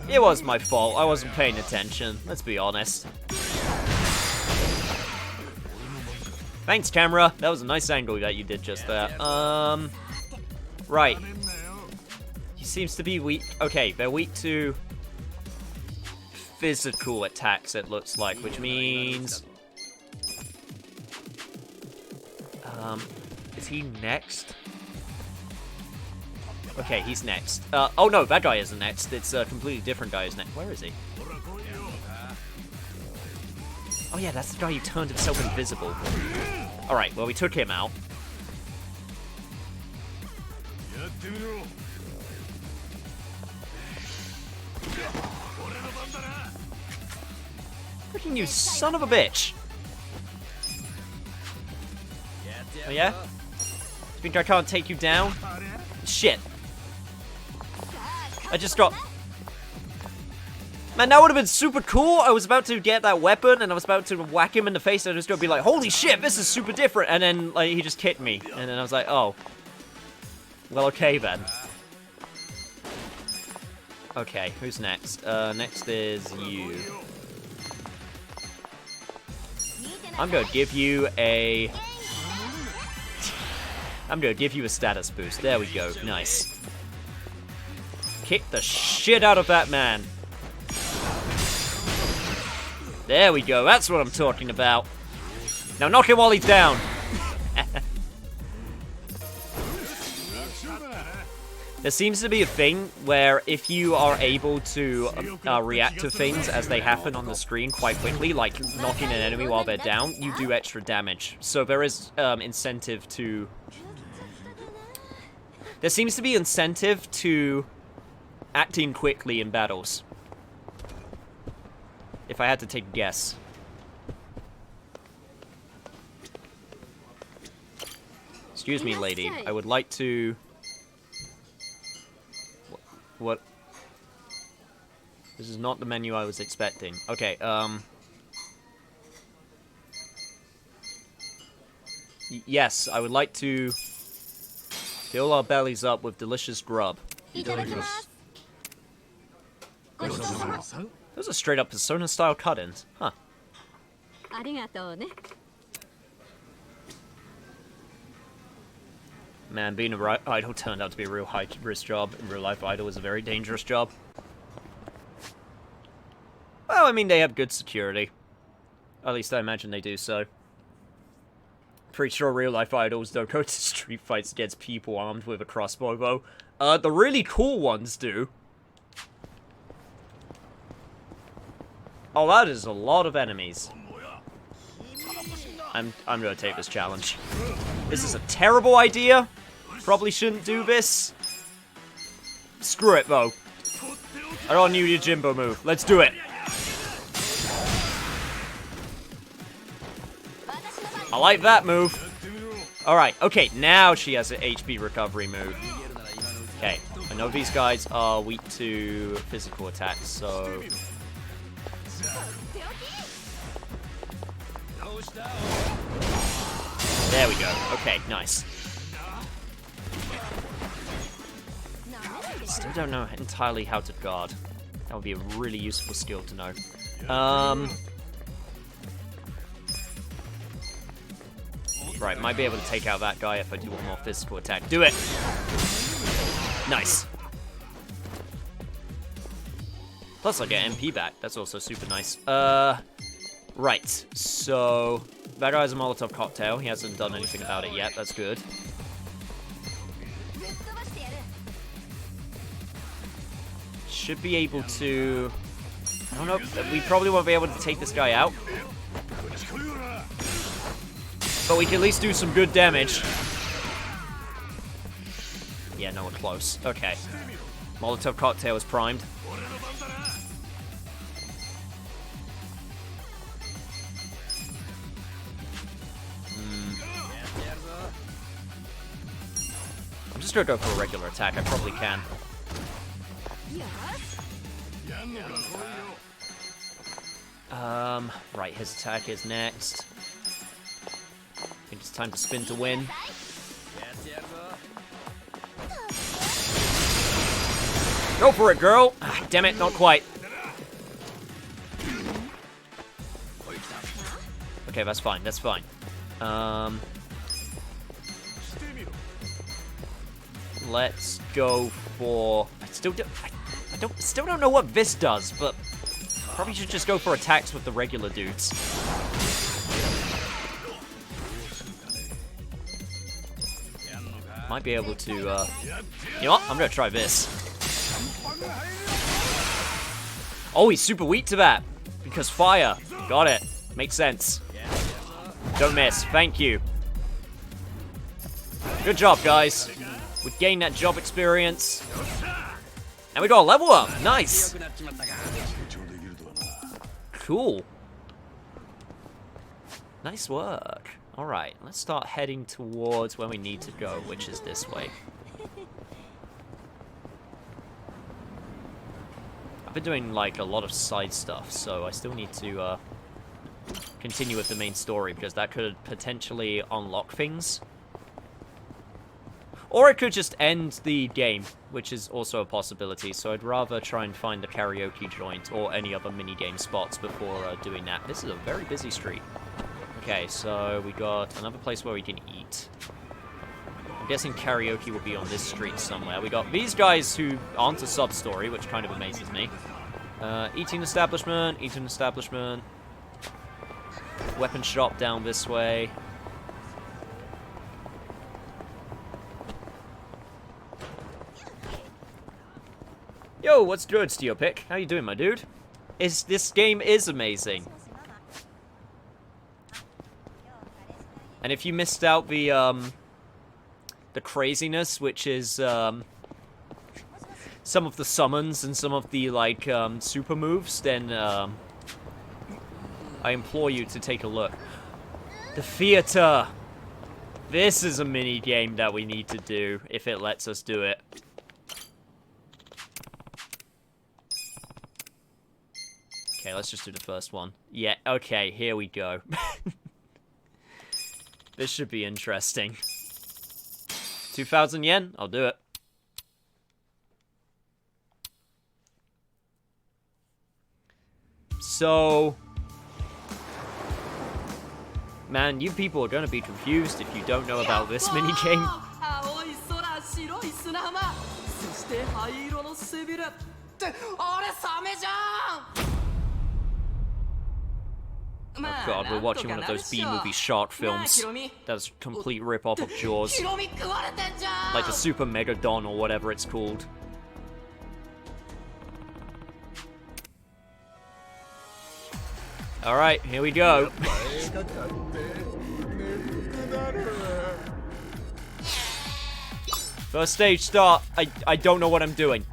it was my fault. I wasn't paying attention. Let's be honest. Thanks, camera. That was a nice angle that you did just there. Right. He seems to be weak. Okay, they're weak to physical attacks, it looks like, which means... is he next? Okay, he's next. Oh no, that guy isn't next. It's a completely different guy who's next. Where is he? Oh yeah, that's the guy who turned himself invisible. Alright, well we took him out. Freaking you son of a bitch! Oh yeah? You think I can't take you down? Shit. I just got... Man, that would have been super cool. I was about to get that weapon, and I was about to whack him in the face, and I was going to be like, holy shit, this is super different. And then, like, he just kicked me. And then I was like, oh. Well, okay, then. Okay, who's next? Next is you. I'm going to give you a... I'm going to give you a status boost. There we go. Nice. Kick the shit out of that man. There we go. That's what I'm talking about. Now knock him while he's down. There seems to be a thing where if you are able to react to things as they happen on the screen quite quickly, like knocking an enemy while they're down, you do extra damage. So there is incentive to... There seems to be incentive to acting quickly in battles. If I had to take a guess. Excuse me, lady. I would like to... what? This is not the menu I was expecting. Okay, yes, I would like to fill our bellies up with delicious grub. Those are straight up Persona-style cut-ins. Huh. Man, being a idol turned out to be a real high-risk job. In real life, idol is a very dangerous job. Well, I mean, they have good security. At least I imagine they do so. Pretty sure real-life idols don't go to street fights against people armed with a crossbow bow. The really cool ones do. Oh, that is a lot of enemies. I'm gonna take this challenge. This is a terrible idea. Probably shouldn't do this. Screw it, though. I don't need your Jimbo move. Let's do it. I like that move. Alright, okay, now she has an HP recovery move. Okay, I know these guys are weak to physical attacks, so... There we go. Okay, nice. Still don't know entirely how to guard. That would be a really useful skill to know. Right, might be able to take out that guy if I do one more physical attack. Do it! Nice. Plus I get MP back. That's also super nice. Right, so... That guy has a Molotov cocktail. He hasn't done anything about it yet. That's good. Should be able to... I don't know. We probably won't be able to take this guy out. But we can at least do some good damage. Yeah, no, we're close. Okay. Molotov cocktail is primed. I'm just gonna go for a regular attack. I probably can. Right, his attack is next. I think it's time to spin to win. Go for it, girl! Ah, damn it, not quite. Okay, that's fine, that's fine. Let's go for... I still don't know what this does, but probably should just go for attacks with the regular dudes. Might be able to, you know what? I'm gonna try this. Oh, he's super weak to that. Because fire. Got it. Makes sense. Don't miss. Thank you. Good job, guys. We gained that job experience. And we got a level up. Nice. Cool. Nice work. Alright, let's start heading towards where we need to go, which is this way. I've been doing, like, a lot of side stuff, so I still need to, continue with the main story, because that could potentially unlock things. Or it could just end the game, which is also a possibility, so I'd rather try and find the karaoke joint or any other minigame spots before doing that. This is a very busy street. Okay, so we got another place where we can eat. I'm guessing karaoke will be on this street somewhere. We got these guys who aren't a sub-story, which kind of amazes me. Eating establishment, eating establishment. Weapon shop down this way. Yo, what's good, Steelpick? How you doing, my dude? This game is amazing. And if you missed out the craziness, which is some of the summons and some of the like super moves, then I implore you to take a look. The theater. This is a mini game that we need to do if it lets us do it. Okay, let's just do the first one. Yeah, okay, here we go. This should be interesting. 2,000 yen? I'll do it. So... Man, you people are gonna be confused if you don't know about this minigame. Oh god, we're watching one of those B-movie shark films. That's a complete rip-off of Jaws. Like the Super Megadon or whatever it's called. Alright, here we go. First stage, start. I don't know what I'm doing.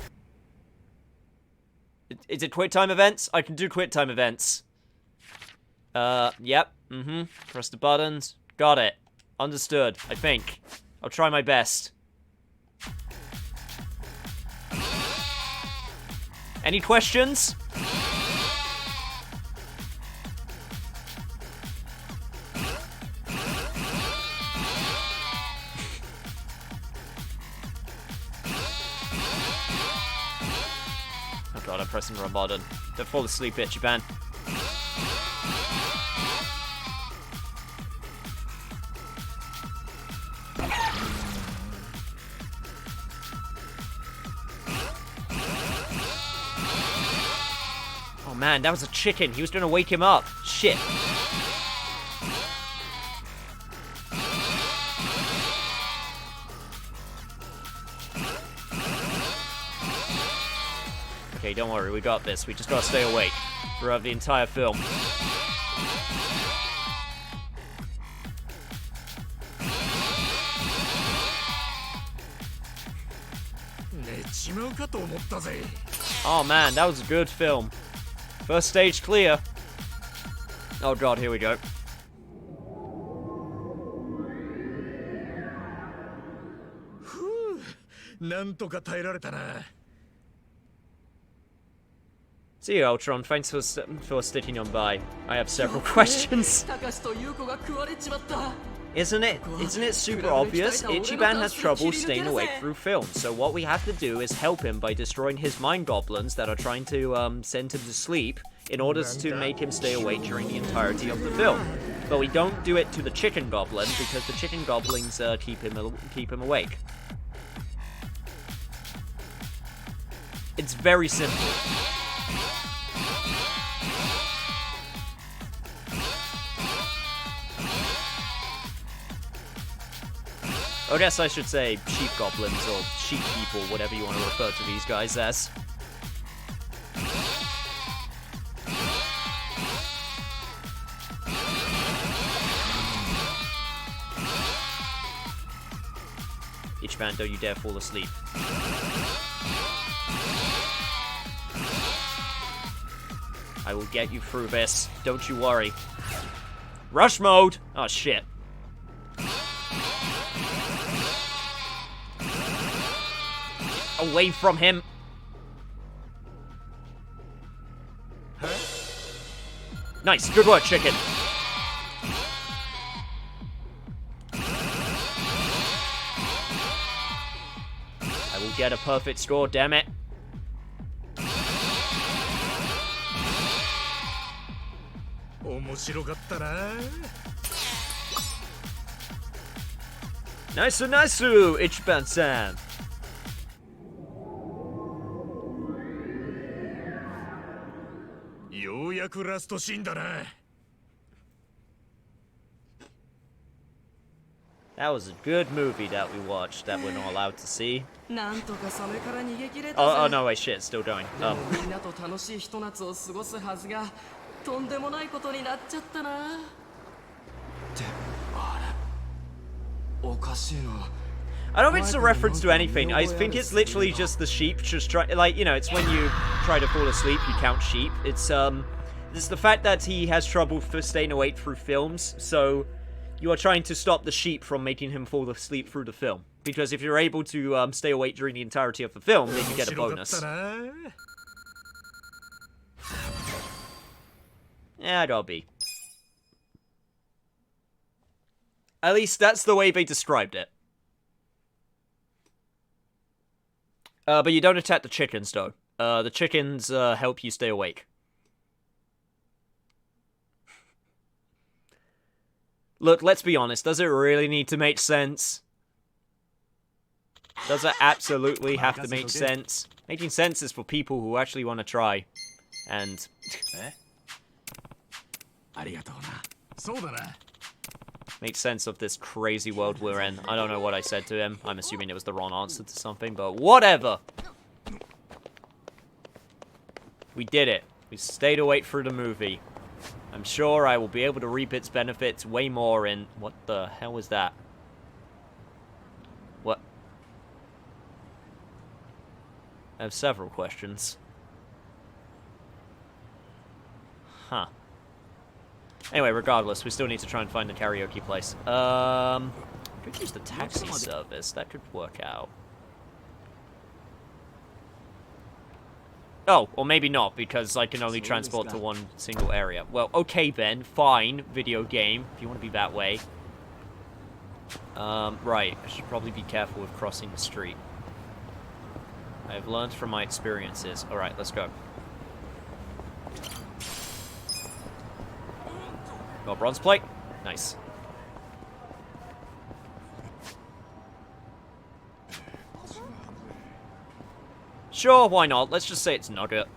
Is it quick time events? I can do quick time events. Yep. Press the buttons. Got it. Understood, I think. I'll try my best. Any questions? Oh god, I'm pressing the wrong button. Don't fall asleep, Ichiban. Oh man, that was a chicken. He was gonna wake him up. Shit. Okay, don't worry, we got this. We just gotta stay awake throughout the entire film. Oh man, that was a good film. First stage clear. Oh god, here we go. See you, Ultron. Thanks for sticking on by. I have several questions. Isn't it super obvious? Ichiban has trouble staying awake through film, so what we have to do is help him by destroying his mind goblins that are trying to send him to sleep in order to make him stay awake during the entirety of the film. But we don't do it to the chicken goblin because the chicken goblins keep him awake. It's very simple. I guess I should say sheep goblins or sheep people, whatever you want to refer to these guys as. Ichiban, don't you dare fall asleep. I will get you through this. Don't you worry. Rush mode! Oh shit. Away from him. Huh? Nice, good work, chicken. I will get a perfect score, damn it. Nice, Ichiban-san. That was a good movie that we watched that we're not allowed to see. Oh no, wait, shit, it's still going. I don't think it's a reference to anything. I think it's literally just the sheep just try, like, you know, it's when you try to fall asleep, you count sheep. It's the fact that he has trouble for staying awake through films, so you are trying to stop the sheep from making him fall asleep through the film. Because if you're able to stay awake during the entirety of the film, then you get a bonus. Yeah, I'll be. At least that's the way they described it. But you don't attack the chickens, though. The chickens help you stay awake. Look, let's be honest. Does it really need to make sense? Does it absolutely have to make sense? Making sense is for people who actually want to try. And... make sense of this crazy world we're in. I don't know what I said to him. I'm assuming it was the wrong answer to something, but whatever. We did it. We stayed awake through the movie. I'm sure I will be able to reap its benefits way more in... What the hell was that? What? I have several questions. Huh. Anyway, regardless, we still need to try and find the karaoke place. Could use the taxi service. That could work out. Oh, or maybe not, because I can only transport to one single area. Well, okay, Ben. Fine, video game, if you want to be that way. Right. I should probably be careful with crossing the street. I have learned from my experiences. Alright, let's go. Got a bronze plate. Nice. Sure, why not? Let's just say it's Nugget.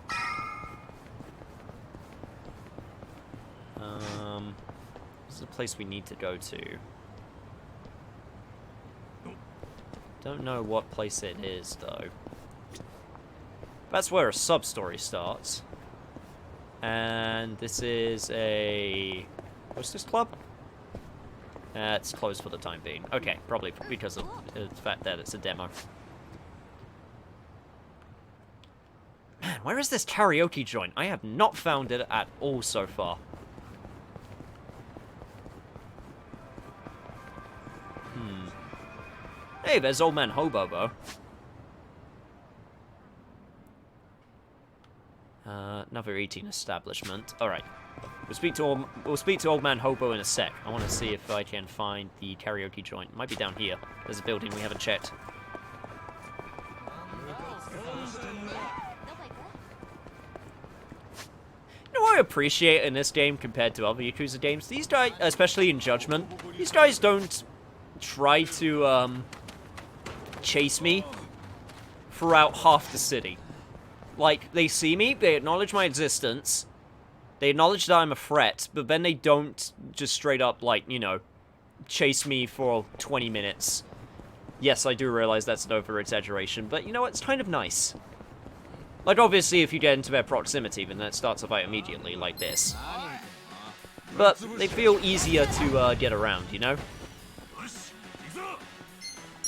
This is a place we need to go to. Don't know what place it is, though. That's where a sub-story starts. And this is a... hostess club? It's closed for the time being. Okay, probably because of the fact that it's a demo. Man, where is this karaoke joint? I have not found it at all so far. Hey, there's Old Man Hobo, though. Another eating establishment. Alright. We'll speak to Old Man Hobo in a sec. I want to see if I can find the karaoke joint. It might be down here. There's a building we haven't checked. You know what I appreciate in this game compared to other Yakuza games? These guys, especially in Judgment, these guys don't try to, chase me throughout half the city. Like, they see me, they acknowledge my existence, they acknowledge that I'm a threat, but then they don't just straight up, like, you know, chase me for 20 minutes. Yes, I do realize that's an over-exaggeration, but you know what, it's kind of nice. Like, obviously, if you get into their proximity, then that starts a fight immediately, like this. But they feel easier to get around, you know?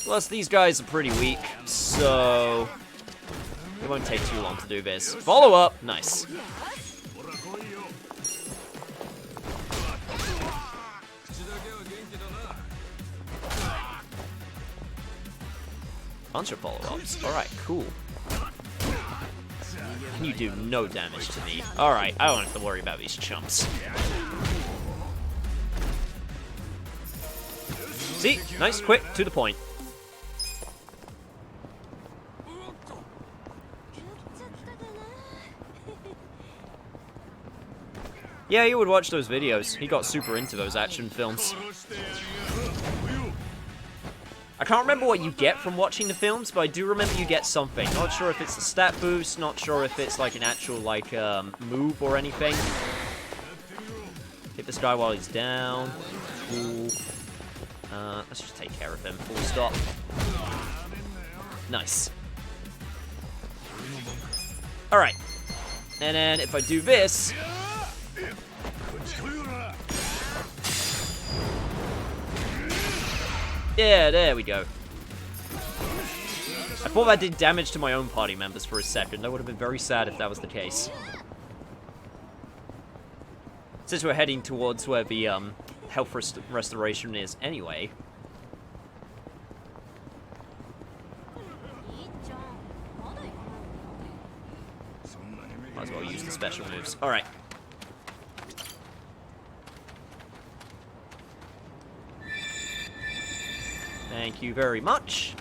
Plus, these guys are pretty weak, so it won't take too long to do this. Follow up! Nice. Bunch of follow-ups. Alright, cool. And you do no damage to me. Alright, I don't have to worry about these chumps. See? Nice, quick, to the point. Yeah, he would watch those videos. He got super into those action films. I can't remember what you get from watching the films, but I do remember you get something. Not sure if it's a stat boost, not sure if it's like an actual, like, move or anything. Hit this guy while he's down. Cool. Let's just take care of him. Full stop. Nice. Alright. And then if I do this... yeah, there we go. I thought that did damage to my own party members for a second. I would have been very sad if that was the case. Since we're heading towards where the health restoration is anyway. Might as well use the special moves. Alright. Thank you very much.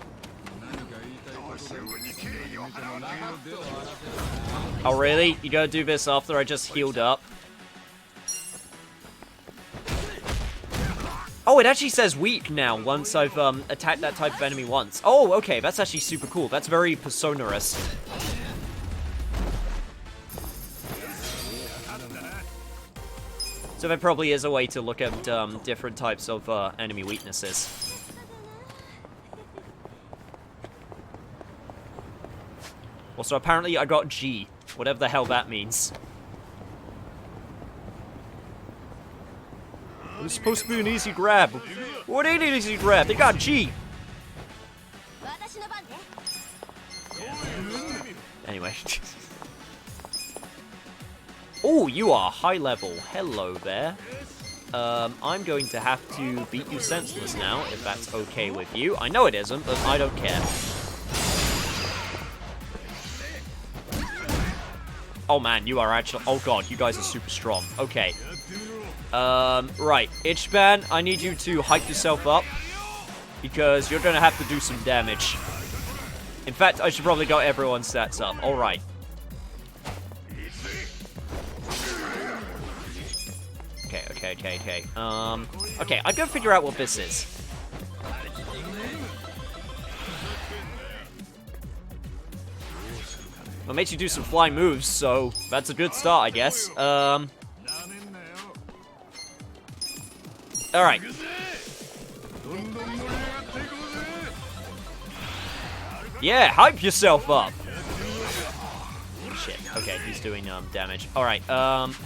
Oh, really? You gotta do this after I just healed up? Oh, it actually says weak now once I've attacked that type of enemy once. Oh, okay, that's actually super cool. That's very Persona-esque. So there probably is a way to look at different types of enemy weaknesses. Also, apparently I got G, whatever the hell that means. It was supposed to be an easy grab. What ain't an easy grab? They got G. Anyway. Oh, you are high level. Hello there. I'm going to have to beat you senseless now, if that's okay with you. I know it isn't, but I don't care. Oh man, you are actually... Oh god, you guys are super strong. Okay. Right. Ichiban, I need you to hype yourself up, because you're gonna have to do some damage. In fact, I should probably get everyone's stats up. Alright. Okay. Okay, I'm gonna figure out what this is. Well, it makes you do some flying moves, so that's a good start, I guess. Alright. Yeah, hype yourself up! Shit, okay, he's doing, damage. Alright,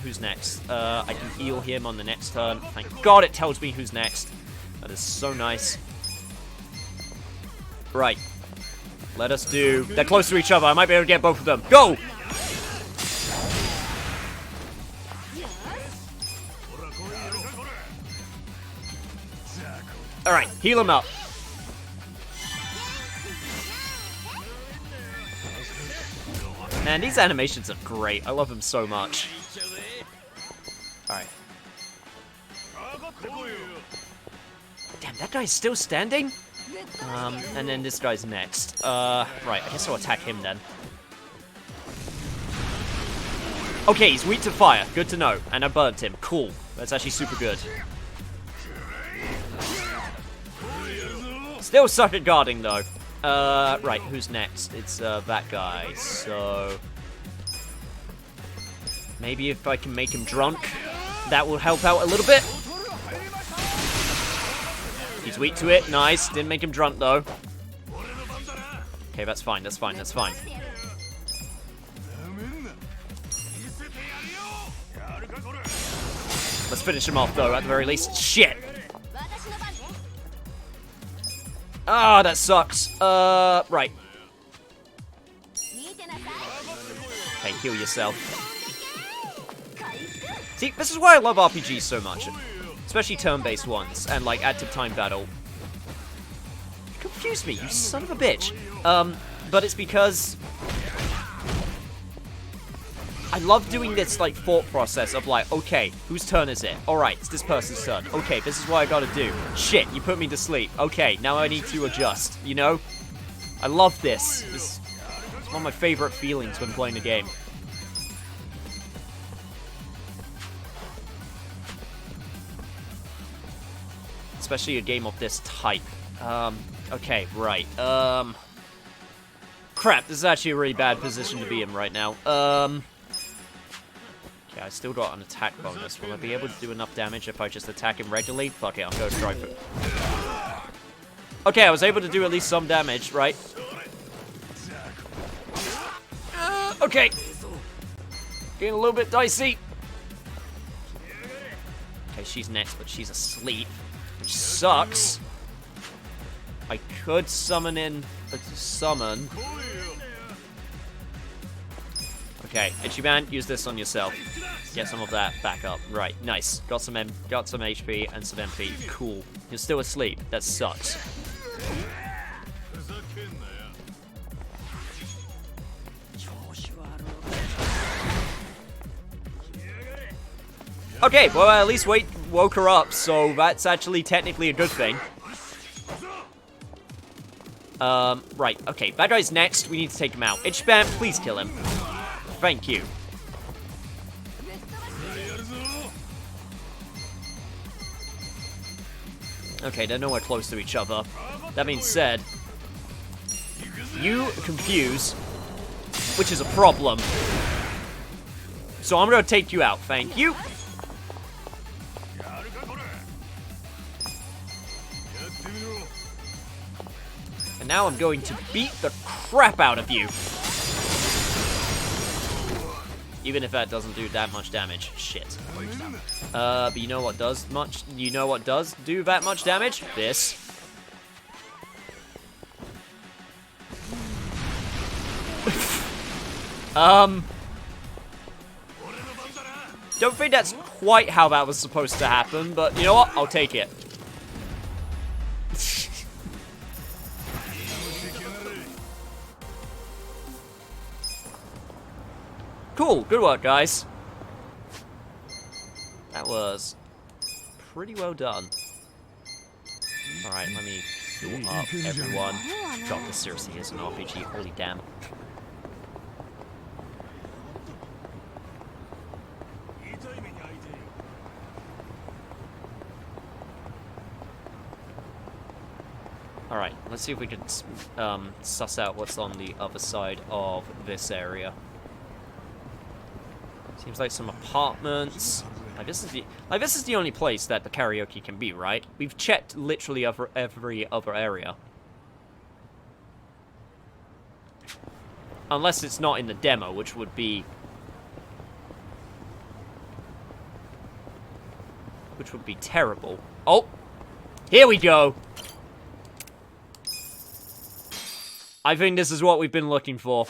who's next? I can heal him on the next turn. Thank God it tells me who's next. That is so nice. Right. Let us do... They're close to each other. I might be able to get both of them. Go! Alright, heal him up. Man, these animations are great. I love them so much. Alright. Damn, that guy's still standing? And then this guy's next. Right, I guess I'll attack him then. Okay, he's weak to fire. Good to know. And I burnt him. Cool. That's actually super good. Still suck at guarding, though. Right, who's next? It's, that guy, so... Maybe if I can make him drunk, that will help out a little bit. He's weak to it, nice. Didn't make him drunk, though. Okay, that's fine, that's fine, that's fine. Let's finish him off, though, at the very least. Shit! Ah, that sucks. Right. Okay, heal yourself. See, this is why I love RPGs so much. Especially turn-based ones, and, like, active time battle. You confused me, you son of a bitch. But it's because... I love doing this, like, thought process of, like, okay, whose turn is it? Alright, it's this person's turn. Okay, this is what I gotta do. Shit, you put me to sleep. Okay, now I need to adjust, you know? I love this. It's one of my favorite feelings when playing a game. Especially a game of this type. Okay, right. Crap, this is actually a really bad position to be in right now. Okay, I still got an attack bonus. Will I be able to do enough damage if I just attack him regularly? Fuck it, I'm going to try for it. Okay, I was able to do at least some damage, right? Okay. Getting a little bit dicey. Okay, she's next, but she's asleep. Which sucks. I could summon in a summon. Okay, Ichiban, use this on yourself. Get some of that back up. Right, nice. Got some HP and some MP. Cool. You're still asleep. That sucks. Okay, well, I at least woke her up, so that's actually technically a good thing. Right, okay. Bad guy's next. We need to take him out. Ichiban, please kill him. Thank you. Okay, they're nowhere close to each other. That being said, you confuse, which is a problem. So I'm gonna take you out. Thank you. And now I'm going to beat the crap out of you. Even if that doesn't do that much damage. Shit. But you know what does do that much damage? This. Don't think that's quite how that was supposed to happen, but you know what? I'll take it. Cool, good work, guys. That was pretty well done. Alright, let me heal up everyone. God, this seriously is an RPG, holy damn. Alright, let's see if we can suss out what's on the other side of this area. Seems like some apartments. This is the only place that the karaoke can be, right? We've checked literally every other area. Unless it's not in the demo, which would be terrible. Oh! Here we go! I think this is what we've been looking for.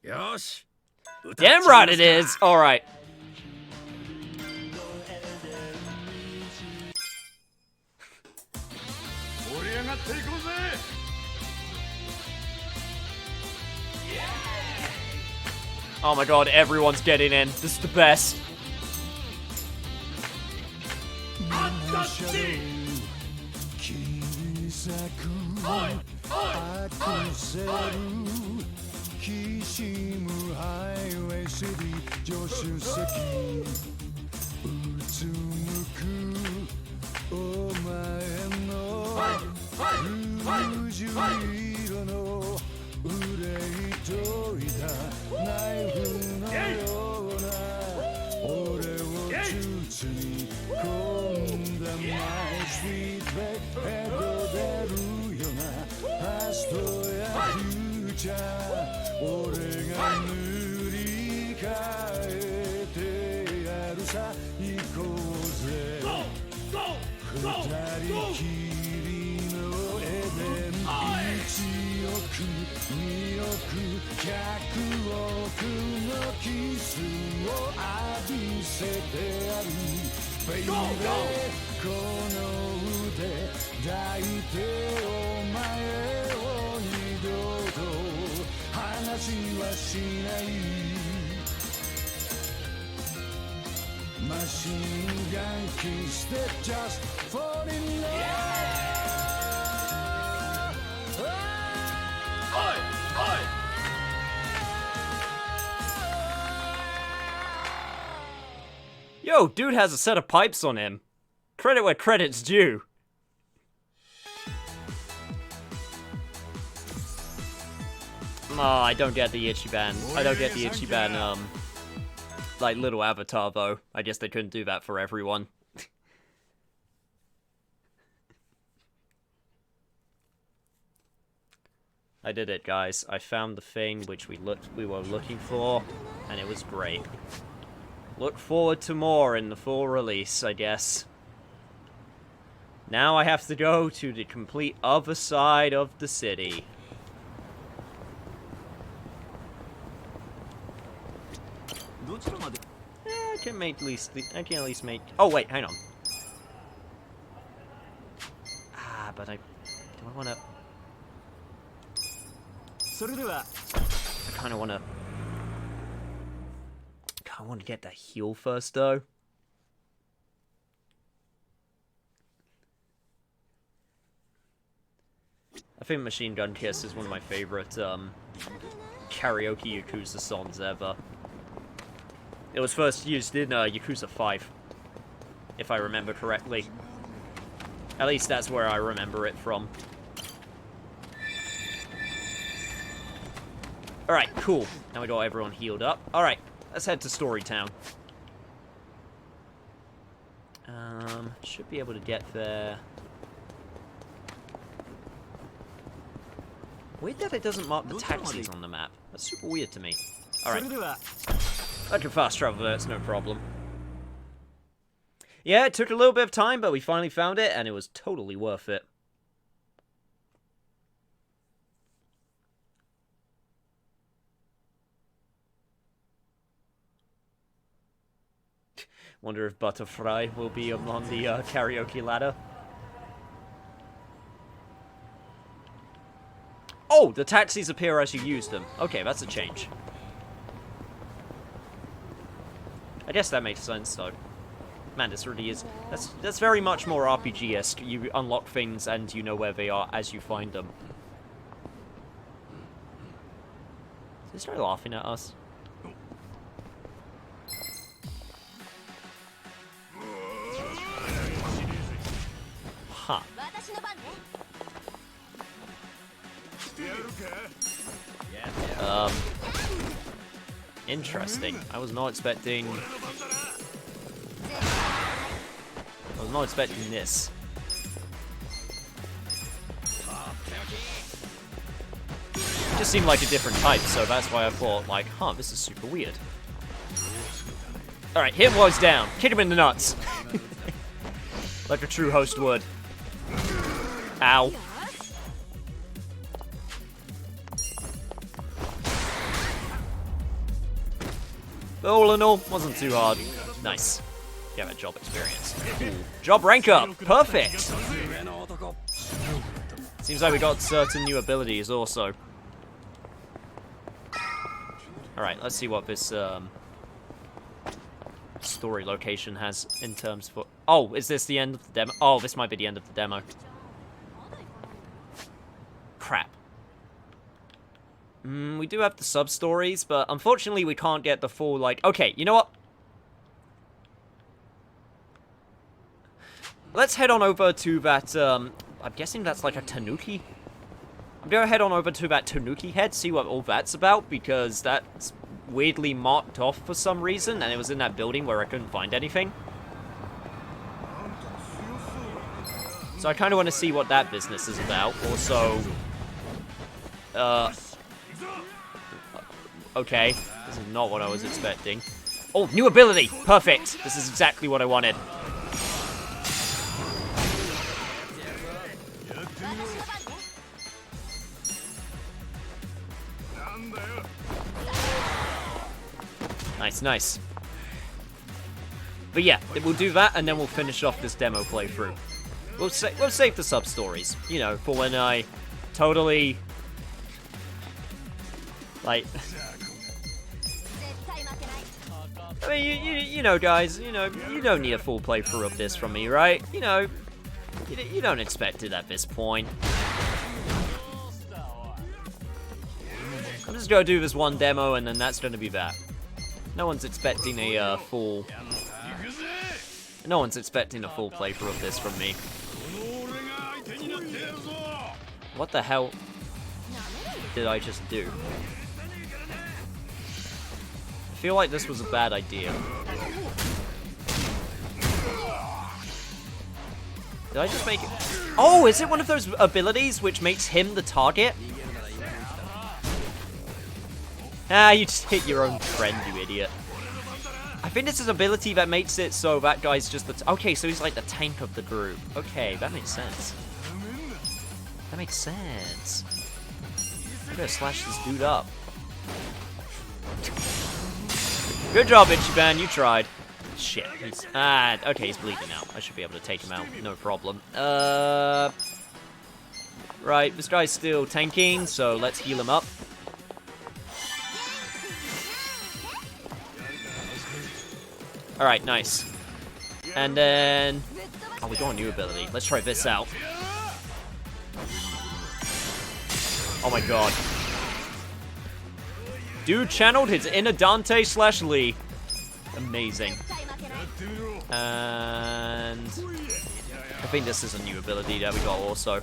Yosh. Damn right it is! Alright. Oh my god, everyone's getting in. This is the best. Yo, dude has a set of pipes on him. Credit where credit's due. Oh, I don't get the Ichiban. I don't get the Ichiban, like, little avatar, though. I guess they couldn't do that for everyone. I did it, guys. I found the thing which we were looking for, and it was great. Look forward to more in the full release, I guess. Now I have to go to the complete other side of the city. I can at least make... Oh, wait, hang on. But do I want to... I kind of want to get that heal first, though. I think Machine Gun Kiss is one of my favorite karaoke Yakuza songs ever. It was first used in Yakuza 5, if I remember correctly. At least that's where I remember it from. Alright, cool. Now we got everyone healed up. Alright, let's head to Storytown. Should be able to get there. Weird that it doesn't mark the taxis on the map. That's super weird to me. Alright. I can fast travel there, it's no problem. Yeah, it took a little bit of time, but we finally found it, and it was totally worth it. Wonder if Butterfly will be on the karaoke ladder. Oh, the taxis appear as you use them. Okay, that's a change. I guess that makes sense, though. Man, this really is... That's very much more RPG-esque. You unlock things and you know where they are as you find them. Did they start laughing at us? Huh. Interesting. I was not expecting this. It just seemed like a different type, so that's why I thought, like, huh, this is super weird. Alright, hit him while he's down. Kick him in the nuts. Like a true host would. Ow. But all in all, wasn't too hard. Nice. Get that job experience. Cool. Job rank up. Perfect. Seems like we got certain new abilities also. Alright, let's see what this story location has in terms for... Oh, is this the end of the demo? Oh, this might be the end of the demo. Crap. We do have the sub-stories, but unfortunately we can't get the full, like... Okay, you know what? Let's head on over to that, I'm guessing that's like a tanuki? I'm gonna head on over to that tanuki head, see what all that's about, because that's weirdly marked off for some reason, and it was in that building where I couldn't find anything. So I kind of want to see what that business is about. Also, okay, this is not what I was expecting. Oh, new ability! Perfect! This is exactly what I wanted. Nice, nice. But yeah, we'll do that, and then we'll finish off this demo playthrough. We'll save the sub-stories, you know, for when I totally... Like... I mean, you know, guys, you know, you don't need a full playthrough of this from me, right? You know, you don't expect it at this point. I'm just gonna do this one demo, and then that's gonna be that. No one's expecting a full... No one's expecting a full playthrough of this from me. What the hell did I just do? I feel like this was a bad idea. Did I just make it? Oh, is it one of those abilities which makes him the target? Ah, you just hit your own friend, you idiot. I think this is an ability that makes it so that guy's just the... Okay, so he's like the tank of the group. Okay, that makes sense. That makes sense. I'm gonna slash this dude up. Good job, Ichiban, you tried. Shit. Okay, he's bleeding out. I should be able to take him out, no problem. Right, this guy's still tanking, so let's heal him up. Alright, nice. And then... Oh, we got a new ability. Let's try this out. Oh my god. Dude channeled his inner Dante/Lee. Amazing. And I think this is a new ability that we got also.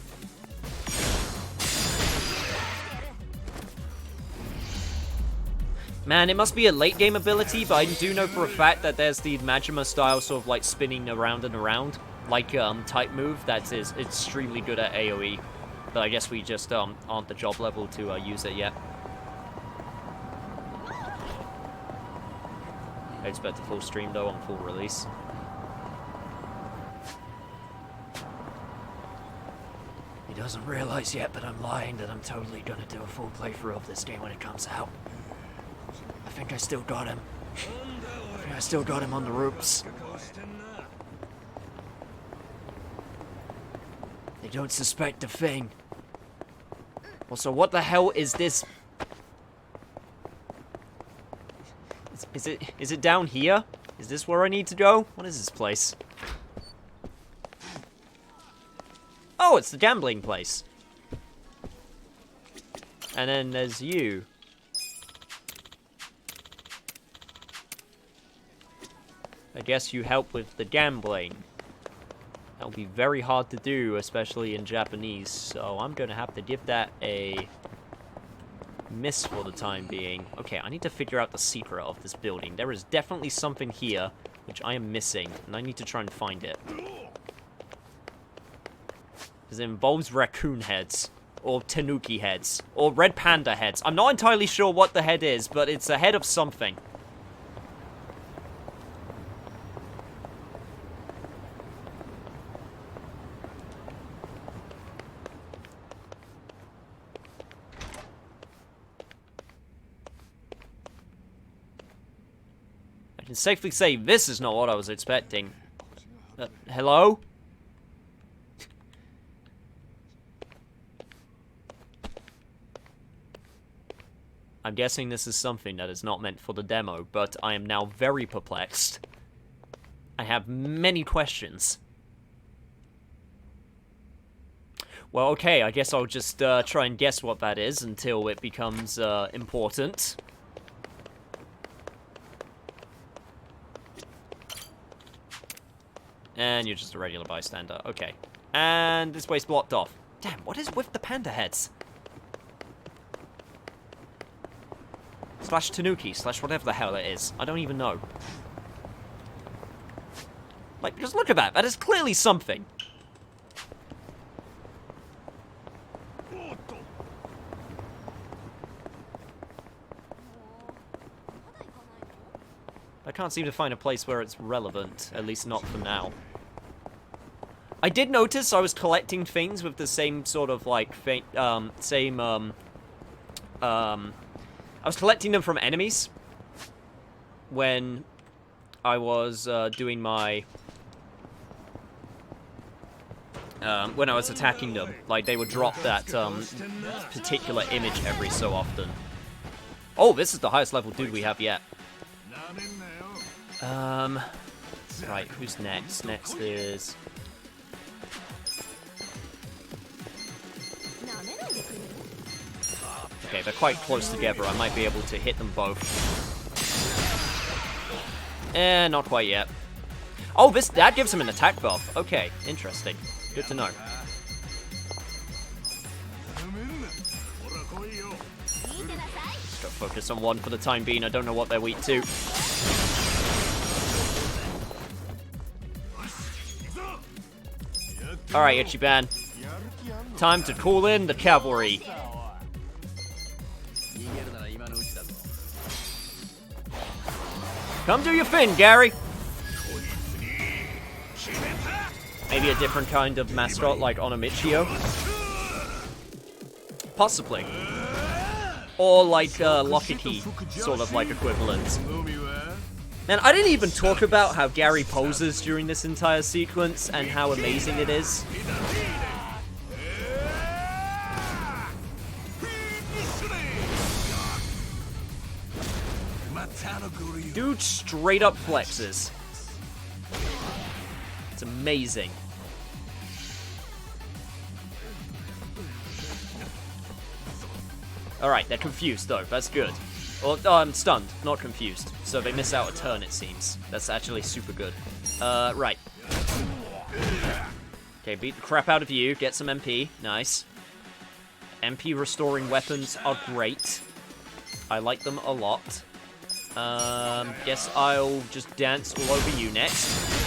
Man, it must be a late game ability, but I do know for a fact that there's the Majima style sort of like spinning around and around, like type move that is extremely good at AoE. But I guess we just aren't the job level to use it yet. I expect a full stream though on full release. He doesn't realize yet, but I'm lying that I'm totally gonna do a full playthrough of this game when it comes out. I think I still got him. I still got him on the ropes. They don't suspect a thing. Also, what the hell is this? Is it down here? Is this where I need to go? What is this place? Oh, it's the gambling place. And then there's you. I guess you help with the gambling. That'll be very hard to do, especially in Japanese, so I'm gonna have to give that a miss for the time being. Okay, I need to figure out the secret of this building. There is definitely something here which I am missing, and I need to try and find it. Because it involves raccoon heads, or tanuki heads, or red panda heads. I'm not entirely sure what the head is, but it's a head of something. I can safely say this is not what I was expecting. Hello? I'm guessing this is something that is not meant for the demo, but I am now very perplexed. I have many questions. Well, okay, I guess I'll just try and guess what that is until it becomes important. And you're just a regular bystander. Okay. And this way's blocked off. Damn, what is with the panda heads? Slash tanuki, slash whatever the hell it is. I don't even know. Like, just look at that. That is clearly something. I can't seem to find a place where it's relevant, at least not for now. I did notice I was collecting things with the same sort of, like, I was collecting them from enemies when I was doing my... when I was attacking them. Like, they would drop that particular image every so often. Oh, this is the highest level dude we have yet. Right, who's next? Next is... Okay, they're quite close together. I might be able to hit them both. Not quite yet. Oh, that gives him an attack buff. Okay, interesting. Good to know. Just gotta focus on one for the time being. I don't know what they're weak to. Alright, Ichiban. Time to call in the cavalry. Come do your thing, Gary! Maybe a different kind of mascot like Onomichio? Possibly. Or like Lokiki, sort of like equivalent. Man, I didn't even talk about how Gary poses during this entire sequence and how amazing it is. Dude straight up flexes. It's amazing. Alright, they're confused though, that's good. Or, I'm stunned, not confused. So they miss out a turn, it seems. That's actually super good. Right. Okay, beat the crap out of you, get some MP, nice. MP restoring weapons are great. I like them a lot. Guess I'll just dance all over you next.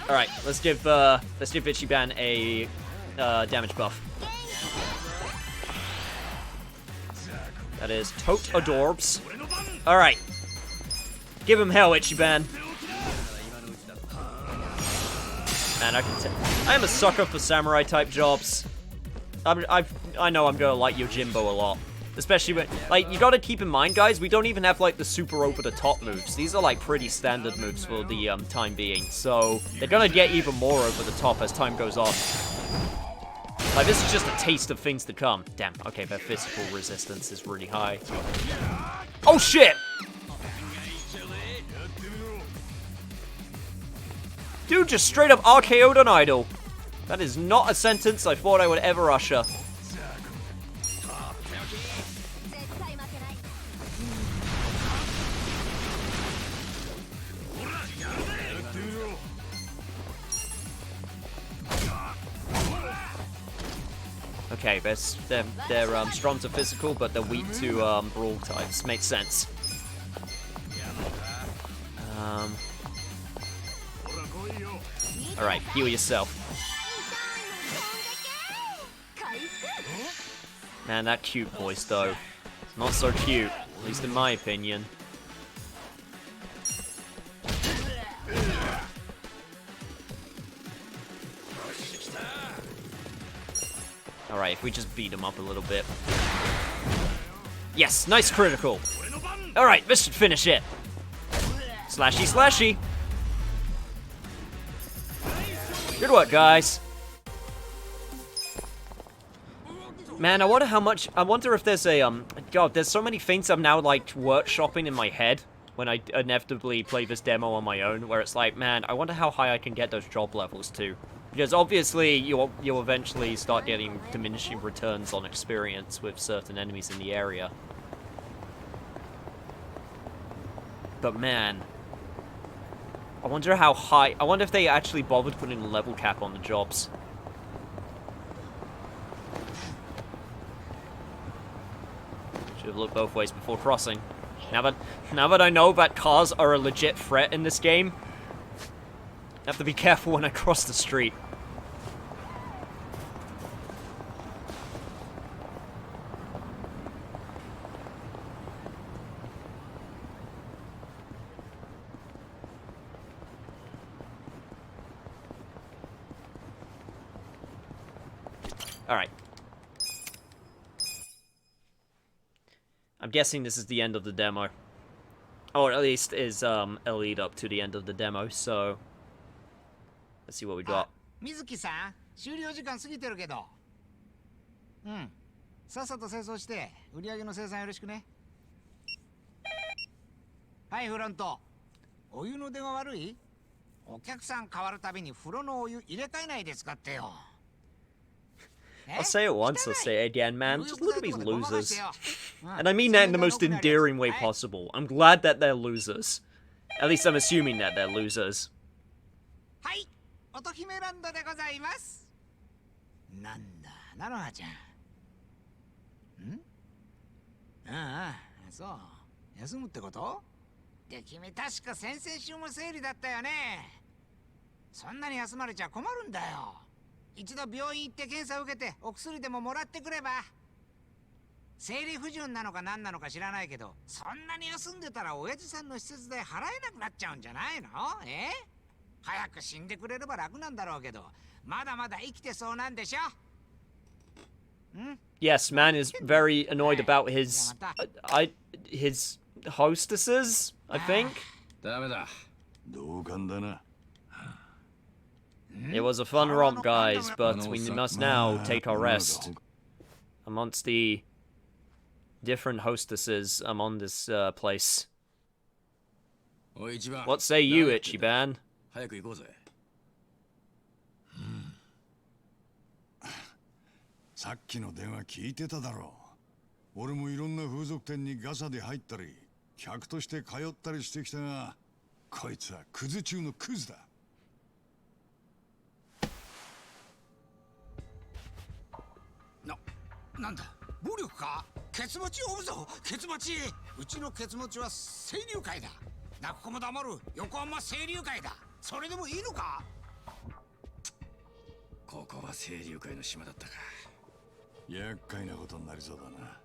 Alright, let's give Ichiban a damage buff. That is tote adorbs. Alright. Give him hell, Ichiban. Man, I am a sucker for samurai type jobs. I know I'm gonna like Yojimbo a lot. Especially when, like, you gotta keep in mind, guys, we don't even have, like, the super over-the-top moves. These are, like, pretty standard moves for the, time being. So, they're gonna get even more over the top as time goes on. Like, this is just a taste of things to come. Damn, okay, their physical resistance is really high. Oh, shit! Dude just straight up RKO'd an idol. That is not a sentence I thought I would ever utter. Okay, they're strong to physical, but they're weak to brawl types. Makes sense. Alright, heal yourself. Man, that cute voice, though. Not so cute, at least in my opinion. Alright, if we just beat him up a little bit. Yes, nice critical. Alright, this should finish it. Slashy, slashy. Good work, guys. Man, I wonder if there's a, God, there's so many things I'm now, like, workshopping in my head when I inevitably play this demo on my own, where it's like, man, I wonder how high I can get those job levels to. Because obviously, you'll eventually start getting diminishing returns on experience with certain enemies in the area. But man, I wonder how high... I wonder if they actually bothered putting a level cap on the jobs. Should have looked both ways before crossing. Now that I know that cars are a legit threat in this game, I have to be careful when I cross the street. Alright. I'm guessing this is the end of the demo. Or at least is a lead up to the end of the demo, so let's see what we got. Mizuki-san, 終了時間過ぎてるけど。うん。さっさと清掃して売り上げの生産よろしくね。はい、フロント。お湯の出が悪い？お客さん変わるたびに風呂のお湯入れ替えないで使ってよ。I'll say it once, I'll say it again, man. Just look at these losers. And I mean that in the most endearing way possible. I'm glad that they're losers. At least I'm assuming that they're losers. はい、乙姫ランドでございます。なんだ、なのはちゃん。ん？ああ、そう。休むってこと？で、君確か先々週も生理だったよね。そんなに休まれちゃ困るんだよ。一度病院行って検査を受けてお薬でももらってくれば。生理不順なのか何なのか知らないけど、そんなに休んでたら親父さんの施設代払えなくなっちゃうんじゃないの？早く死んでくれれば楽なんだろうけど、まだまだ生きてそうなんでしょ？Yes, man is very annoyed about his his hostesses, I think. It was a fun romp, guys, but we must now take our rest. Amongst the different hostesses among this place. What say you, Ichiban? さっきの電話聞いてただろう。俺もいろんな風俗店にガサで入ったり、客として通ったりしてきたが、こいつはクズ中のクズだ。なんだ暴力か。ケツ持ち呼ぶぞ。ケツ持ち。うちのケツ持ちは清流会だ。泣く子も黙る横浜清流会だ。それでもいいのか。ここは清流会の島だったか。厄介なことになりそうだな。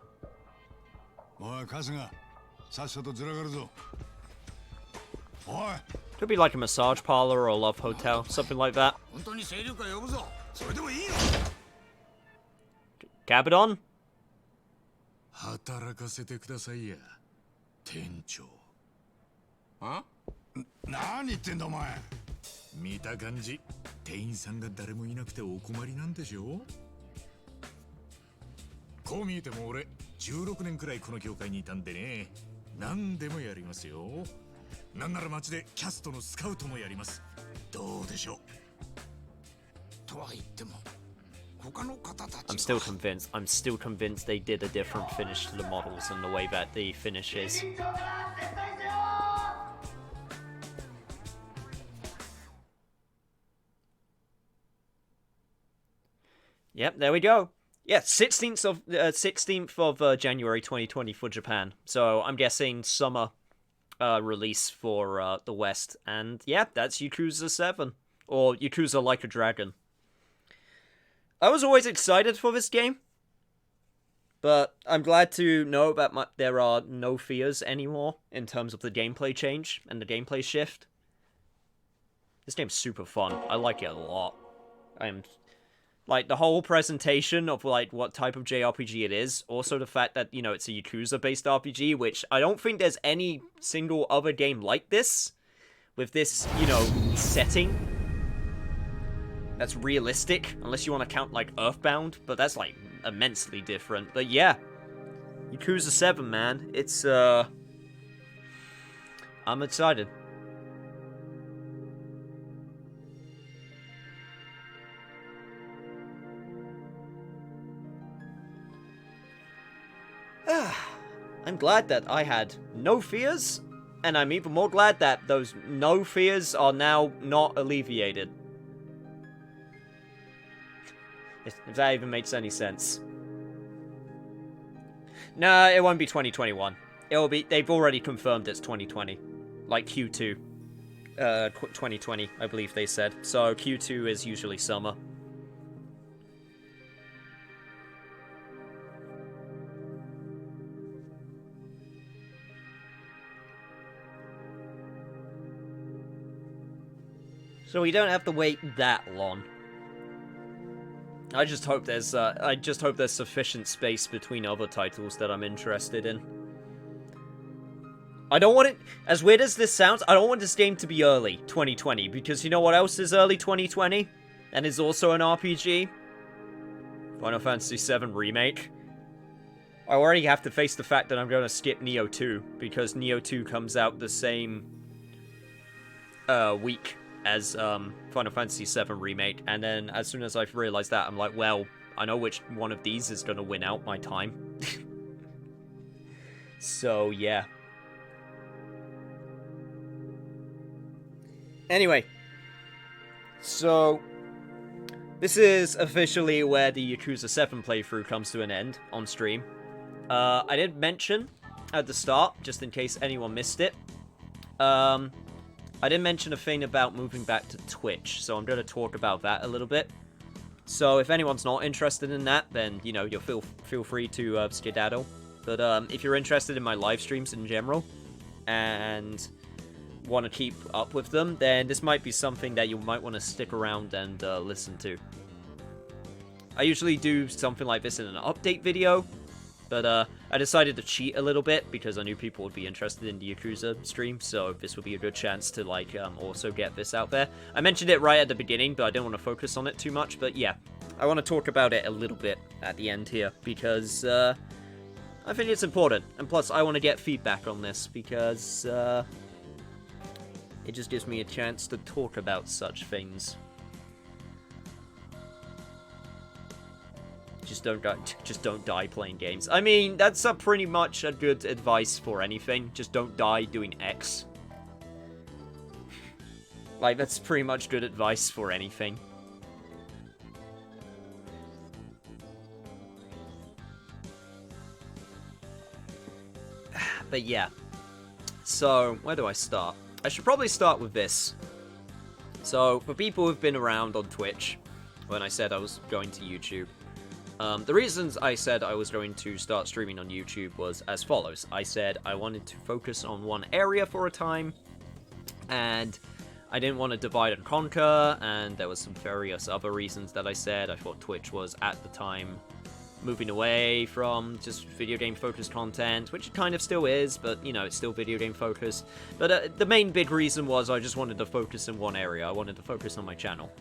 おい春日、さっさとずらがるぞ。おい。 Could be like a massage parlor or a love hotel, something like that. 本当に清流会呼ぶぞ。それでもいいの。Cabadon? 働かせてくださいや、店長。何言ってんだお前。見た感じ、店員さんが誰もいなくてお困りなんでしょ。こう見えても俺16年くらいこの業界にいたんでね、何でもやりますよ。なんなら街でキャストのスカウトもやります。どうでしょう。とは言っても他の方たちは。 I'm still convinced they did a different finish to the models and the way that the finish is. Yep, there we go. Yeah, 16th of January 2020 for Japan. So I'm guessing summer release for the West. And yeah, that's Yakuza 7. Or Yakuza Like a Dragon. I was always excited for this game. But I'm glad to know that there are no fears anymore in terms of the gameplay change and the gameplay shift. This game's super fun. I like it a lot. Like, the whole presentation of, like, what type of JRPG it is. Also the fact that, you know, it's a Yakuza-based RPG, which I don't think there's any single other game like this. With this, you know, setting. That's realistic. Unless you want to count, like, Earthbound. But that's, like, immensely different. But yeah. Yakuza 7, man. It's, I'm excited. I'm glad that I had no fears, and I'm even more glad that those no fears are now not alleviated. If that even makes any sense. Nah, it won't be 2021. It'll be, they've already confirmed it's 2020. Like Q2. 2020, I believe they said. So Q2 is usually summer. So we don't have to wait that long. I just hope there's sufficient space between other titles that I'm interested in. I don't want it, as weird as this sounds, I don't want this game to be early 2020, because you know what else is early 2020? And is also an RPG? Final Fantasy VII Remake. I already have to face the fact that I'm going to skip Neo 2, because Neo 2 comes out the same week as Final Fantasy VII Remake, and then as soon as I've realized that, I'm like, well, I know which one of these is going to win out my time. So, yeah. Anyway. So, this is officially where the Yakuza 7 playthrough comes to an end on stream. I did mention at the start, just in case anyone missed it, I did mention a thing about moving back to Twitch, so I'm going to talk about that a little bit. So if anyone's not interested in that, then, you know, you'll feel free to skedaddle. But if you're interested in my live streams in general, and want to keep up with them, then this might be something that you might want to stick around and listen to. I usually do something like this in an update video, but I decided to cheat a little bit because I knew people would be interested in the Yakuza stream, so this would be a good chance to, like, also get this out there. I mentioned it right at the beginning, but I didn't want to focus on it too much, but yeah. I want to talk about it a little bit at the end here, because I think it's important, and plus I want to get feedback on this, because it just gives me a chance to talk about such things. Just don't die playing games. I mean, that's pretty much a good advice for anything. Just don't die doing X. Like, that's pretty much good advice for anything. But yeah. So, where do I start? I should probably start with this. So, for people who've been around on Twitch, when I said I was going to YouTube, the reasons I said I was going to start streaming on YouTube was as follows. I said I wanted to focus on one area for a time, and I didn't want to divide and conquer, and there was some various other reasons that I said. I thought Twitch was, at the time, moving away from just video game focused content, which it kind of still is, but, you know, it's still video game focused. But the main big reason was I just wanted to focus in one area. I wanted to focus on my channel.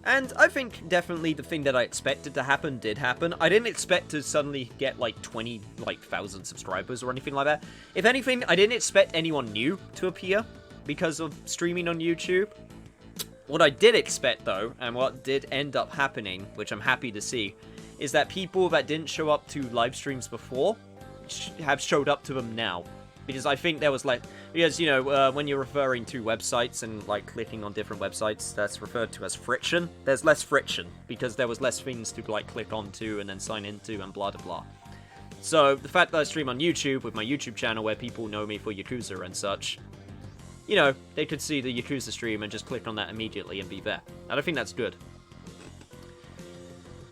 And I think definitely the thing that I expected to happen did happen. I didn't expect to suddenly get like 20,000 subscribers or anything like that. If anything, I didn't expect anyone new to appear because of streaming on YouTube. What I did expect though, and what did end up happening, which I'm happy to see, is that people that didn't show up to live streams before have showed up to them now. Because I think there was like, because, you know, when you're referring to websites and like clicking on different websites, that's referred to as friction. There's less friction because there was less things to like click onto and then sign into and blah blah blah. So the fact that I stream on YouTube with my YouTube channel where people know me for Yakuza and such, you know, they could see the Yakuza stream and just click on that immediately and be there. And I think that's good.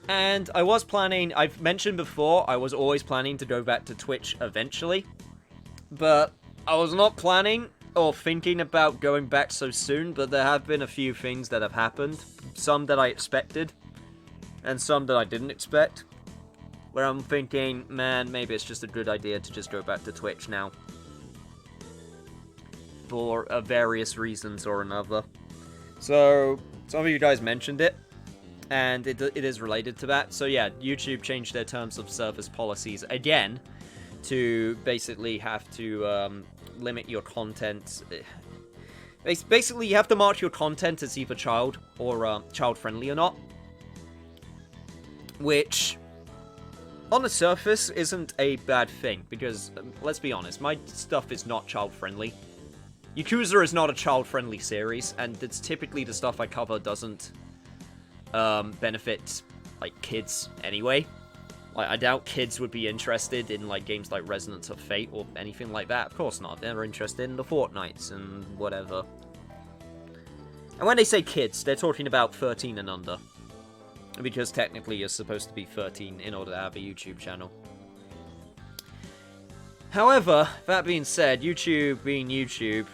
And I was planning, I've mentioned before, I was always planning to go back to Twitch eventually. But I was not planning or thinking about going back so soon, but there have been a few things that have happened. Some that I expected, and some that I didn't expect. Where I'm thinking, man, maybe it's just a good idea to just go back to Twitch now. For various reasons or another. So, some of you guys mentioned it, and it is related to that. So yeah, YouTube changed their terms of service policies again, to basically have to limit your content. Basically, you have to mark your content as either child or child-friendly or not. Which, on the surface, isn't a bad thing, because, let's be honest, my stuff is not child-friendly. Yakuza is not a child-friendly series, and it's typically the stuff I cover doesn't benefit, like, kids anyway. Like, I doubt kids would be interested in, like, games like Resonance of Fate or anything like that. Of course not. They're interested in the Fortnites and whatever. And when they say kids, they're talking about 13 and under. Because technically you're supposed to be 13 in order to have a YouTube channel. However, that being said, YouTube being YouTube,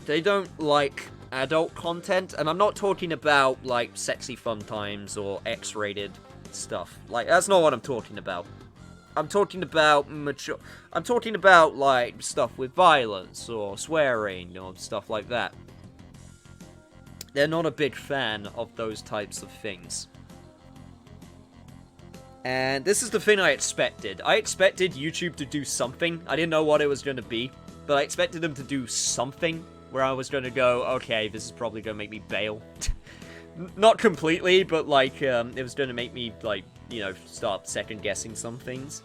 they don't like adult content. And I'm not talking about, like, sexy fun times or X-rated stuff. Like, that's not what I'm talking about. I'm talking about mature. I'm talking about, like, stuff with violence or swearing or stuff like that. They're not a big fan of those types of things. And this is the thing I expected. I expected YouTube to do something. I didn't know what it was going to be, but I expected them to do something where I was going to go, okay, this is probably going to make me bail. Not completely, but, like, it was going to make me, like, you know, start second-guessing some things.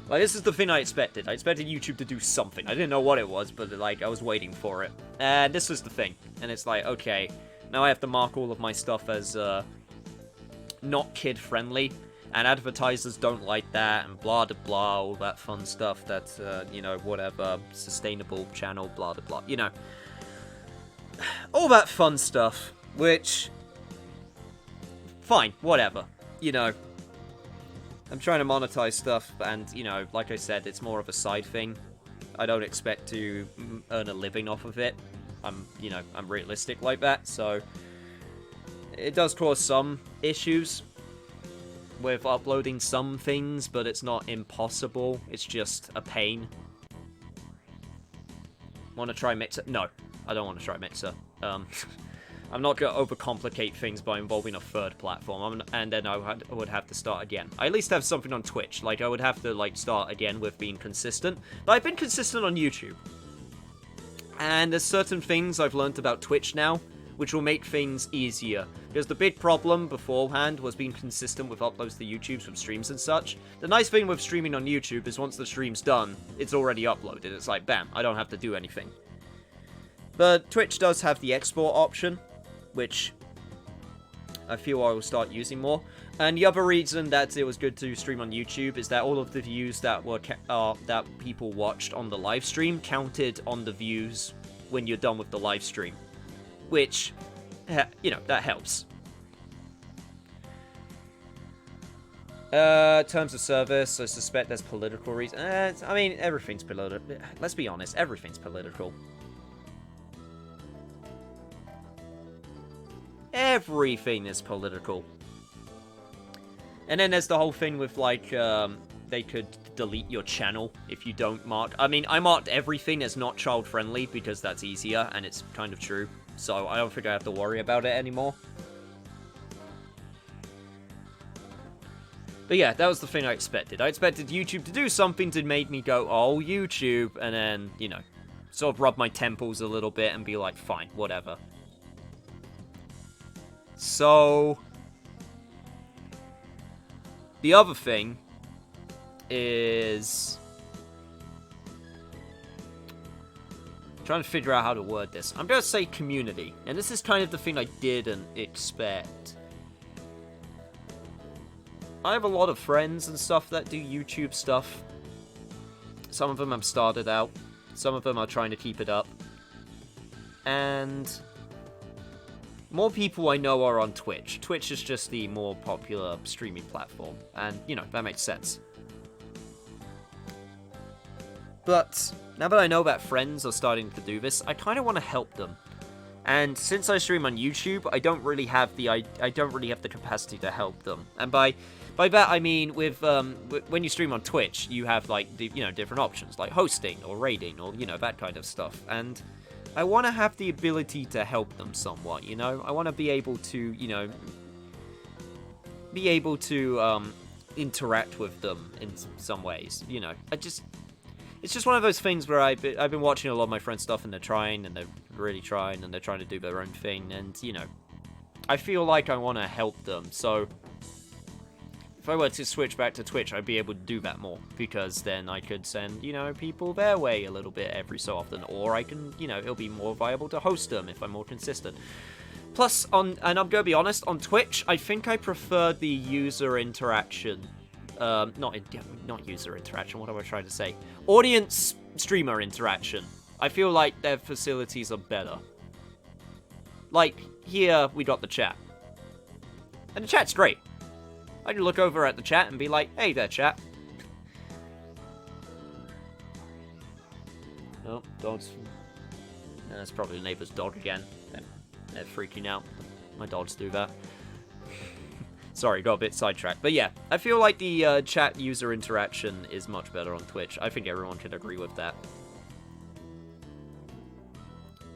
Like, this is the thing I expected. I expected YouTube to do something. I didn't know what it was, but, like, I was waiting for it. And this was the thing. And it's like, okay, now I have to mark all of my stuff as, not kid-friendly. And advertisers don't like that, and blah, blah, blah, all that fun stuff that's, you know, whatever, sustainable channel, blah, blah, blah. You know, all that fun stuff, which... Fine, whatever. You know, I'm trying to monetize stuff, and, you know, like I said, it's more of a side thing. I don't expect to earn a living off of it. You know, I'm realistic like that, so... It does cause some issues with uploading some things, but it's not impossible. It's just a pain. Want to try Mixer? No, I don't want to try Mixer. I'm not going to overcomplicate things by involving a third platform, and then I would have to start again. I at least have something on Twitch. Like, I would have to, like, start again with being consistent. But I've been consistent on YouTube. And there's certain things I've learned about Twitch now, which will make things easier. Because the big problem beforehand was being consistent with uploads to YouTube's with streams and such. The nice thing with streaming on YouTube is once the stream's done, it's already uploaded. It's like, bam, I don't have to do anything. But Twitch does have the export option, which I feel I will start using more. And the other reason that it was good to stream on YouTube is that all of the views that were that people watched on the live stream counted on the views when you're done with the live stream, which, you know, that helps. Terms of service, I suspect there's political reasons. I mean, everything's political. Let's be honest, everything's political. Everything is political. And then there's the whole thing with, like, they could delete your channel if you don't mark. I mean, I marked everything as not child-friendly because that's easier, and it's kind of true. So I don't think I have to worry about it anymore. But yeah, that was the thing I expected. I expected YouTube to do something to make me go, oh, YouTube, and then, you know, sort of rub my temples a little bit and be like, fine, whatever. So the other thing is, I'm trying to figure out how to word this. I'm going to say community, and this is kind of the thing I didn't expect. I have a lot of friends and stuff that do YouTube stuff. Some of them have started out, some of them are trying to keep it up, and more people I know are on Twitch. Twitch is just the more popular streaming platform, and, you know, that makes sense. But now that I know that friends are starting to do this, I kind of want to help them. And since I stream on YouTube, I don't really have the capacity to help them. And by that I mean with when you stream on Twitch, you have like different options like hosting or raiding or that kind of stuff. And I want to have the ability to help them somewhat, I want to be able to, interact with them in some ways, It's just one of those things where I've been watching a lot of my friends' stuff, and they're trying, and they're really trying, and they're trying to do their own thing, and, I feel like I want to help them, so if I were to switch back to Twitch, I'd be able to do that more, because then I could send, people their way a little bit every so often, or I can, it'll be more viable to host them if I'm more consistent. Plus, and I'm going to be honest, on Twitch, I think I prefer the user interaction. Not user interaction, what am I trying to say? Audience streamer interaction. I feel like their facilities are better. Like, here, we got the chat. And the chat's great. I can look over at the chat and be like, hey there, chat. Oh, dogs. That's probably the neighbor's dog again. They're freaking out. My dogs do that. Sorry, got a bit sidetracked. But yeah, I feel like the chat user interaction is much better on Twitch. I think everyone can agree with that.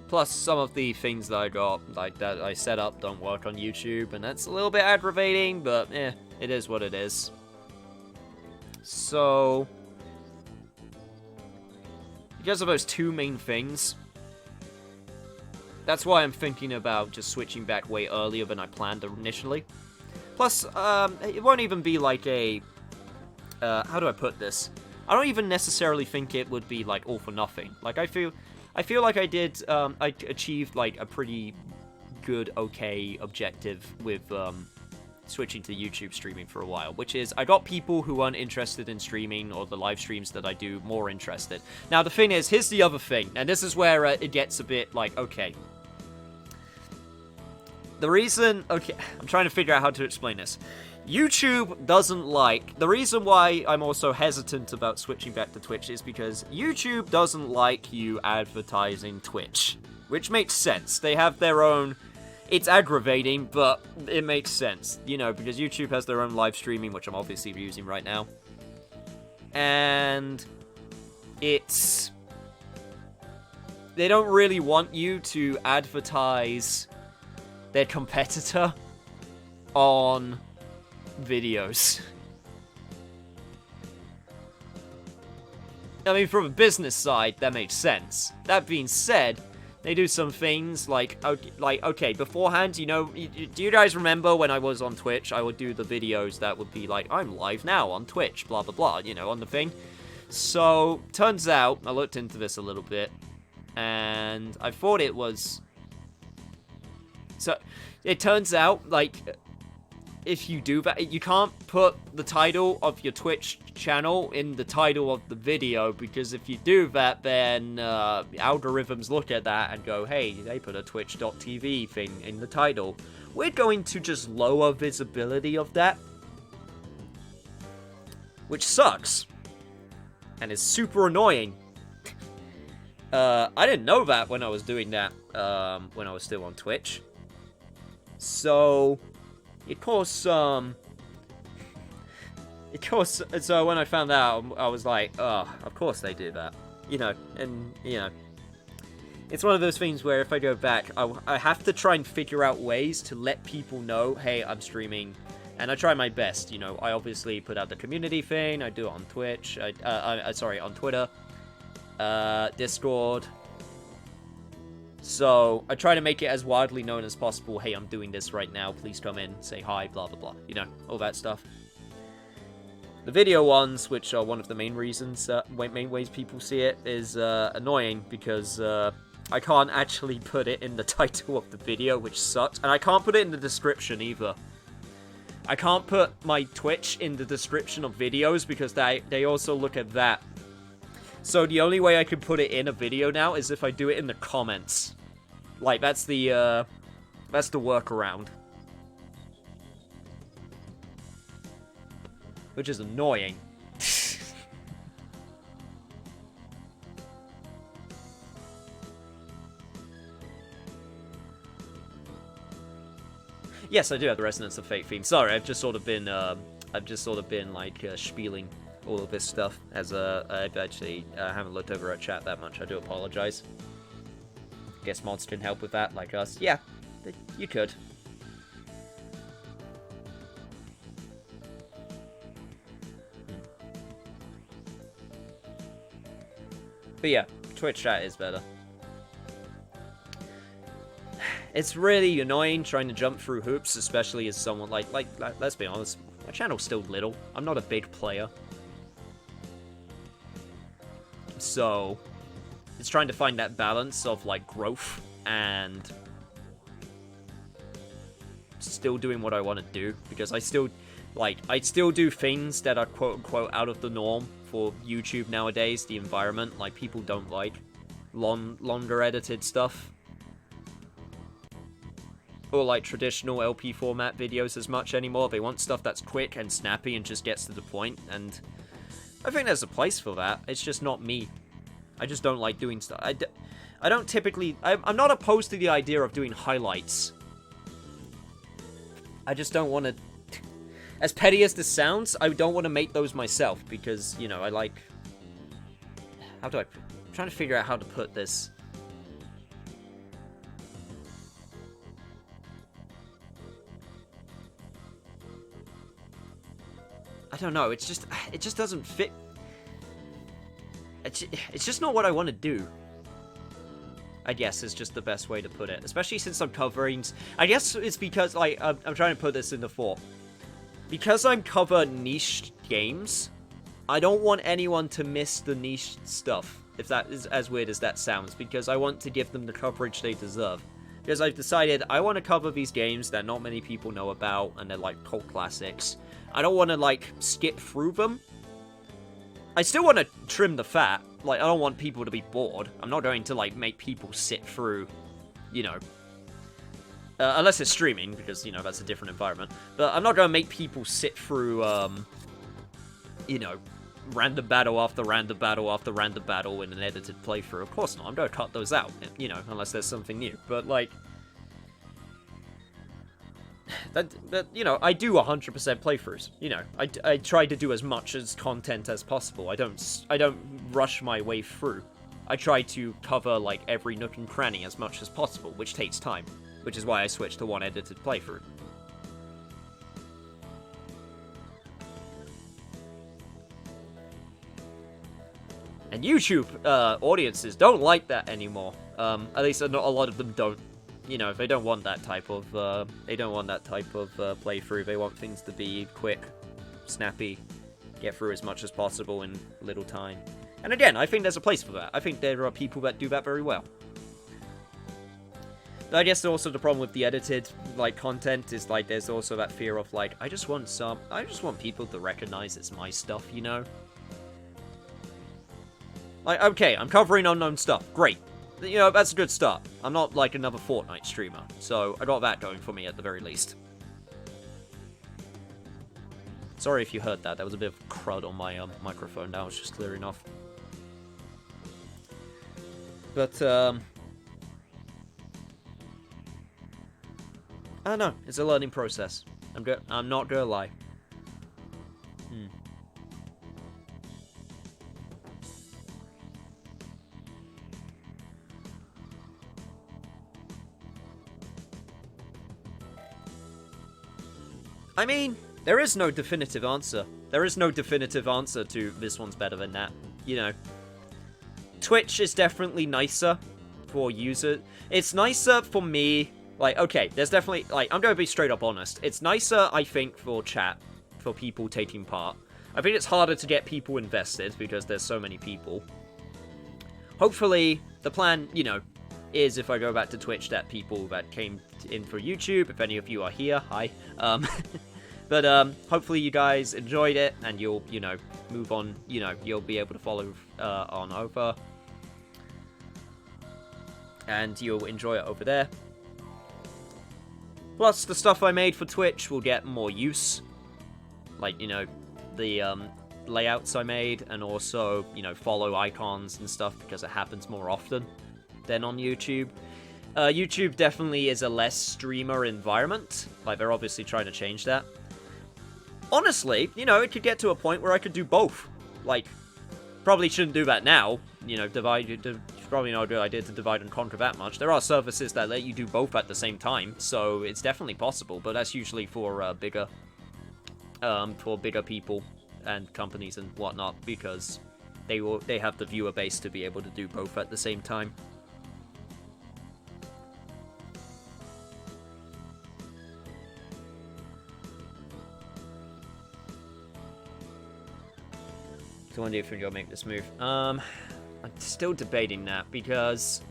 Plus, some of the things that I got, like that I set up, don't work on YouTube, and that's a little bit aggravating, but it is what it is. So, because of those two main things, that's why I'm thinking about just switching back way earlier than I planned initially. Plus, it won't even be like a, how do I put this? I don't even necessarily think it would be, like, all for nothing. Like, I feel like I achieved, like, a pretty good, okay objective with, switching to YouTube streaming for a while, which is, I got people who aren't interested in streaming or the live streams that I do more interested. Now, the thing is, here's the other thing, and this is where it gets a bit, like, okay. The reason, okay, I'm trying to figure out how to explain this. YouTube doesn't like, the reason why I'm also hesitant about switching back to Twitch is because YouTube doesn't like you advertising Twitch. Which makes sense. They have their own, it's aggravating, but it makes sense. Because YouTube has their own live streaming, which I'm obviously using right now. And it's, they don't really want you to advertise their competitor on videos. I mean, from a business side, that makes sense. That being said, They do some things like okay, beforehand, you know, do you guys remember when I was on Twitch, I would do the videos that would be like, I'm live now on Twitch, blah, blah, blah, you know, on the thing. So, turns out, I looked into this a little bit, and I thought it was... So, it turns out, like, if you do that, you can't put the title of your Twitch channel in the title of the video, because if you do that, then algorithms look at that and go, hey, they put a twitch.tv thing in the title. We're going to just lower visibility of that, which sucks, and is super annoying. I didn't know that when I was doing that, when I was still on Twitch. So... Of course, so when I found out, I was like, oh, of course they do that. You know, and, you know, it's one of those things where if I go back, I have to try and figure out ways to let people know, hey, I'm streaming, and I try my best, you know. I obviously put out the community thing, I do it on Twitch, on Twitter, Discord. So, I try to make it as widely known as possible. Hey, I'm doing this right now. Please come in, say hi, blah, blah, blah. You know, all that stuff. The video ones, which are one of the main reasons, main ways people see it, is annoying because I can't actually put it in the title of the video, which sucks. And I can't put it in the description either. I can't put my Twitch in the description of videos because they also look at that. So the only way I can put it in a video now is if I do it in the comments. Like, that's the workaround. Which is annoying. Yes, I do have the Resonance of Fate theme. Sorry, I've just sort of been like spieling all of this stuff as I've actually haven't looked over at chat that much. I do apologize. Guess mods can help with that, like us. Yeah, you could. But yeah, Twitch chat is better. It's really annoying trying to jump through hoops, especially as someone like let's be honest, my channel's still little. I'm not a big player. So, it's trying to find that balance of, like, growth and still doing what I want to do, because I still do things that are quote-unquote out of the norm for YouTube nowadays, the environment. Like, people don't like longer edited stuff. Or, like, traditional LP format videos as much anymore. They want stuff that's quick and snappy and just gets to the point, and I think there's a place for that. It's just not me. I just don't like doing stuff. I don't typically... I'm not opposed to the idea of doing highlights. I just don't want to... As petty as this sounds, I don't want to make those myself, because, you know, I like... How do I... I'm trying to figure out how to put this. I don't know, it just doesn't fit. It's just not what I want to do. I guess is just the best way to put it. Especially since I'm covering... I guess it's because, like, I'm trying to put this into form. Because I'm covering niche games, I don't want anyone to miss the niche stuff, if that is as weird as that sounds, because I want to give them the coverage they deserve. Because I've decided I want to cover these games that not many people know about, and they're, like, cult classics. I don't want to, like, skip through them. I still want to trim the fat. Like, I don't want people to be bored. I'm not going to, like, make people sit through, you know... unless it's streaming, because, you know, that's a different environment. But I'm not going to make people sit through, you know, random battle after random battle after random battle in an edited playthrough. Of course not. I'm going to cut those out, you know, unless there's something new. But, like... That you know, I do 100% playthroughs. You know, I try to do as much as content as possible. I don't rush my way through. I try to cover, like, every nook and cranny as much as possible, which takes time. Which is why I switched to one edited playthrough. And YouTube audiences don't like that anymore. At least not a lot of them don't. You know, they don't want that type of playthrough. They want things to be quick, snappy, get through as much as possible in little time. And again, I think there's a place for that. I think there are people that do that very well. But I guess also the problem with the edited, like, content is, like, there's also that fear of, like, I just want people to recognize it's my stuff, you know? Like, okay, I'm covering unknown stuff. Great. You know, that's a good start. I'm not, like, another Fortnite streamer. So, I got that going for me at the very least. Sorry if you heard that. That was a bit of crud on my microphone. That was just clear enough. But, I don't know. It's a learning process. I'm not gonna lie. I mean, there is no definitive answer. There is no definitive answer to this one's better than that. You know, Twitch is definitely nicer for users. It's nicer for me. Like, okay, there's definitely, like, I'm going to be straight up honest. It's nicer, I think, for chat, for people taking part. I think it's harder to get people invested because there's so many people. Hopefully, the plan, you know, is if I go back to Twitch, that people that came in for YouTube, if any of you are here, hi. But hopefully you guys enjoyed it and you'll, you know, move on, you know, you'll be able to follow on over. And you'll enjoy it over there. Plus, the stuff I made for Twitch will get more use. Like, you know, the layouts I made, and also, you know, follow icons and stuff, because it happens more often than on YouTube. YouTube definitely is a less streamer environment. Like, they're obviously trying to change that. Honestly, you know, it could get to a point where I could do both. Like, probably shouldn't do that now. You know, probably not a good idea to divide and conquer that much. There are services that let you do both at the same time, so it's definitely possible, but that's usually for bigger people and companies and whatnot, because they have the viewer base to be able to do both at the same time. So when do you think you'll make this move? I'm still debating that, because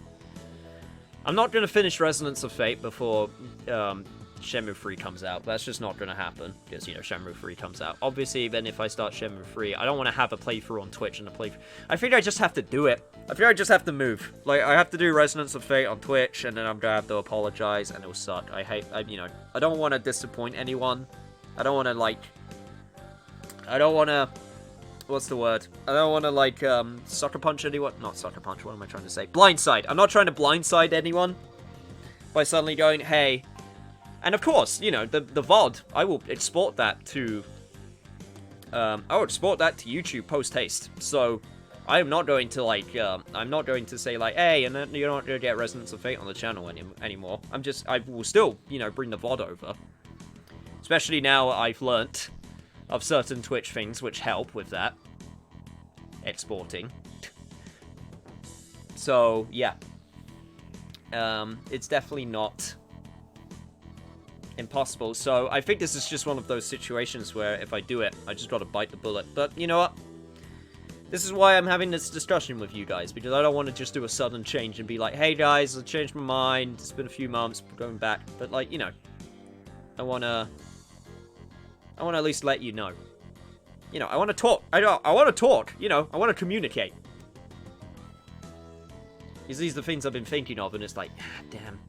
I'm not going to finish Resonance of Fate before Shenmue 3 comes out. That's just not going to happen, because, you know, Shenmue 3 comes out. Obviously, then if I start Shenmue 3, I don't want to have a playthrough on Twitch and a playthrough. I think I just have to do it. I think I just have to move. Like, I have to do Resonance of Fate on Twitch, and then I'm going to have to apologize, and it'll suck. You know, I don't want to disappoint anyone. I don't want to, like... What's the word? I don't want to, like, sucker punch anyone. Not sucker punch, what am I trying to say? Blindside. I'm not trying to blindside anyone by suddenly going, hey. And of course, you know, the VOD, I will export that to... YouTube post-haste. So, I am not going to, like, I'm not going to say, like, hey, and then you're not going to get Resonance of Fate on the channel anymore. I will still, you know, bring the VOD over. Especially now I've learnt of certain Twitch things which help with that. Exporting. So, yeah. It's definitely not impossible. So, I think this is just one of those situations where if I do it, I just gotta bite the bullet. But, you know what? This is why I'm having this discussion with you guys, because I don't want to just do a sudden change and be like, hey guys, I changed my mind, it's been a few months, we're going back. But, like, you know, I want to at least let you know. You know, I want to talk. I want to talk. You know, I want to communicate. These are the things I've been thinking of, and it's like, damn.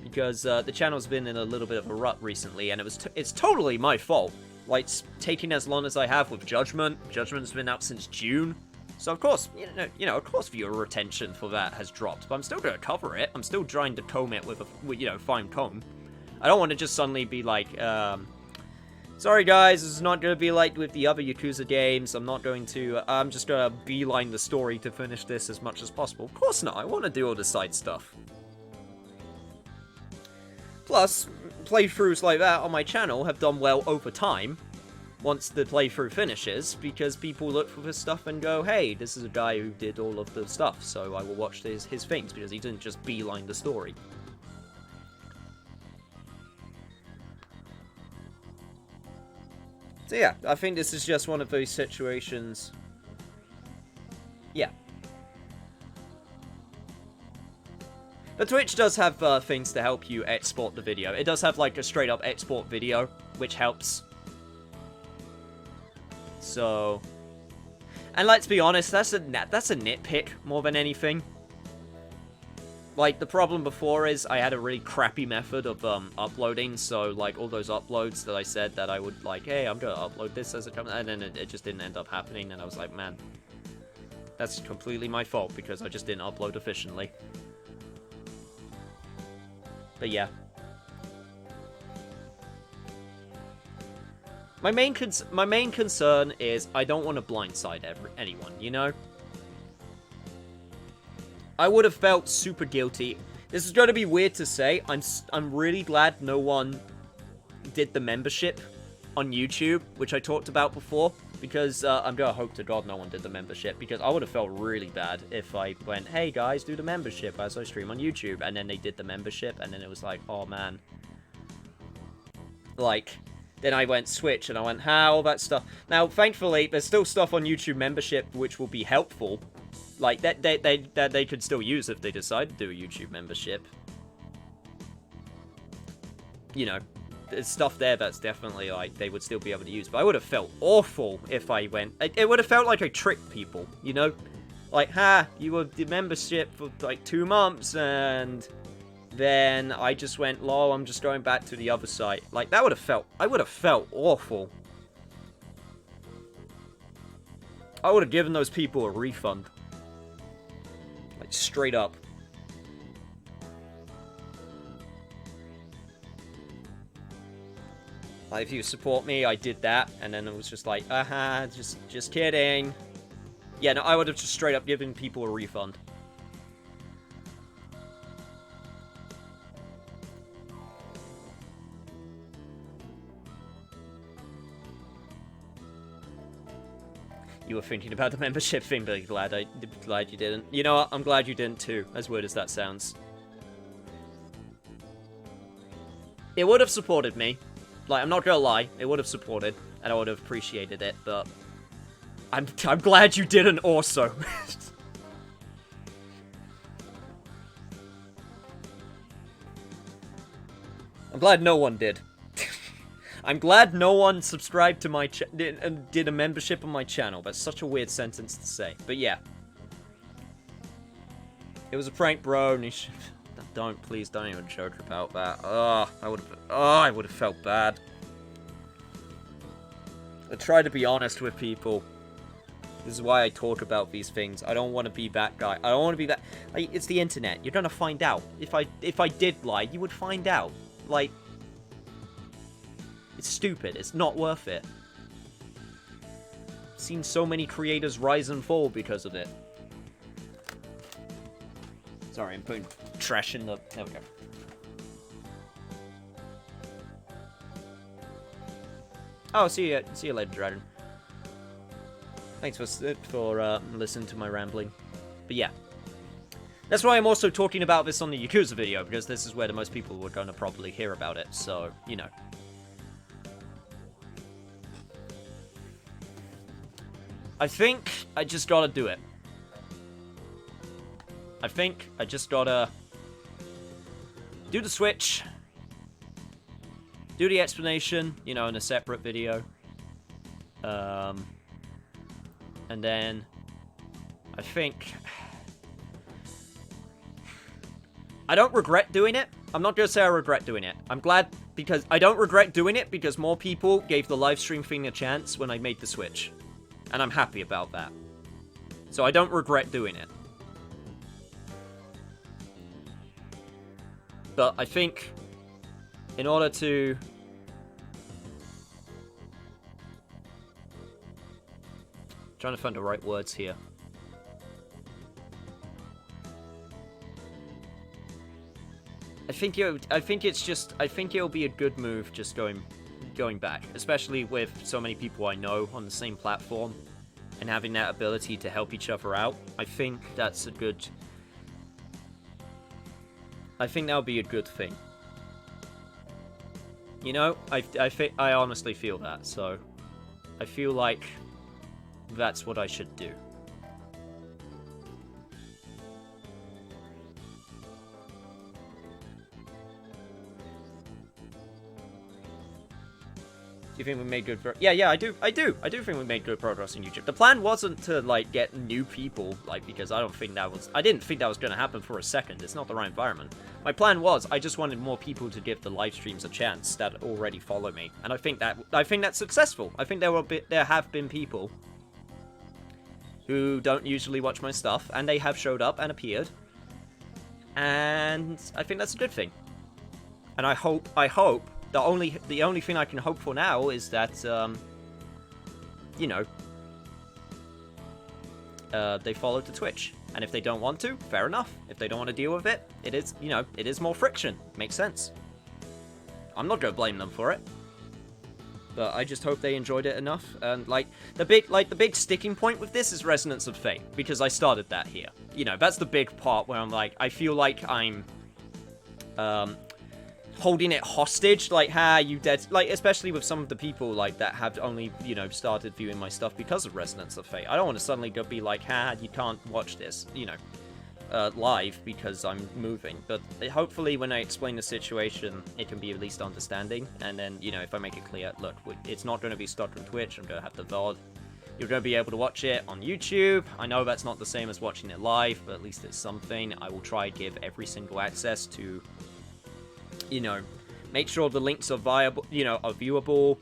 Because the channel's been in a little bit of a rut recently, and it's totally my fault. Like, it's taking as long as I have with Judgment. Judgment's been out since June. So, of course, you know, of course viewer retention for that has dropped. But I'm still going to cover it. I'm still trying to comb it with a, you know, fine comb. I don't want to just suddenly be like, sorry guys, this is not going to be like with the other Yakuza games. I'm just going to beeline the story to finish this as much as possible. Of course not. I want to do all the side stuff. Plus, playthroughs like that on my channel have done well over time. once the playthrough finishes, because people look for this stuff and go, hey, this is a guy who did all of the stuff, so I will watch his things, because he didn't just beeline the story. So yeah, I think this is just one of those situations. Yeah. But Twitch does have things to help you export the video. It does have like a straight up export video, which helps. So, and let's be honest, that's a nitpick more than anything. Like, the problem before is I had a really crappy method of uploading, so like all those uploads that I said that I would like, hey, I'm gonna upload this as it comes, and then it just didn't end up happening, and I was like, man, that's completely my fault because I just didn't upload efficiently. But yeah. My main concern is I don't want to blindside anyone, you know? I would have felt super guilty. This is going to be weird to say. I'm really glad no one did the membership on YouTube, which I talked about before, because I'm going to hope to God no one did the membership, because I would have felt really bad if I went, hey guys, do the membership as I stream on YouTube, and then they did the membership, and then it was like, oh man. Like, then I went Switch, and I went, all that stuff. Now, thankfully, there's still stuff on YouTube membership which will be helpful. Like, that they could still use if they decide to do a YouTube membership. You know, there's stuff there that's definitely, like, they would still be able to use. But I would have felt awful if I went... It would have felt like I tricked people, you know? Like, you were the membership for, like, 2 months, and then I just went, lol, I'm just going back to the other site. Like, that would have felt... I would have felt awful. I would have given those people a refund. Like, straight up. Like, if you support me, I did that, and then it was just like, just kidding. Yeah, no, I would have just straight up given people a refund. You were thinking about the membership thing, but glad you didn't. You know what? I'm glad you didn't too, as weird as that sounds. It would have supported me. Like, I'm not gonna lie, it would have supported, and I would have appreciated it, but I'm glad you didn't also. I'm glad no one did. I'm glad no one subscribed to my did a membership on my channel. That's such a weird sentence to say, but yeah. It was a prank, bro, and you should... Please don't even joke about that. I would have felt bad. I try to be honest with people. This is why I talk about these things. I don't want to be that guy. I don't want to be that... Like, it's the internet. You're gonna find out. If I did lie, you would find out. Like... It's stupid. It's not worth it. I've seen so many creators rise and fall because of it. Sorry, I'm putting trash in the... There we go. Oh, see you later, Dragon. Thanks for listening to my rambling. But yeah. That's why I'm also talking about this on the Yakuza video, because this is where the most people were going to probably hear about it, so, you know. I think I just gotta do it. I think I just gotta do the Switch, do the explanation, you know, in a separate video, and then I think I don't regret doing it. I'm not gonna say I regret doing it. I'm glad, because I don't regret doing it because more people gave the live stream thing a chance when I made the Switch. And I'm happy about that. So I don't regret doing it. But I think in order to... trying to find the right words here. I think it'll be a good move just going back, especially with so many people I know on the same platform, and having that ability to help each other out. I think that's a good... I think that would be a good thing. You know, I honestly feel that, so I feel like that's what I should do. Do you think we made good Yeah, I do think we made good progress in YouTube. The plan wasn't to, like, get new people, like, because I didn't think that was going to happen for a second. It's not the right environment. My plan was, I just wanted more people to give the live streams a chance that already follow me. And I think that's successful. I think there have been people who don't usually watch my stuff, and they have showed up and appeared. And I think that's a good thing. And I hope the only thing I can hope for now is that, you know, they follow to Twitch. And if they don't want to, fair enough. If they don't want to deal with it, it is, you know, it is more friction. Makes sense. I'm not gonna blame them for it. But I just hope they enjoyed it enough. And, like, the big sticking point with this is Resonance of Fate, because I started that here. You know, that's the big part where I'm like, I feel like I'm, holding it hostage, like, you dead, like, especially with some of the people, like, that have only, you know, started viewing my stuff because of Resonance of Fate. I don't want to suddenly go be like, you can't watch this, you know, live because I'm moving. But hopefully when I explain the situation, it can be at least understanding. And then, you know, if I make it clear, look, it's not going to be stuck on Twitch, I'm going to have the VOD. You're going to be able to watch it on YouTube. I know that's not the same as watching it live, but at least it's something. I will try to give every single access to, you know, make sure the links are viable, you know, are viewable,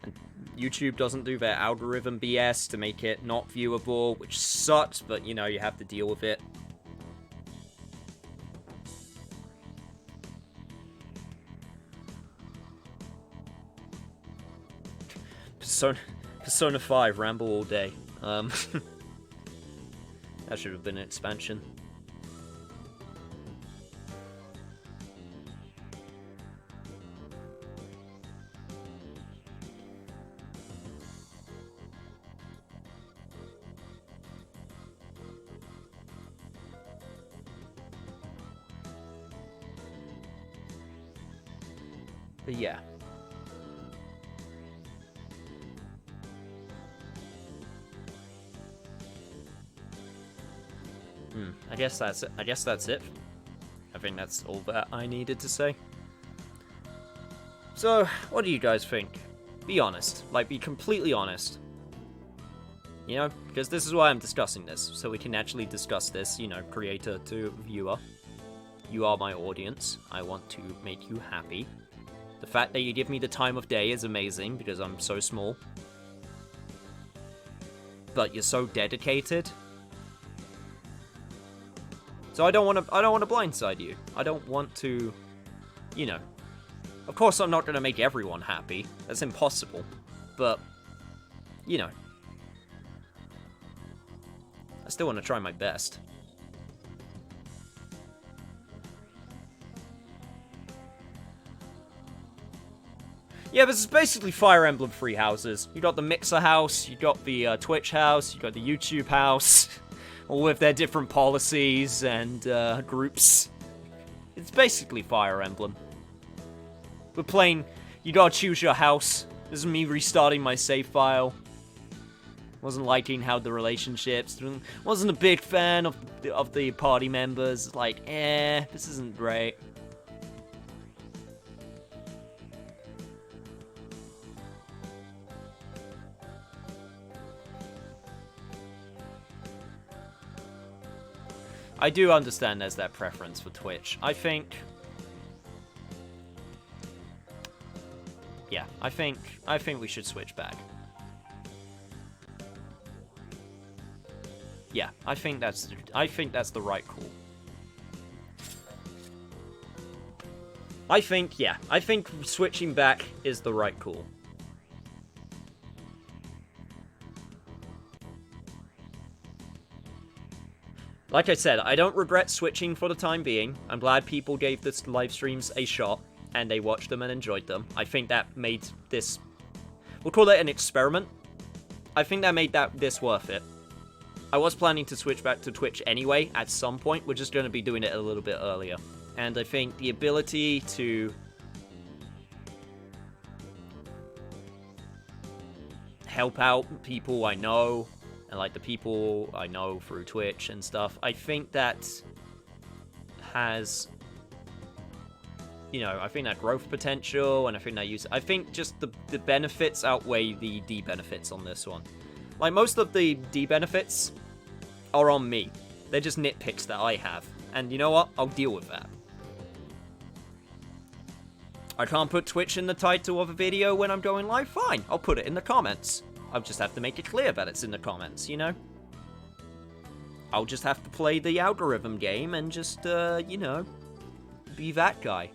and YouTube doesn't do their algorithm BS to make it not viewable, which sucks, but, you know, you have to deal with it. Persona 5, ramble all day. That should have been an expansion. But yeah. I guess that's it. I think that's all that I needed to say. So, what do you guys think? Be honest. Like, be completely honest. You know, because this is why I'm discussing this, so we can actually discuss this, you know, creator to viewer. You are my audience. I want to make you happy. The fact that you give me the time of day is amazing, because I'm so small. But you're so dedicated. So I don't want to blindside you. I don't want to, you know. Of course I'm not going to make everyone happy. That's impossible. But, you know. I still want to try my best. Yeah, this is basically Fire Emblem 3 houses. You got the Mixer house, you got the Twitch house, you got the YouTube house, all with their different policies and groups. It's basically Fire Emblem. We're playing, you gotta choose your house. This is me restarting my save file. Wasn't liking how the relationships, wasn't a big fan of the party members. Like, this isn't great. I do understand there's that preference for Twitch. I think... Yeah, I think we should switch back. Yeah, I think that's the right call. I think switching back is the right call. Like I said, I don't regret switching for the time being. I'm glad people gave this live streams a shot. and they watched them and enjoyed them. I think that made this... We'll call it an experiment. I think that made this worth it. I was planning to switch back to Twitch anyway at some point. We're just going to be doing it a little bit earlier. And I think the ability to help out people I know, and like the people I know through Twitch and stuff, I think that has, you know, I think that growth potential, and I think that I think just the benefits outweigh the de-benefits on this one. Like, most of the de-benefits are on me. They're just nitpicks that I have. And you know what? I'll deal with that. I can't put Twitch in the title of a video when I'm going live? Fine, I'll put it in the comments. I'll just have to make it clear that it's in the comments, you know? I'll just have to play the algorithm game and just, you know, be that guy.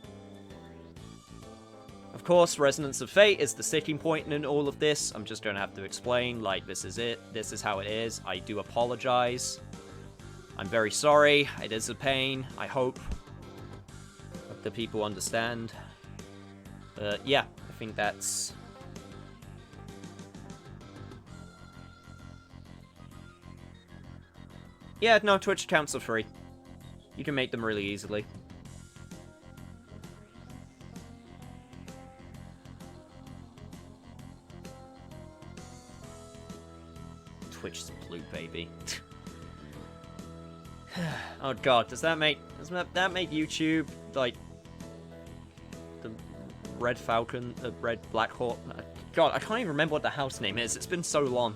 Of course, Resonance of Fate is the sticking point in all of this. I'm just going to have to explain, like, this is it. This is how it is. I do apologize. I'm very sorry. It is a pain. I hope the people understand. But yeah, I think that's... Yeah, no, Twitch accounts are free. You can make them really easily. Twitch is blue, baby. Oh god, does that make YouTube like the Red Falcon, Red Black Hawk? God, I can't even remember what the house name is. It's been so long.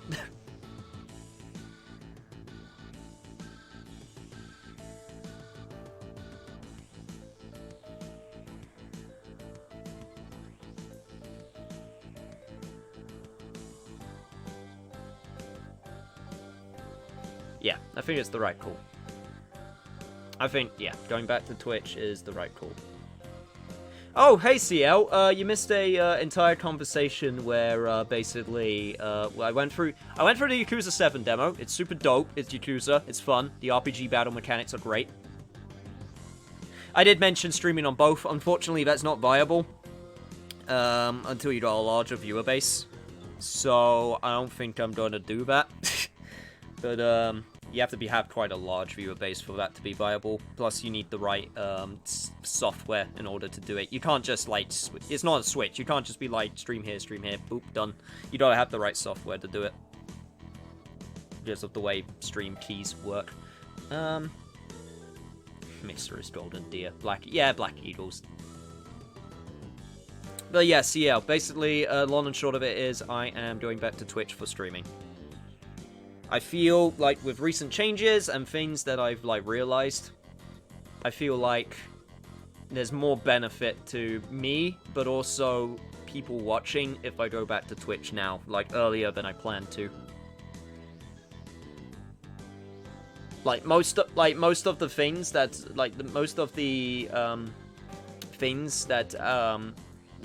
Yeah, I think it's the right call. I think, yeah, going back to Twitch is the right call. Oh, hey CL, you missed a entire conversation where basically I went through the Yakuza 7 demo. It's super dope. It's Yakuza. It's fun. The RPG battle mechanics are great. I did mention streaming on both. Unfortunately, that's not viable until you got a larger viewer base. So I don't think I'm gonna do that. But you have to have quite a large viewer base for that to be viable. Plus, you need the right software in order to do it. You can't just, like, it's not a Switch. You can't just be like, stream here, boop, done. You gotta have the right software to do it. Because of the way stream keys work. Mysterious Golden Deer. Black Eagles. But yeah, CL. Basically, long and short of it is, I am going back to Twitch for streaming. I feel like with recent changes and things that I've, like, realized, I feel like there's more benefit to me, but also people watching if I go back to Twitch now, like, earlier than I planned to. Most of the things that,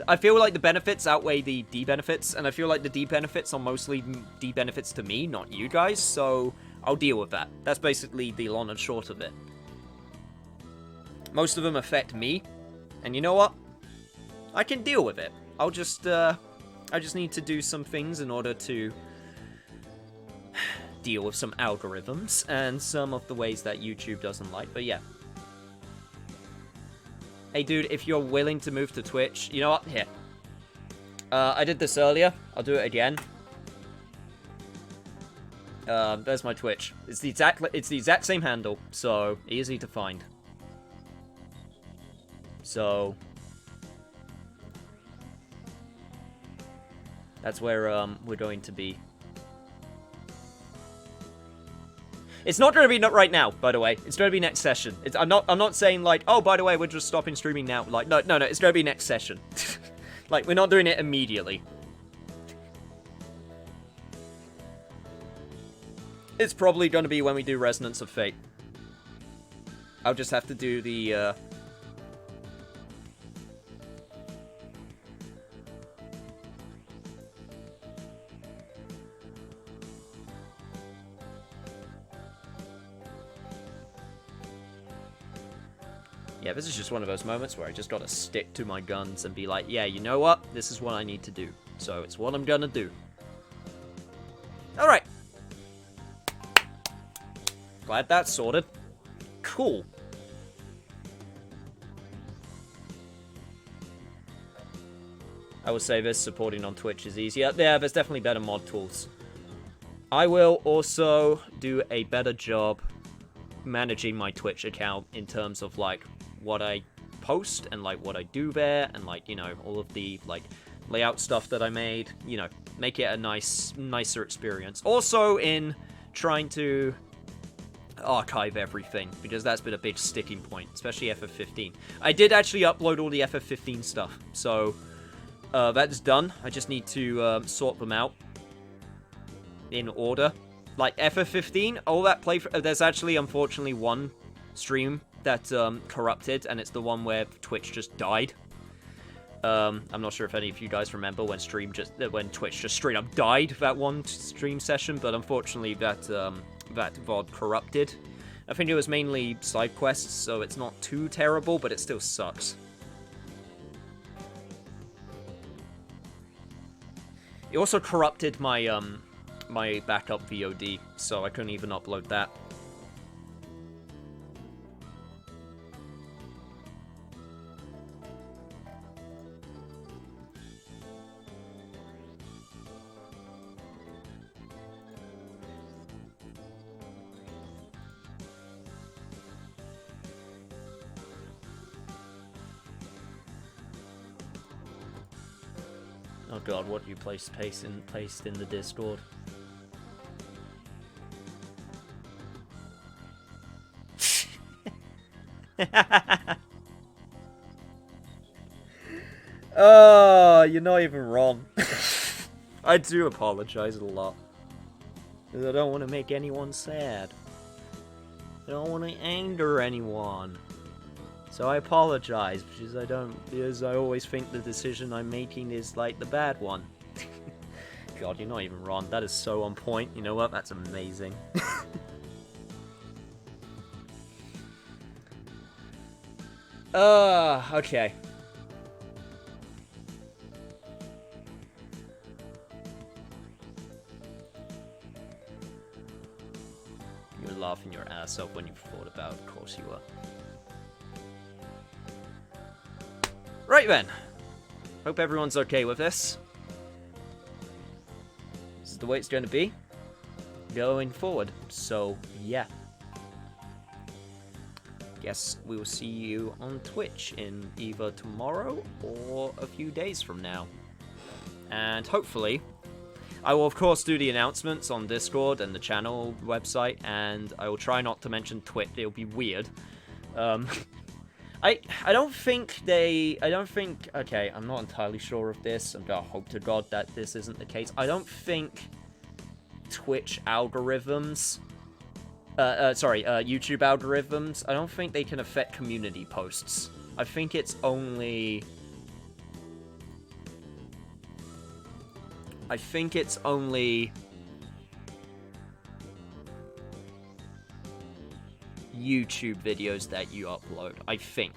I feel like the benefits outweigh the de-benefits, and I feel like the de-benefits are mostly de-benefits to me, not you guys, so I'll deal with that. That's basically the long and short of it. Most of them affect me, and you know what? I can deal with it. I just need to do some things in order to deal with some algorithms and some of the ways that YouTube doesn't like, but yeah. Hey dude, if you're willing to move to Twitch, you know what? Here. I did this earlier. I'll do it again. There's my Twitch. It's the exact same handle, so easy to find. So that's where we're going to be. It's not going to be right now, by the way. It's going to be next session. I'm not saying, like, oh, by the way, we're just stopping streaming now. Like, no, it's going to be next session. Like, we're not doing it immediately. It's probably going to be when we do Resonance of Fate. I'll just have to do the, Yeah, this is just one of those moments where I just gotta stick to my guns and be like, yeah, you know what? This is what I need to do. So it's what I'm gonna do. Alright. Glad that's sorted. Cool. I will say this, supporting on Twitch is easier. Yeah, there's definitely better mod tools. I will also do a better job managing my Twitch account in terms of, like, what I post and, like, what I do there and, like, you know, all of the, like, layout stuff that I made. You know, make it a nicer experience. Also in trying to archive everything, because that's been a big sticking point, especially FF15. I did actually upload all the FF15 stuff, so that's done. I just need to sort them out in order. Like FF15, all that there's actually unfortunately one stream that corrupted, and it's the one where Twitch just died. I'm not sure if any of you guys remember when Twitch just straight up died that one stream session, but unfortunately that VOD corrupted. I think it was mainly side quests, so it's not too terrible, but it still sucks. It also corrupted my my backup VOD, so I couldn't even upload that. Oh god, what do you paste in the Discord? Oh, you're not even wrong. I do apologize a lot. Because I don't want to make anyone sad. I don't want to anger anyone. So I apologize, because I always think the decision I'm making is, like, the bad one. God, you're not even wrong. That is so on point. You know what? That's amazing. Okay. You were laughing your ass off when you thought about it. Of course you were. Right then. Hope everyone's okay with this. This is the way it's going to be going forward. So, yeah. Guess we will see you on Twitch in either tomorrow or a few days from now. And hopefully, I will of course do the announcements on Discord and the channel website, and I will try not to mention Twitch. It'll be weird. I don't think, okay, I'm not entirely sure of this. I'm gonna hope to God that this isn't the case. I don't think Twitch algorithms, YouTube algorithms, I don't think they can affect community posts. I think it's only YouTube videos that you upload, I think.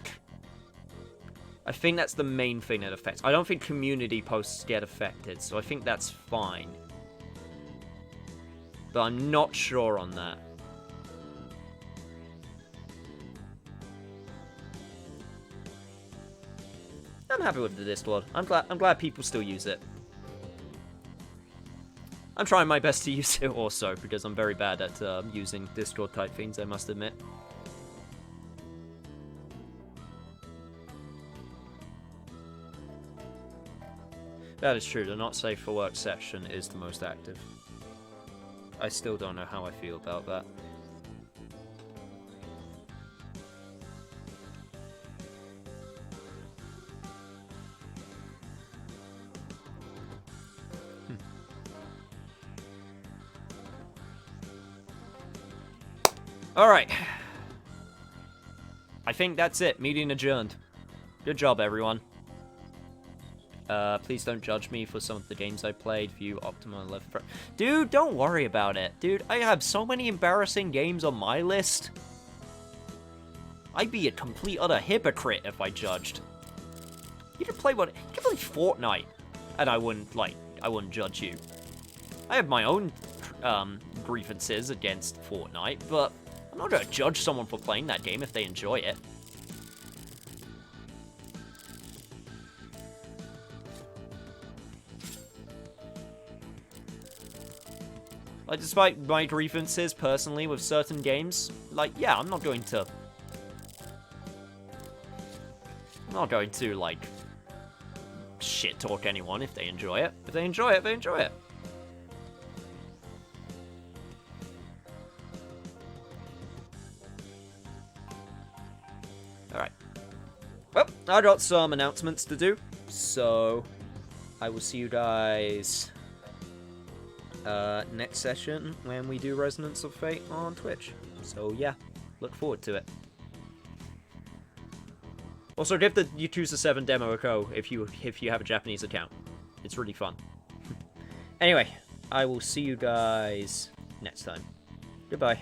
I think that's the main thing that affects. I don't think community posts get affected, so I think that's fine. But I'm not sure on that. I'm happy with the Discord. I'm glad people still use it. I'm trying my best to use it also, because I'm very bad at using Discord type things, I must admit. That is true, the not safe for work section is the most active. I still don't know how I feel about that. Alright. I think that's it. Meeting adjourned. Good job, everyone. Please don't judge me for some of the games I played. View Optima Left. Dude, don't worry about it. Dude, I have so many embarrassing games on my list. I'd be a complete utter hypocrite if I judged. You can play Fortnite, and I wouldn't judge you. I have my own grievances against Fortnite, but I'm not gonna judge someone for playing that game if they enjoy it. Like, despite my grievances personally with certain games, like, yeah, I'm not going to, like, shit talk anyone if they enjoy it. If they enjoy it, they enjoy it. Alright. Well, I got some announcements to do, so I will see you guys next session when we do Resonance of Fate on Twitch. So yeah, look forward to it. Also, give the Yakuza 7 demo a go if you have a Japanese account. It's really fun. Anyway, I will see you guys next time. Goodbye.